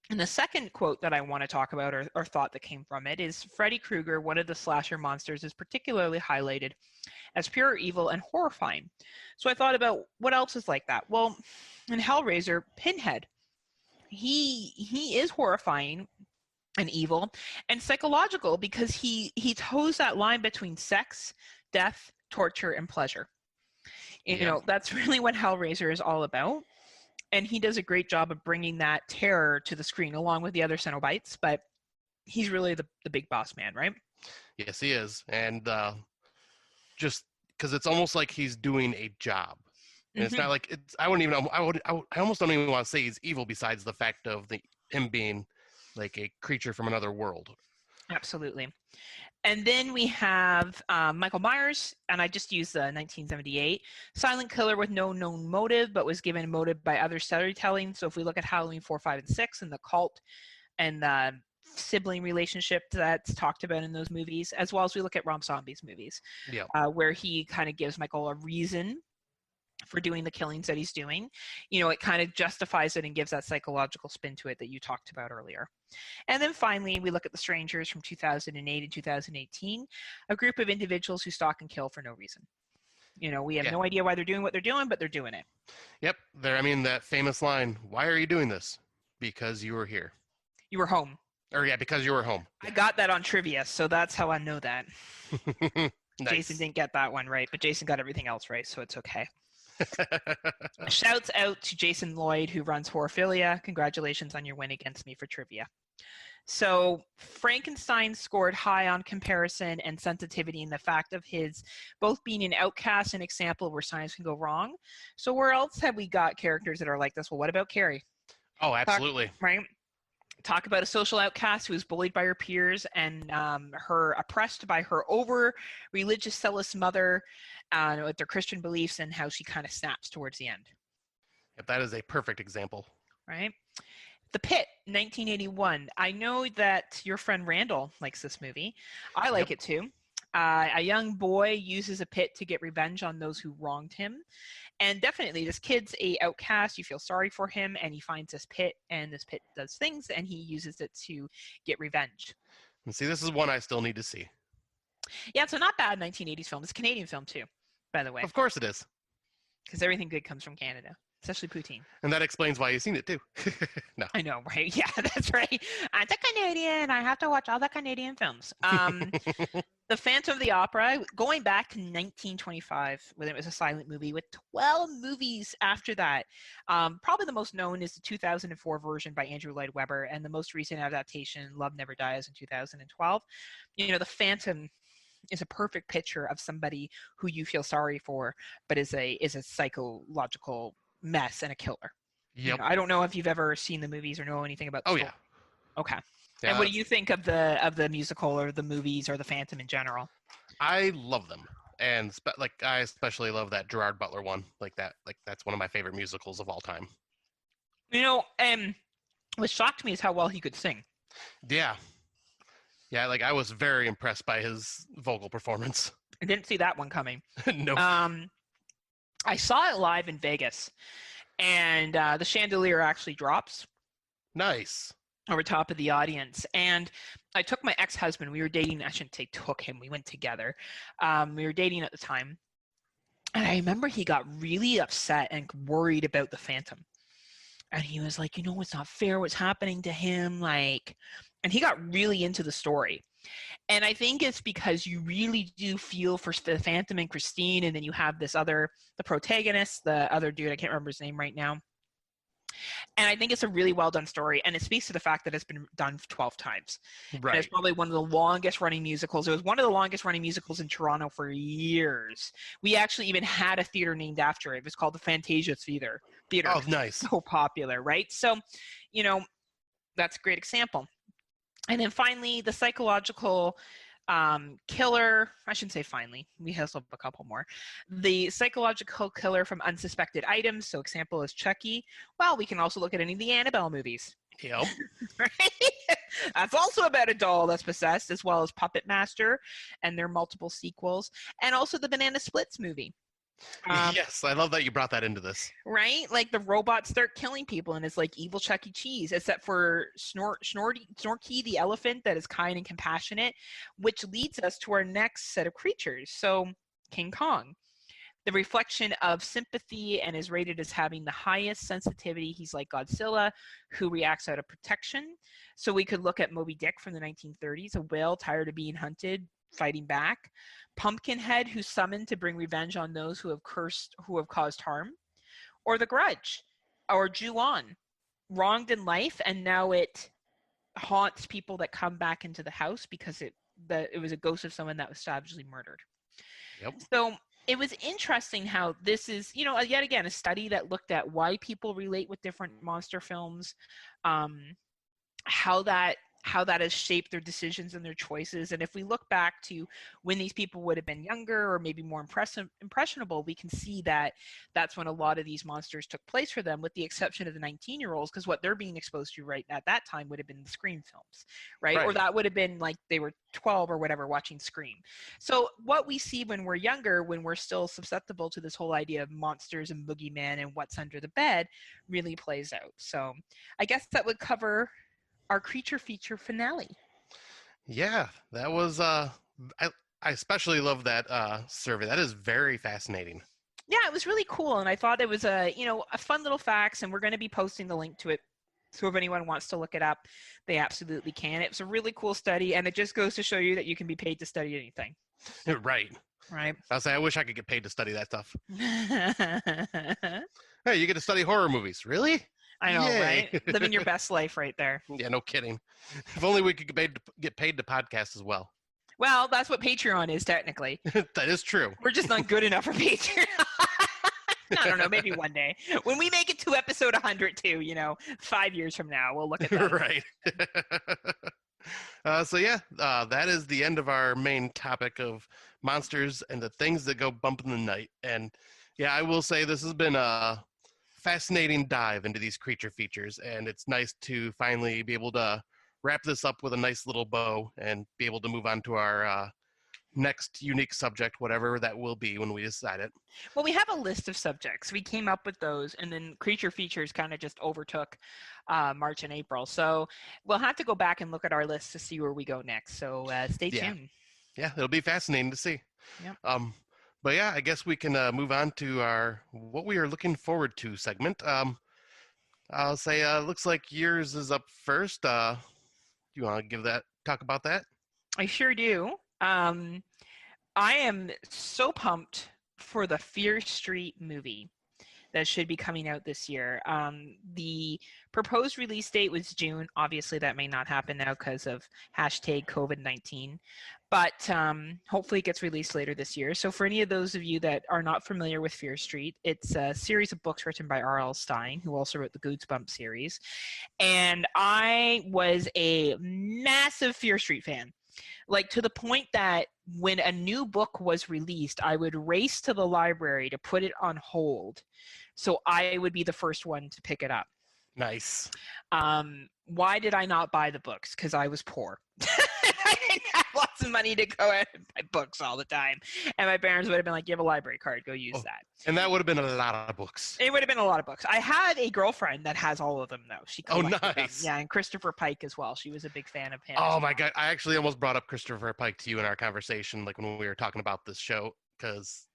And the second quote that I want to talk about, or thought that came from it, is Freddy Krueger, one of the slasher monsters, is particularly highlighted as pure evil and horrifying. So I thought about what else is like that. Well, in Hellraiser, Pinhead, he is horrifying and evil and psychological, because he toes that line between sex, death, torture, and pleasure. You know, that's really what Hellraiser is all about. And he does a great job of bringing that terror to the screen along with the other Cenobites, but he's really the big boss man, right? Yes, he is. And just because it's almost like he's doing a job. And it's not like it's. I wouldn't even. I almost don't even want to say he's evil. Besides the fact of him being like a creature from another world. Absolutely. And then we have Michael Myers, and I just used the 1978 silent killer with no known motive, but was given a motive by other storytelling. So if we look at Halloween 4, 5, and 6, and the cult and the sibling relationship that's talked about in those movies, as well as we look at Rob Zombie's movies, where he kind of gives Michael a reason for doing the killings that he's doing. It kind of justifies it and gives that psychological spin to it that you talked about earlier. And then finally, we look at The Strangers from 2008 and 2018, a group of individuals who stalk and kill for no reason. We have no idea why they're doing what they're doing, but they're doing it. Yep. That famous line, why are you doing this? Because you were here. You were home. Or because you were home. I got that on trivia, so that's how I know that. Nice. Jason didn't get that one right, but Jason got everything else right, so it's okay. Shouts out to Jason Lloyd, who runs Horophilia. Congratulations on your win against me for trivia. So Frankenstein scored high on comparison and sensitivity in the fact of his both being an outcast and example where science can go wrong. So where else have we got characters that are like this? Well, what about Carrie? Oh, absolutely. Right? Talk about a social outcast who was bullied by her peers and her oppressed by her over-religious zealous mother with their Christian beliefs, and how she kind of snaps towards the end. Yep, that is a perfect example. Right? The Pit, 1981. I know that your friend Randall likes this movie. I like it too. A young boy uses a pit to get revenge on those who wronged him. And definitely, this kid's a outcast. You feel sorry for him, and he finds this pit, and this pit does things, and he uses it to get revenge. And see, this is one I still need to see. Yeah, it's a not bad 1980s film. It's a Canadian film, too, by the way. Of course it is. Because everything good comes from Canada, especially poutine. And that explains why you've seen it, too. No. I know, right? Yeah, that's right. I'm a Canadian. I have to watch all the Canadian films. The Phantom of the Opera, going back to 1925, when it was a silent movie, with 12 movies after that. Probably the most known is the 2004 version by Andrew Lloyd Webber, and the most recent adaptation, Love Never Dies, in 2012. The Phantom is a perfect picture of somebody who you feel sorry for, but is a psychological mess and a killer. Yep. I don't know if you've ever seen the movies or know anything about the story. Yeah. Okay. Yeah, and what do you think of the musical or the movies or the Phantom in general? I love them, and I especially love that Gerard Butler one. That's one of my favorite musicals of all time. What shocked me is how well he could sing. Yeah, I was very impressed by his vocal performance. I didn't see that one coming. No. I saw it live in Vegas, and the chandelier actually drops. Nice. Over top of the audience. And I took my ex-husband. We were dating. I shouldn't say took him. We went together. We were dating at the time. And I remember he got really upset and worried about the Phantom. And he was like, it's not fair what's happening to him. And he got really into the story. And I think it's because you really do feel for the Phantom and Christine. And then you have the protagonist, the other dude, I can't remember his name right now. And I think it's a really well done story, and it speaks to the fact that it's been done 12 times. Right. And it's probably one of the longest running musicals. It was one of the longest running musicals in Toronto for years. We actually even had a theater named after it. It was called the Fantasia Theater. Oh, nice. So popular, right? So, that's a great example. And then finally, the psychological killer, I shouldn't say finally, we have a couple more. The psychological killer from unsuspected items, so example is Chucky. Well, we can also look at any of the Annabelle movies. Yep. Right? That's also about a doll that's possessed, as well as Puppet Master and their multiple sequels, and also the Banana Splits movie. Yes, I love that you brought that into this. Right? Like the robots start killing people and it's like evil Chuck E. Cheese, except for Snorky the elephant that is kind and compassionate, which leads us to our next set of creatures. So King Kong, the reflection of sympathy, and is rated as having the highest sensitivity. He's like Godzilla, who reacts out of protection. So we could look at Moby Dick from the 1930s, a whale tired of being hunted, fighting back. Pumpkinhead, who's summoned to bring revenge on those who have caused harm. Or The Grudge, or Ju-on, wronged in life, and now it haunts people that come back into the house because it was a ghost of someone that was savagely murdered. Yep. So it was interesting how this is, yet again, a study that looked at why people relate with different monster films, um, how that has shaped their decisions and their choices. And if we look back to when these people would have been younger or maybe more impressionable, we can see that that's when a lot of these monsters took place for them, with the exception of the 19-year-olds, because what they're being exposed to right at that time would have been the Scream films, right? Or that would have been like they were 12 or whatever watching Scream. So what we see when we're younger, when we're still susceptible to this whole idea of monsters and boogeyman and what's under the bed, really plays out. So I guess that would cover our creature feature finale. Yeah, that was I especially love that survey. That is very fascinating. Yeah, it was really cool, and I thought it was a fun little facts, and we're going to be posting the link to it. So if anyone wants to look it up, they absolutely can. It was a really cool study, and it just goes to show you that you can be paid to study anything. Right. I'll say I wish I could get paid to study that stuff. Hey, you get to study horror movies. Really? I know, right? Living your best life right there. Yeah, no kidding. If only we could get paid to podcast as well. Well, that's what Patreon is, technically. That is true. We're just not good enough for Patreon. I don't know, maybe one day. When we make it to episode 102, 5 years from now, we'll look at that. Right. That is the end of our main topic of monsters and the things that go bump in the night. And yeah, I will say this has been a fascinating dive into these creature features, and it's nice to finally be able to wrap this up with a nice little bow and be able to move on to our next unique subject, whatever that will be when we decide it. Well, we have a list of subjects. We came up with those, and then creature features kind of just overtook March and April. So we'll have to go back and look at our list to see where we go next. So stay tuned. Yeah, it'll be fascinating to see. Yeah. But yeah, I guess we can move on to our what we are looking forward to segment. I'll say looks like yours is up first. Do you want to talk about that? I sure do. I am so pumped for the Fear Street movie that should be coming out this year. The proposed release date was June. Obviously, that may not happen now because of hashtag COVID-19. But hopefully it gets released later this year. So for any of those of you that are not familiar with Fear Street, it's a series of books written by R.L. Stine, who also wrote the Goosebumps series. And I was a massive Fear Street fan. Like, to the point that when a new book was released, I would race to the library to put it on hold so I would be the first one to pick it up. Nice. Why did I not buy the books? Because I was poor. I didn't have lots of money to go out and buy books all the time. And my parents would have been like, you have a library card, go use that. And that would have been a lot of books. It would have been a lot of books. I had a girlfriend that has all of them, though. She collected them. Nice. Yeah, and Christopher Pike as well. She was a big fan of him. Oh, my God. I actually almost brought up Christopher Pike to you in our conversation, like when we were talking about this show, because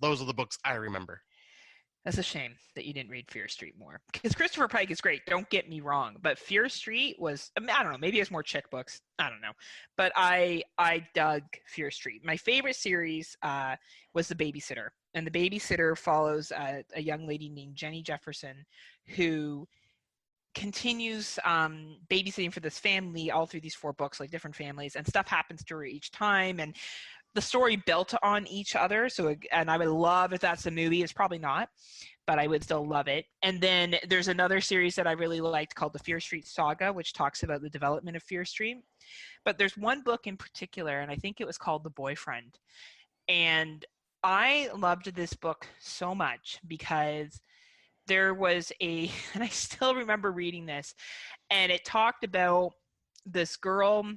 those are the books I remember. That's a shame that you didn't read Fear Street more. Because Christopher Pike is great, don't get me wrong. But Fear Street was, I don't know, maybe it's more chick books. I don't know. But I dug Fear Street. My favorite series was The Babysitter. And The Babysitter follows a young lady named Jenny Jefferson who continues babysitting for this family all through these 4 books, like different families. And stuff happens to her each time. And the story built on each other. And I would love if that's a movie. It's probably not, but I would still love it. And then there's another series that I really liked called the Fear Street Saga, which talks about the development of Fear Street. But there's one book in particular, and I think it was called The Boyfriend. And I loved this book so much because there was and I still remember reading this, and it talked about this girl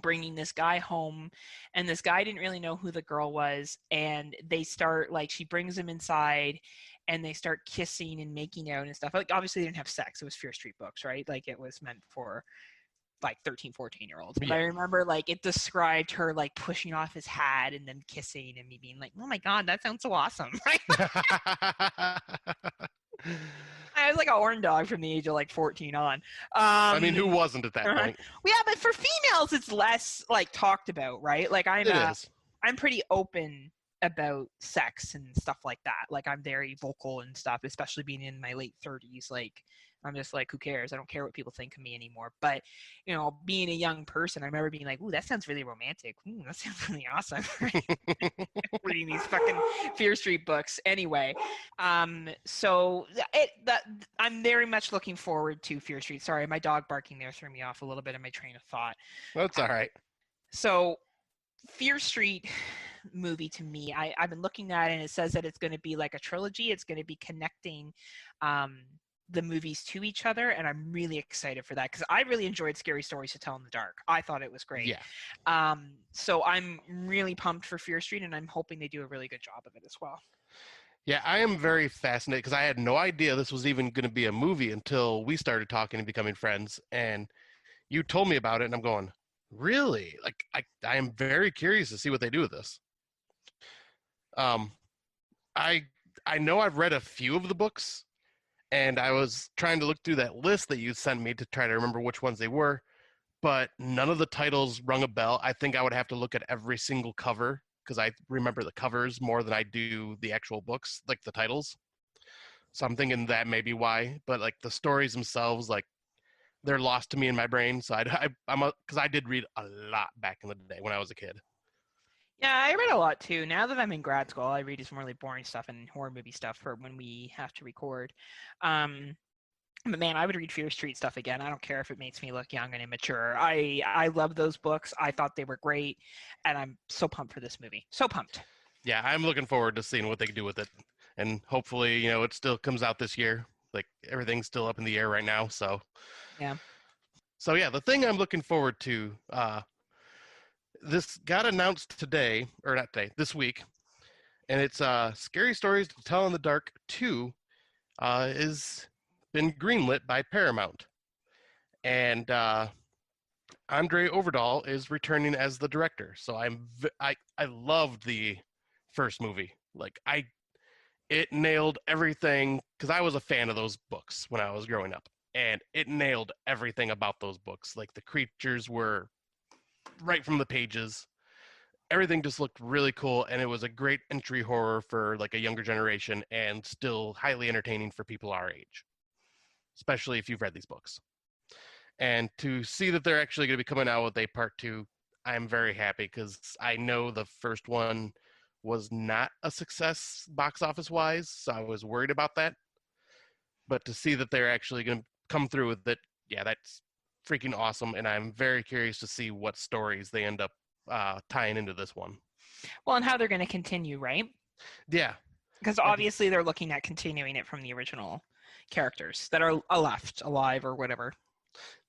bringing this guy home, and this guy didn't really know who the girl was, and they start, like, she brings him inside and they start kissing and making out and stuff. Like, obviously they didn't have sex. It was Fear Street books, right? Like, it was meant for like 13-14-year-olds. But I remember, like, it described her like pushing off his hat and then kissing, and me being like, oh my God, that sounds so awesome. I was like a horn dog from the age of like 14 on. I mean, who wasn't at that point? Yeah, but for females, it's less like talked about, right? Like I'm pretty open about sex and stuff like that. Like I'm very vocal and stuff, especially being in my late 30s. Like I'm just like, who cares? I don't care what people think of me anymore. But, being a young person, I remember being like, ooh, that sounds really romantic. Ooh, that sounds really awesome. Reading these fucking Fear Street books. Anyway, so I'm very much looking forward to Fear Street. Sorry, my dog barking there threw me off a little bit of my train of thought. That's all right. So Fear Street movie, to me, I've been looking at it, and it says that it's going to be like a trilogy. It's going to be connecting the movies to each other, and I'm really excited for that because I really enjoyed Scary Stories to Tell in the Dark. I thought it was great. Yeah. So I'm really pumped for Fear Street, and I'm hoping they do a really good job of it as well. Yeah, I am very fascinated because I had no idea this was even going to be a movie until we started talking and becoming friends, and you told me about it, and I'm going, really? Like, I am very curious to see what they do with this. I know I've read a few of the books, and I was trying to look through that list that you sent me to try to remember which ones they were, but none of the titles rung a bell. I think I would have to look at every single cover because I remember the covers more than I do the actual books, like the titles. So I'm thinking that may be why, but like the stories themselves, like they're lost to me in my brain. So because I did read a lot back in the day when I was a kid. Yeah, I read a lot too. Now that I'm in grad school, I read some really boring stuff and horror movie stuff for when we have to record. But man, I would read Fear Street stuff again. I don't care if it makes me look young and immature. I love those books. I thought they were great, and I'm so pumped for this movie. So pumped. Yeah, I'm looking forward to seeing what they can do with it, and hopefully, it still comes out this year. Like everything's still up in the air right now, so Yeah. So yeah, the thing I'm looking forward to, this got announced today, or not today, this week, and it's Scary Stories to Tell in the Dark 2 is been greenlit by Paramount. And Andre Overdahl is returning as the director. So I loved the first movie. Like it nailed everything because I was a fan of those books when I was growing up. And it nailed everything about those books. Like the creatures were right from the pages. Everything just looked really cool, and it was a great entry horror for like a younger generation and still highly entertaining for people our age, especially if you've read these books. And to see that they're actually going to be coming out with a part 2, I'm very happy because I know the first one was not a success box office wise, so I was worried about that. But to see that they're actually going to come through with it, yeah, that's freaking awesome, and I'm very curious to see what stories they end up tying into this one. Well, and how they're going to continue, right? Yeah. Because obviously they're looking at continuing it from the original characters that are alive, or whatever.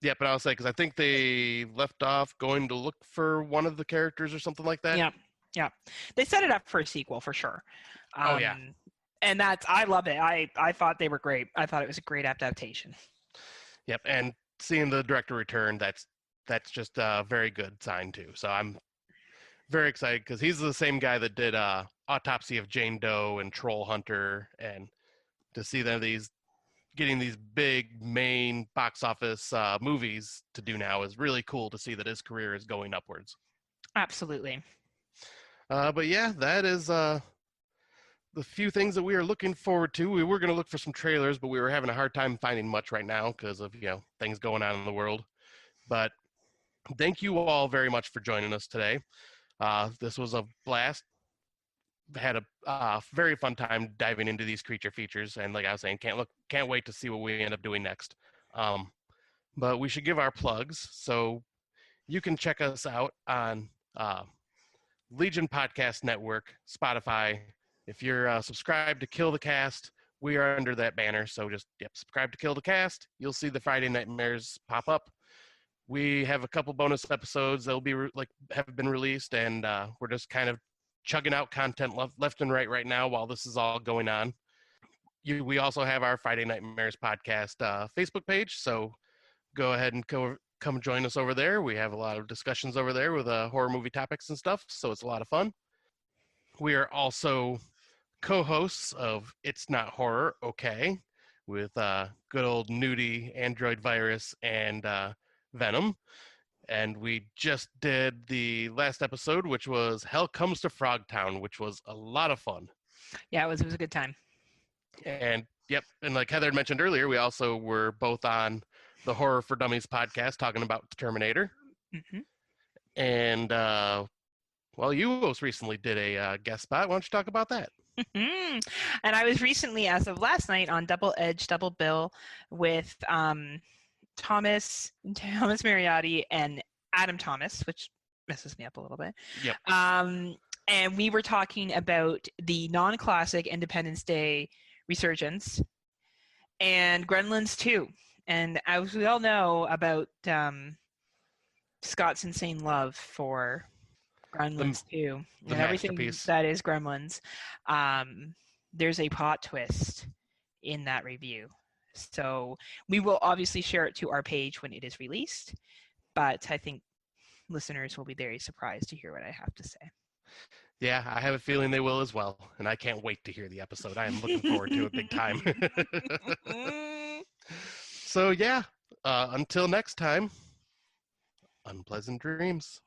Yeah, but I'll say, because I think they left off going to look for one of the characters or something like that. Yeah. They set it up for a sequel for sure. Oh, yeah. And I love it. I thought they were great. I thought it was a great adaptation. Yep, and seeing the director return, that's just a very good sign too. So I'm very excited because he's the same guy that did Autopsy of Jane Doe and Troll Hunter, and to see them getting these big main box office movies to do now is really cool to see that his career is going upwards. Absolutely. But yeah, that is the few things that we are looking forward to. We were going to look for some trailers, but we were having a hard time finding much right now because of things going on in the world. But thank you all very much for joining us today. This was a blast. Had a very fun time diving into these creature features, and like I was saying, can't wait to see what we end up doing next. But we should give our plugs, so you can check us out on Legion Podcast Network, Spotify. If you're subscribed to Kill the Cast, we are under that banner, so just subscribe to Kill the Cast. You'll see the Friday Nightmares pop up. We have a couple bonus episodes that'll be have been released, and we're just kind of chugging out content left and right now while this is all going on. We also have our Friday Nightmares podcast Facebook page, so go ahead and come join us over there. We have a lot of discussions over there with horror movie topics and stuff, so it's a lot of fun. We are also co-hosts of It's Not Horror, okay, with good old Nudie, Android Virus, and Venom. And we just did the last episode, which was Hell Comes to Frogtown, which was a lot of fun. Yeah, it was a good time. And Yep. And like Heather had mentioned earlier, we also were both on the Horror for Dummies podcast talking about Terminator. Mm-hmm. And, well, you most recently did a guest spot. Why don't you talk about that? And I was recently, as of last night, on Double Edge, Double Bill with Thomas Mariotti and Adam Thomas, which messes me up a little bit. Yep. And we were talking about the non-classic Independence Day resurgence and Gremlins 2. And as we all know about Scott's insane love for Gremlins 2 and everything that is Gremlins, there's a plot twist in that review. So we will obviously share it to our page when it is released, but I think listeners will be very surprised to hear what I have to say. Yeah, I have a feeling they will as well, and I can't wait to hear the episode. I am looking forward to it big time. So yeah, until next time, unpleasant dreams.